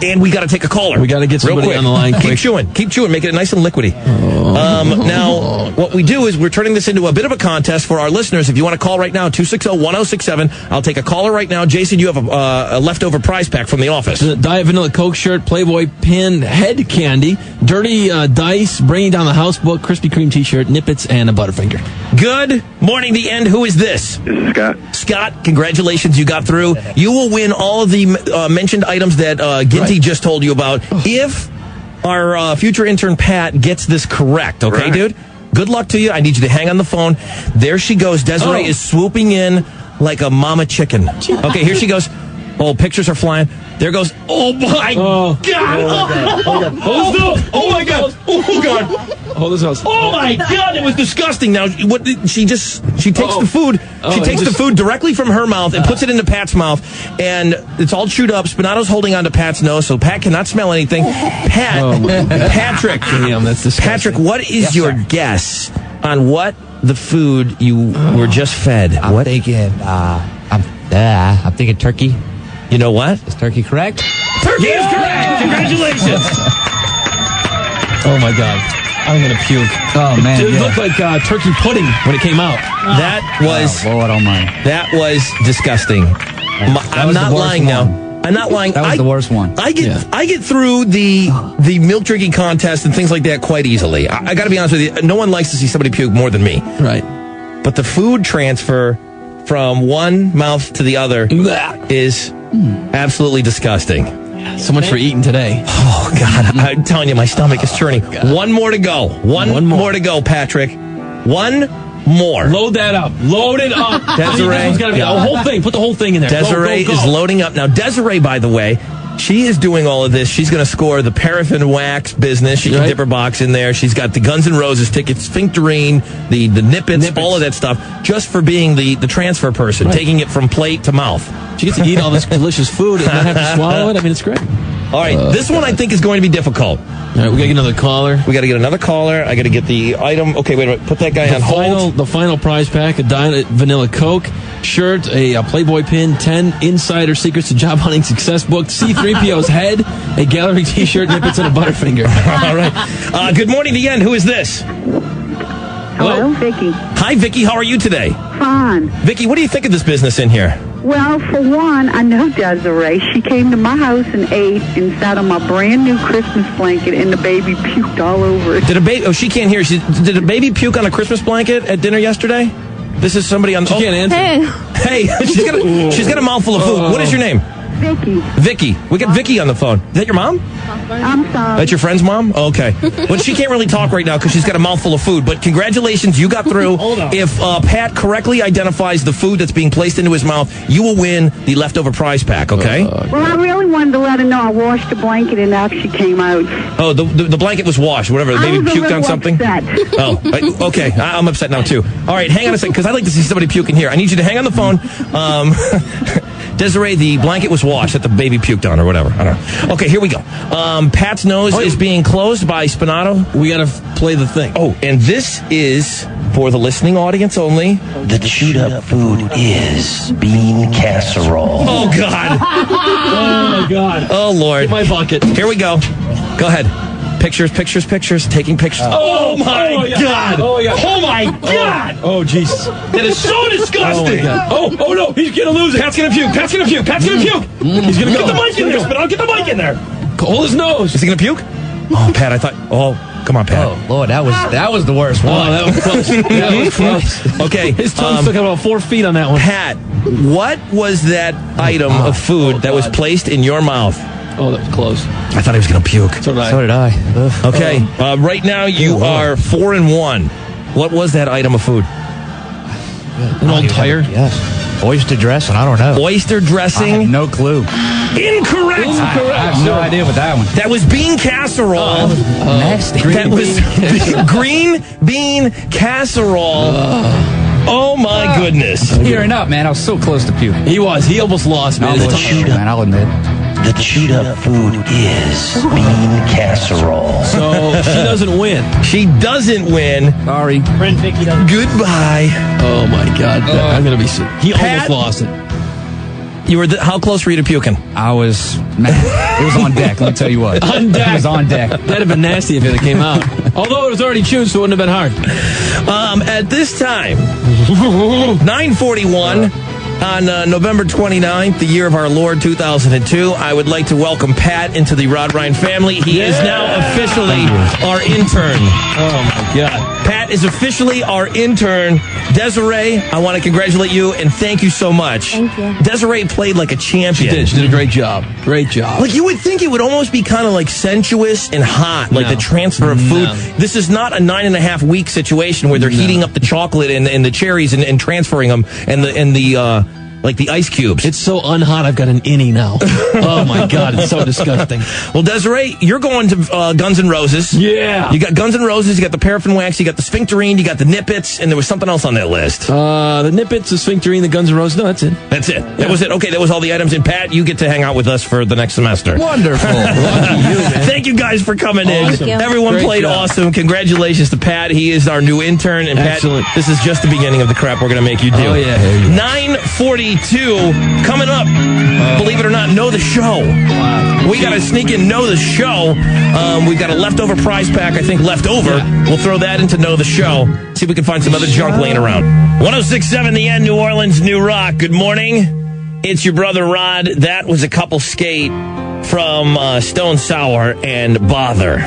And we got to take a caller. We got to get somebody on the line quick. Keep chewing. Make it nice and liquidy. Now, what we do is we're turning this into a bit of a contest for our listeners. If you want to call right now, 260-1067. I'll take a caller right now. Jason, you have a leftover prize pack from the office. Diet Vanilla Coke shirt, Playboy pin, head candy, dirty dice, bringing down the house book, Krispy Kreme t-shirt, Nippets, and a Butterfinger. Good morning, the end. Who is this? This is Scott. Scott, congratulations. You got through. You will win all of the mentioned items that Ginty just told you about if our future intern Pat gets this correct. Okay, dude? Good luck to you. I need you to hang on the phone. There she goes. Desiree is swooping in like a mama chicken. Okay, here she goes. Oh, pictures are flying. There goes. Oh, my God. Oh, my God. Oh, God. Hold this house. Oh, my God. It was disgusting. Now, she takes the food. She takes the food directly from her mouth and puts it into Pat's mouth. And it's all chewed up. Spinato's holding onto Pat's nose, so Pat cannot smell anything. Patrick. Damn, that's disgusting. Patrick, what is your guess on what the food you were just fed? I'm thinking turkey. You know what? Is turkey correct? Turkey is correct! Congratulations! Oh, my God. I'm going to puke. Oh, man. It looked like turkey pudding when it came out. That was... Lord almighty. That was disgusting. I'm not lying now. I'm not lying. That was the worst one. I get through the milk drinking contest and things like that quite easily. I got to be honest with you. No one likes to see somebody puke more than me. Right. But the food transfer from one mouth to the other is absolutely disgusting. So much for eating today. Oh, God. I'm telling you, my stomach is churning. One more to go. One more to go, Patrick. One more. Load that up. Load it up. Desiree. The whole thing. Put the whole thing in there. Desiree is loading up. Now, Desiree, by the way, she is doing all of this. She's going to score the paraffin wax business. She can dip her box in there. She's got the Guns N' Roses tickets, Sphincterine, the Nippets, all of that stuff, just for being the transfer person, taking it from plate to mouth. She gets to eat all this delicious food and not have to swallow it. I mean, it's great. All right, this one I think is going to be difficult. All right, we got to get another caller. We got to get another caller. I got to get the item. Okay, wait a minute. Put that guy on hold. The final prize pack, a Diet Vanilla Coke shirt, a Playboy pin, 10 Insider Secrets to Job Hunting Success book, C-3PO's head, a gallery t-shirt, Nippets, and a Butterfinger. All right. Good morning, the end. Who is this? Hello, Vicky. Hi, Vicky. How are you today? Fine. Vicky, what do you think of this business in here? Well, for one, I know Desiree. She came to my house and ate and sat on my brand new Christmas blanket, and the baby puked all over it. Did a baby? Oh, she can't hear. Did a baby puke on a Christmas blanket at dinner yesterday? This is somebody on. She can't answer. Hey, she's got a mouthful of food. What is your name? Vicky. Vicky. We got Vicky on the phone. Is that your mom? I'm sorry. That's your friend's mom? Okay. Well, she can't really talk right now because she's got a mouthful of food, but congratulations, you got through. Hold on. If Pat correctly identifies the food that's being placed into his mouth, you will win the leftover prize pack, okay? Well, I really wanted to let her know I washed the blanket and now she came out. Oh, the blanket was washed, whatever. Maybe was a puked little on something? upset. Oh, okay. I'm upset now, too. All right, hang on a second, because I'd like to see somebody puke in here. I need you to hang on the phone. Desiree, the blanket was washed that the baby puked on or whatever. I don't know. Okay, here we go. Pat's nose is being closed by Spinato. We got to play the thing. Oh, and this is for the listening audience only. The chewed up food is bean casserole. Oh, God. Oh, my God. Oh, Lord. Get my bucket. Here we go. Go ahead. Pictures, taking pictures. Oh, my God. Oh, yeah. Oh, my God. Oh, Jesus. That is so disgusting. Oh, my God. Oh, no. He's going to lose it. Pat's going to puke. Pat's going to puke. Pat's going to puke. He's going to Get the mic in there, Spinato. Get the mic in there. Hold his nose. Is he going to puke? Oh, Pat, I thought. Oh, come on, Pat. Oh, Lord, that was the worst one. Oh, that was close. That was close. Okay. His tongue stuck out about 4 feet on that one. Pat, what was that item of food that was placed in your mouth? Oh, that was close. I thought he was going to puke. So did I. Okay. Right now, you are 4-1. What was that item of food? An old tire? Yes. Oyster dressing, I don't know. Oyster I dressing? have no clue. Incorrect. I have no idea with that one. That was bean casserole. Nasty. That was green bean casserole. Oh, my goodness. Tearing up, man. I was so close to puke. He was. He almost lost, man. Man, I'll admit. The chewed up food is bean casserole. So she doesn't win. She doesn't win. Sorry. Friend Vicky doesn't. Goodbye. Oh, my God. I'm going to be sick. He Pat- almost lost it. You were how close were you to puking? I was, man, it was on deck, let me tell you what. On deck. It was on deck. That'd have been nasty if it came out. Although it was already chewed, so it wouldn't have been hard. At this time, 9:41 on November 29th, the year of our Lord 2002, I would like to welcome Pat into the Rod Ryan family. He is now officially our intern. Oh, my God. Pat is officially our intern. Desiree, I want to congratulate you and thank you so much. Thank you. Desiree played like a champion. She did a great job. Great job. Like, you would think it would almost be kind of like sensuous and hot, like the transfer of food. No. This is not a 9.5-week situation where they're heating up the chocolate and the cherries and transferring them and the like the ice cubes. It's so unhot, I've got an innie now. Oh, my God, it's so disgusting. Well, Desiree, you're going to Guns N' Roses. Yeah. You got Guns N' Roses, you got the paraffin wax, you got the sphincterine, you got the nippets, and there was something else on that list. The nippets, the sphincterine, the Guns N' Roses. No, that's it. That's it. That was it. Okay, that was all the items. And Pat, you get to hang out with us for the next semester. Wonderful. Lucky you, man. Thank you guys for coming in. Thank you. Everyone Great played job. awesome. Congratulations to Pat. He is our new intern. And Excellent. Pat, this is just the beginning of the crap we're going to make you do. Oh, yeah. 9:42 coming up. Believe it or not, Know the Show. We got to sneak in Know the Show. We've got a leftover prize pack, I think, left over. Yeah. We'll throw that into Know the Show. See if we can find some other junk laying around. 106.7 The End, New Orleans, New Rock. Good morning. It's your brother Rod. That was a couple skate from Stone Sour and Bother.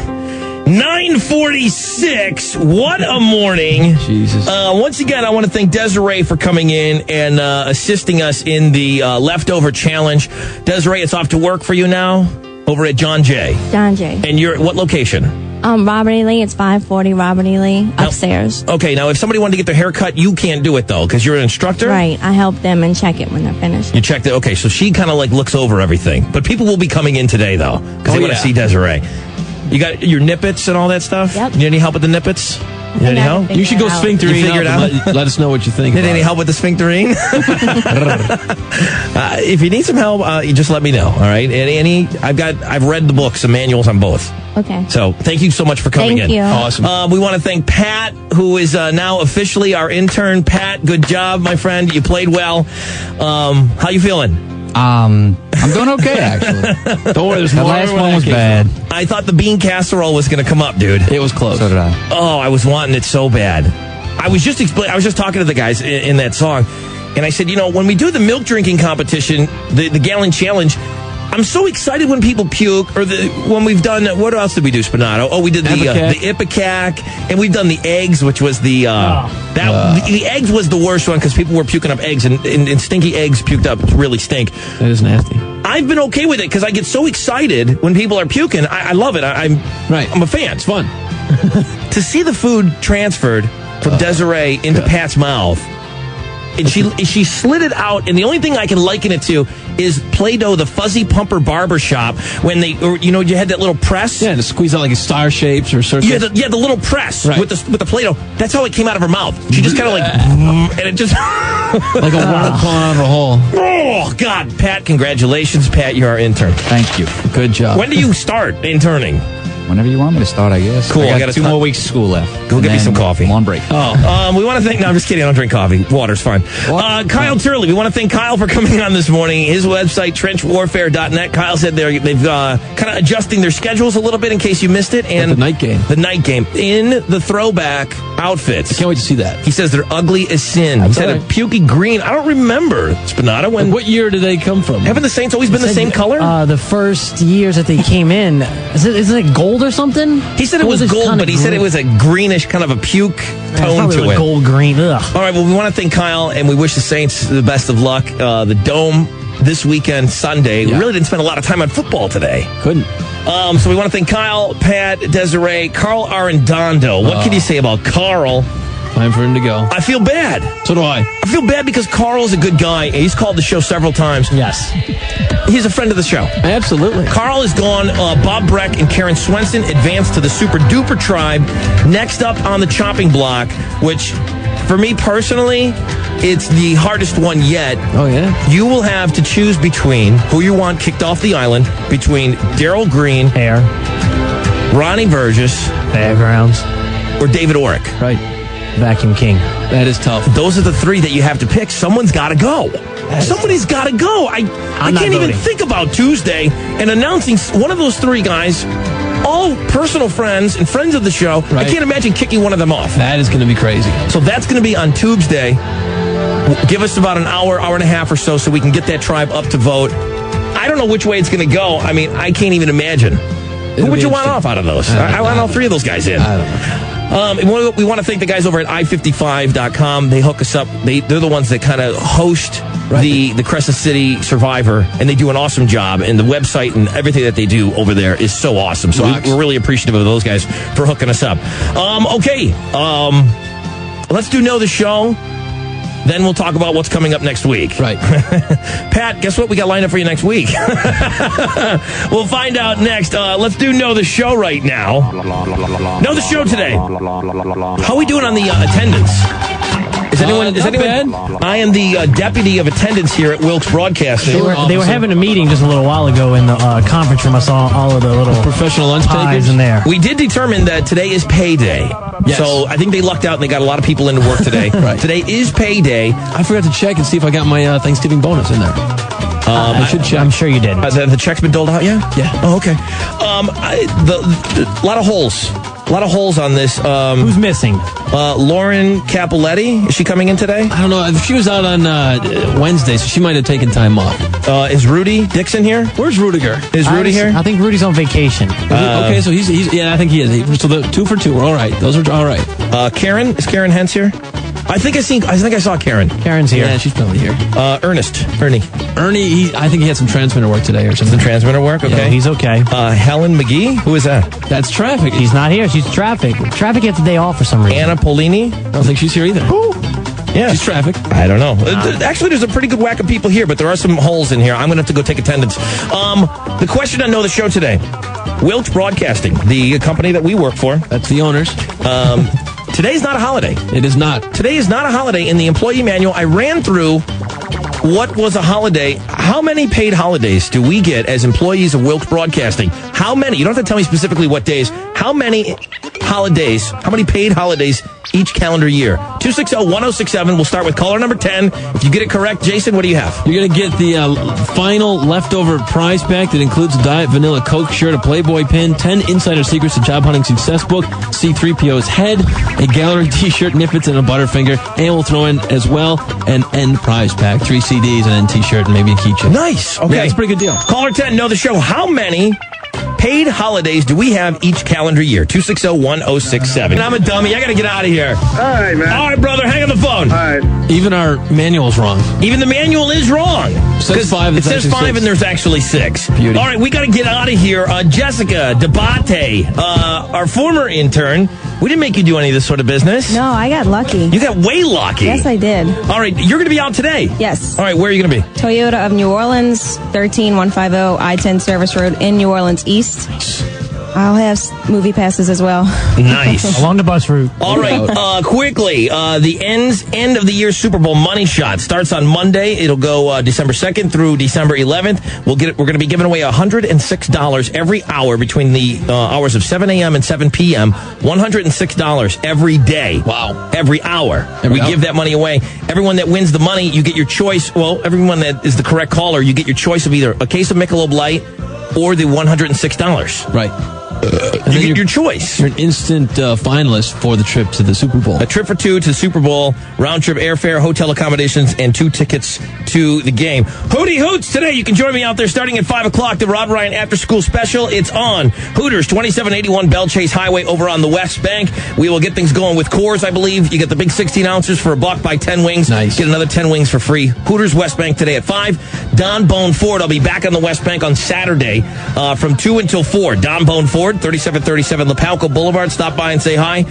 9:46. What a morning. Jesus. Once again, I want to thank Desiree for coming in and assisting us in the leftover challenge. Desiree, it's off to work for you now over at John Jay. John Jay. And you're at what location? Robert E. Lee. It's 540 Robert E. Lee upstairs. Okay, now if somebody wanted to get their hair cut, you can't do it though because you're an instructor. Right. I help them and check it when they're finished. You checked it. Okay, so she kind of like looks over everything. But people will be coming in today though because they want to see Desiree. You got your nippets and all that stuff? Yep. You need any help with the nippets? You need any help? You should go sphincterine. You figure it out? Let us know what you think. Need any help with the sphincterine? If you need some help, you just let me know. All right. I've read the books and manuals on both. Okay. So thank you so much for coming in. Thank you. Awesome. We want to thank Pat, who is now officially our intern. Pat, good job, my friend. You played well. How you feeling? I'm doing okay, actually. Don't worry, there's The more. last one was bad. I thought the bean casserole was going to come up, dude. It was close. So did I. Oh, I was wanting it so bad. I was just talking to the guys in that song, and I said, when we do the milk drinking competition, the gallon challenge, I'm so excited when people puke, or when we've done, what else did we do, Spinato? Oh, we did the Ipecac, and we've done the eggs, which was the eggs was the worst one because people were puking up eggs, and stinky eggs puked up really stink. That is nasty. I've been okay with it because I get so excited when people are puking. I love it. I'm a fan. It's fun. To see the food transferred from Desiree into Pat's mouth, and she slid it out, and the only thing I can liken it to is Play-Doh, the Fuzzy Pumper Barbershop, when you had that little press. Yeah, to squeeze out like star shapes or circles. Yeah, the little press with the Play-Doh. That's how it came out of her mouth. She just kind of and it just... like a worm pulling out of a hole. Oh, God. Pat, congratulations. Pat, you're our intern. Thank you. Good job. When do you start interning? Whenever you want me to start, I guess. Cool. I got 2 more weeks of school left. Go get me some coffee. I'm on break. We want to thank... No, I'm just kidding. I don't drink coffee. Water's fine. Kyle Turley, we want to thank Kyle for coming on this morning. His website, trenchwarfare.net. Kyle said they've kind of adjusting their schedules a little bit in case you missed it. And the night game. The night game. In the throwback outfits. I can't wait to see that. He says they're ugly as sin. He said a pukey green. I don't remember, Spinata. What year did they come from? Haven't the Saints always been the same color? The first years that they came in. Is it gold or something? He said it was gold, but he said it was a greenish kind of a puke tone to it. Gold green. Ugh. All right, well, we want to thank Kyle, and we wish the Saints the best of luck. The Dome this weekend, Sunday. We really didn't spend a lot of time on football today. Couldn't. So we want to thank Kyle, Pat, Desiree, Carl Arredondo. What can you say about Carl? Time for him to go. I feel bad. So do I. I feel bad because Carl's a good guy. He's called the show several times. Yes. He's a friend of the show. Absolutely. Carl is gone. Bob Breck and Karen Swenson advanced to the Super Duper Tribe. Next up on the chopping block, which, for me personally, it's the hardest one yet. Oh, yeah? You will have to choose between who you want kicked off the island, between Daryl Green, Hair, Ronnie Burgess, Fairgrounds, or David Orrick. Right. Vacuum King. That is tough. Those are the 3 that you have to pick. Someone's got to go. Somebody's got to go. I can't even think about Tuesday and announcing one of those 3 guys, all personal friends and friends of the show. Right. I can't imagine kicking one of them off. That is going to be crazy. So that's going to be on Tuesday. Give us about an hour and a half or so we can get that tribe up to vote. I don't know which way it's going to go. I mean, I can't even imagine. Who would you want off out of those? I want all 3 of those guys in. I don't know. We want to thank the guys over at i55.com. They hook us up. They're the ones that kind of host the Crescent City Survivor, and they do an awesome job. And the website and everything that they do over there is so awesome. So we're really appreciative of those guys for hooking us up. Let's do Know the Show. Then we'll talk about what's coming up next week. Right. Pat, guess what we got lined up for you next week? We'll find out next. Let's do Know the Show right now. Know the Show today. How are we doing on the attendance? Is anyone bad? I am the deputy of attendance here at Wilkes Broadcasting. They were having a meeting just a little while ago in the conference room. I saw all of the little professional lunch takers in there. We did determine that today is payday. Yes. So I think they lucked out and they got a lot of people into work today. Right. Today is payday. I forgot to check and see if I got my Thanksgiving bonus in there. I should check. I'm sure you did. The check's been doled out yet? Yeah. Oh, okay. A lot of holes. A lot of holes on this. Who's missing? Lauren Capoletti. Is she coming in today? I don't know. She was out on Wednesday, so she might have taken time off. Is Rudy Dixon here? Where's Rudiger? Is Rudy here? I think Rudy's on vacation. Okay, so he's yeah, I think he is. So the 2 for 2. We're all right. Those are all right. Karen? Is Karen Hentz here? I think I saw Karen. Karen's here. Yeah, she's probably here. Ernie. I think he had some transmitter work today or something. Some transmitter work? Okay. Yeah, he's okay. Helen McGee? Who is that? That's Traffic. She's not here. She's Traffic. Traffic gets a day off for some reason. Anna Polini? I don't think she's here either. Who? Yeah. She's Traffic. I don't know. Actually, there's a pretty good whack of people here, but there are some holes in here. I'm going to have to go take attendance. The question I Know the Show today. Wilkes Broadcasting, the company that we work for. That's the owners. Today's not a holiday. It is not. Today is not a holiday. In the employee manual, I ran through what was a holiday. How many paid holidays do we get as employees of Wilkes Broadcasting? How many? You don't have to tell me specifically what days. How many holidays, how many paid holidays each calendar year? 260-1067. We'll start with caller number 10. If you get it correct, Jason, what do you have? You're going to get the final leftover prize pack that includes a Diet Vanilla Coke shirt, a Playboy pin, 10 Insider Secrets to Job Hunting Success book, C-3PO's head, a Gallery t-shirt, Niffets, and a Butterfinger. And we'll throw in as well an end prize pack, 3 CDs, an end t-shirt, and maybe a keychain. Nice. Okay. Yeah, that's a pretty good deal. Caller 10, Know the Show. How many paid holidays do we have each calendar year? 260-1067. I'm a dummy. I got to get out of here. All right, man. All right, brother. Hang on the phone. All right. Even our manual's wrong. Even the manual is wrong. It says 5. It says 5 and there's actually 6. Beauty. All right, we got to get out of here. Jessica Debate, our former intern. We didn't make you do any of this sort of business. No, I got lucky. You got way lucky. Yes, I did. All right, you're going to be out today. Yes. All right, where are you going to be? Toyota of New Orleans, 13150 I-10 Service Road in New Orleans East. I'll have movie passes as well. Nice. Along the bus route. All right, quickly, the end of the year Super Bowl money shot starts on Monday. It'll go December 2nd through December 11th. We're going to be giving away $106 every hour between the hours of 7 a.m. and 7 p.m. $106 every day. Wow. Every hour. We give that money away. Everyone that wins the money, you get your choice. Well, everyone that is the correct caller, you get your choice of either a case of Michelob Light or the $106. Right. You get your choice. You're an instant finalist for the trip to the Super Bowl. A trip for 2 to the Super Bowl, round trip airfare, hotel accommodations, and 2 tickets to the game. Hootie Hoots today. You can join me out there starting at 5 o'clock. The Rod Ryan After School Special. It's on Hooters, 2781 Bell Chase Highway over on the West Bank. We will get things going with Coors, I believe. You get the big 16 ounces for $1 buy 10 wings. Nice. Get another 10 wings for free. Hooters West Bank today at 5. Don Bone Ford. I'll be back on the West Bank on Saturday from 2 until 4. Don Bone Ford, 3737 Lapalco Boulevard. Stop by and say hi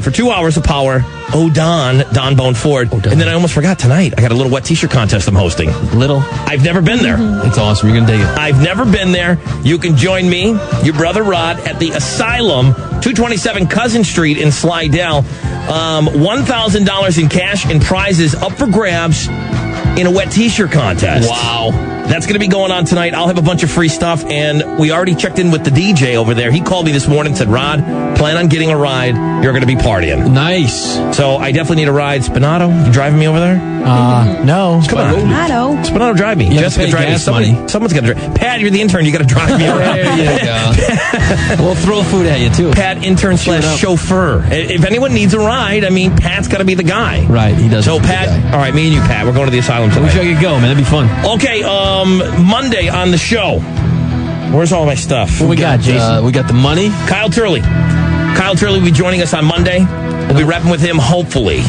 for 2 hours of power. Don Bone Ford. And then I almost forgot tonight. I got a little wet t-shirt contest I'm hosting. Little? I've never been there. It's awesome. You're going to dig it. I've never been there. You can join me, your brother Rod, at the Asylum, 227 Cousin Street in Slidell. $1,000 in cash and prizes up for grabs in a wet t-shirt contest. Wow. That's going to be going on tonight. I'll have a bunch of free stuff, and we already checked in with the DJ over there. He called me this morning and said, Rod, plan on getting a ride. You're going to be partying. Nice. So I definitely need a ride. Spinato, you driving me over there? No. Come on. Spinato. Spinato, drive me. You Jessica, drive me. Someone's got to drive. Pat, you're the intern. You got to drive me around. There you go. We'll throw food at you, too. Pat, intern / chauffeur. If anyone needs a ride, I mean, Pat's got to be the guy. Right, he does. So, Pat, all right, me and you, Pat, we're going to the Asylum tonight. I wish I could go, man. That'd be fun. Okay, Monday on the show. Where's all my stuff? What we got, Jason? We got the money. Kyle Turley. Kyle Turley will be joining us on Monday. We'll be repping with him, hopefully.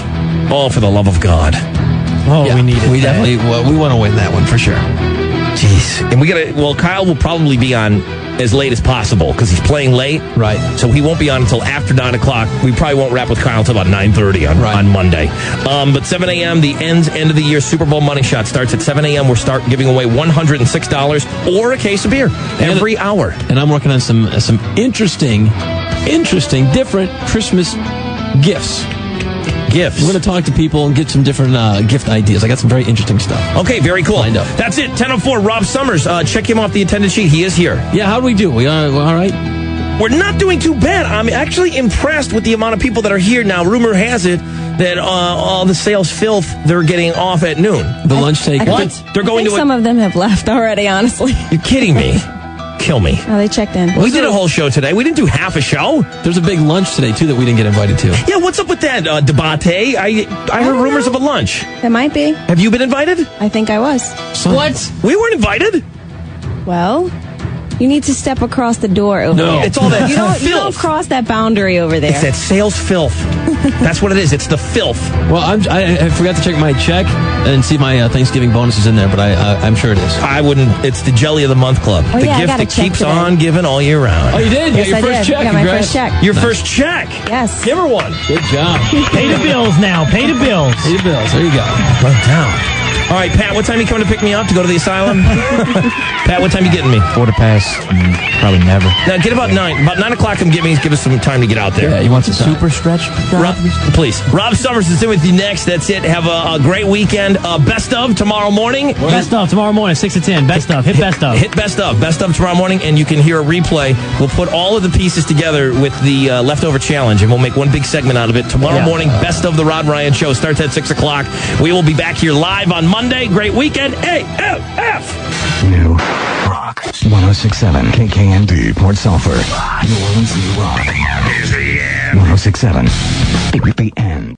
Oh, for the love of God. Oh, yeah, we need it. We definitely, we want to win that one for sure. Jeez. And we got to, well, Kyle will probably be on as late as possible because he's playing late. Right. So he won't be on until after 9 o'clock. We probably won't wrap with Kyle until about 9:30 on Monday. But 7 a.m., the end of the year Super Bowl money shot starts at 7 a.m. We'll start giving away $106 or a case of beer every hour. And I'm working on some interesting, different Christmas gifts. We're going to talk to people and get some different gift ideas. I got some very interesting stuff. Okay, very cool. Lined up. That's it. 10:04. Rob Summers. Check him off the attendance sheet. He is here. Yeah, how do we do? We all right? We're not doing too bad. I'm actually impressed with the amount of people that are here now. Rumor has it that all the sales filth, they're getting off at noon. The lunch take. What? They're going to some of them have left already, honestly. You're kidding me. Kill me. Oh, they checked in. We did a whole show today. We didn't do half a show. There's a big lunch today, too, that we didn't get invited to. Yeah, what's up with that, Debate? I heard rumors of a lunch. It might be. Have you been invited? I think I was. What? We weren't invited. Well, you need to step across the door over there. It's all that you don't cross that boundary over there. It's that sales filth. That's what it is. It's the filth. Well, I forgot to check my check and see my Thanksgiving bonuses in there, but I'm sure it is. I wouldn't. It's the Jelly of the Month Club. Oh, the yeah, gift that keeps on giving all year round. Oh, you did? Yes, you got your I first did. check. I got my Congrats. first check. Your first check? Yes. Give her one. Good job. Pay the bills now. Pay the bills. Pay the bills. There you go. Run down. All right, Pat, what time are you coming to pick me up to go to the Asylum? Pat, what time are you getting me? 4:15. Probably never. Now, get about 9. About 9 o'clock, give us some time to get out there. Yeah, you want some Super stretch? Rob, please. Rob Summers is in with you next. That's it. Have a great weekend. Best of tomorrow morning. Best of tomorrow morning, 6 to 10. Best of. Hit best of. Hit best of. Best of tomorrow morning, and you can hear a replay. We'll put all of the pieces together with the leftover challenge, and we'll make one big segment out of it. Tomorrow morning, Best of the Rod Ryan Show starts at 6 o'clock. We will be back here live on Monday. Great weekend. AFF. New Rock 1067 KKND Port Sulphur. New Orleans New Rock is the end. 1067 the end.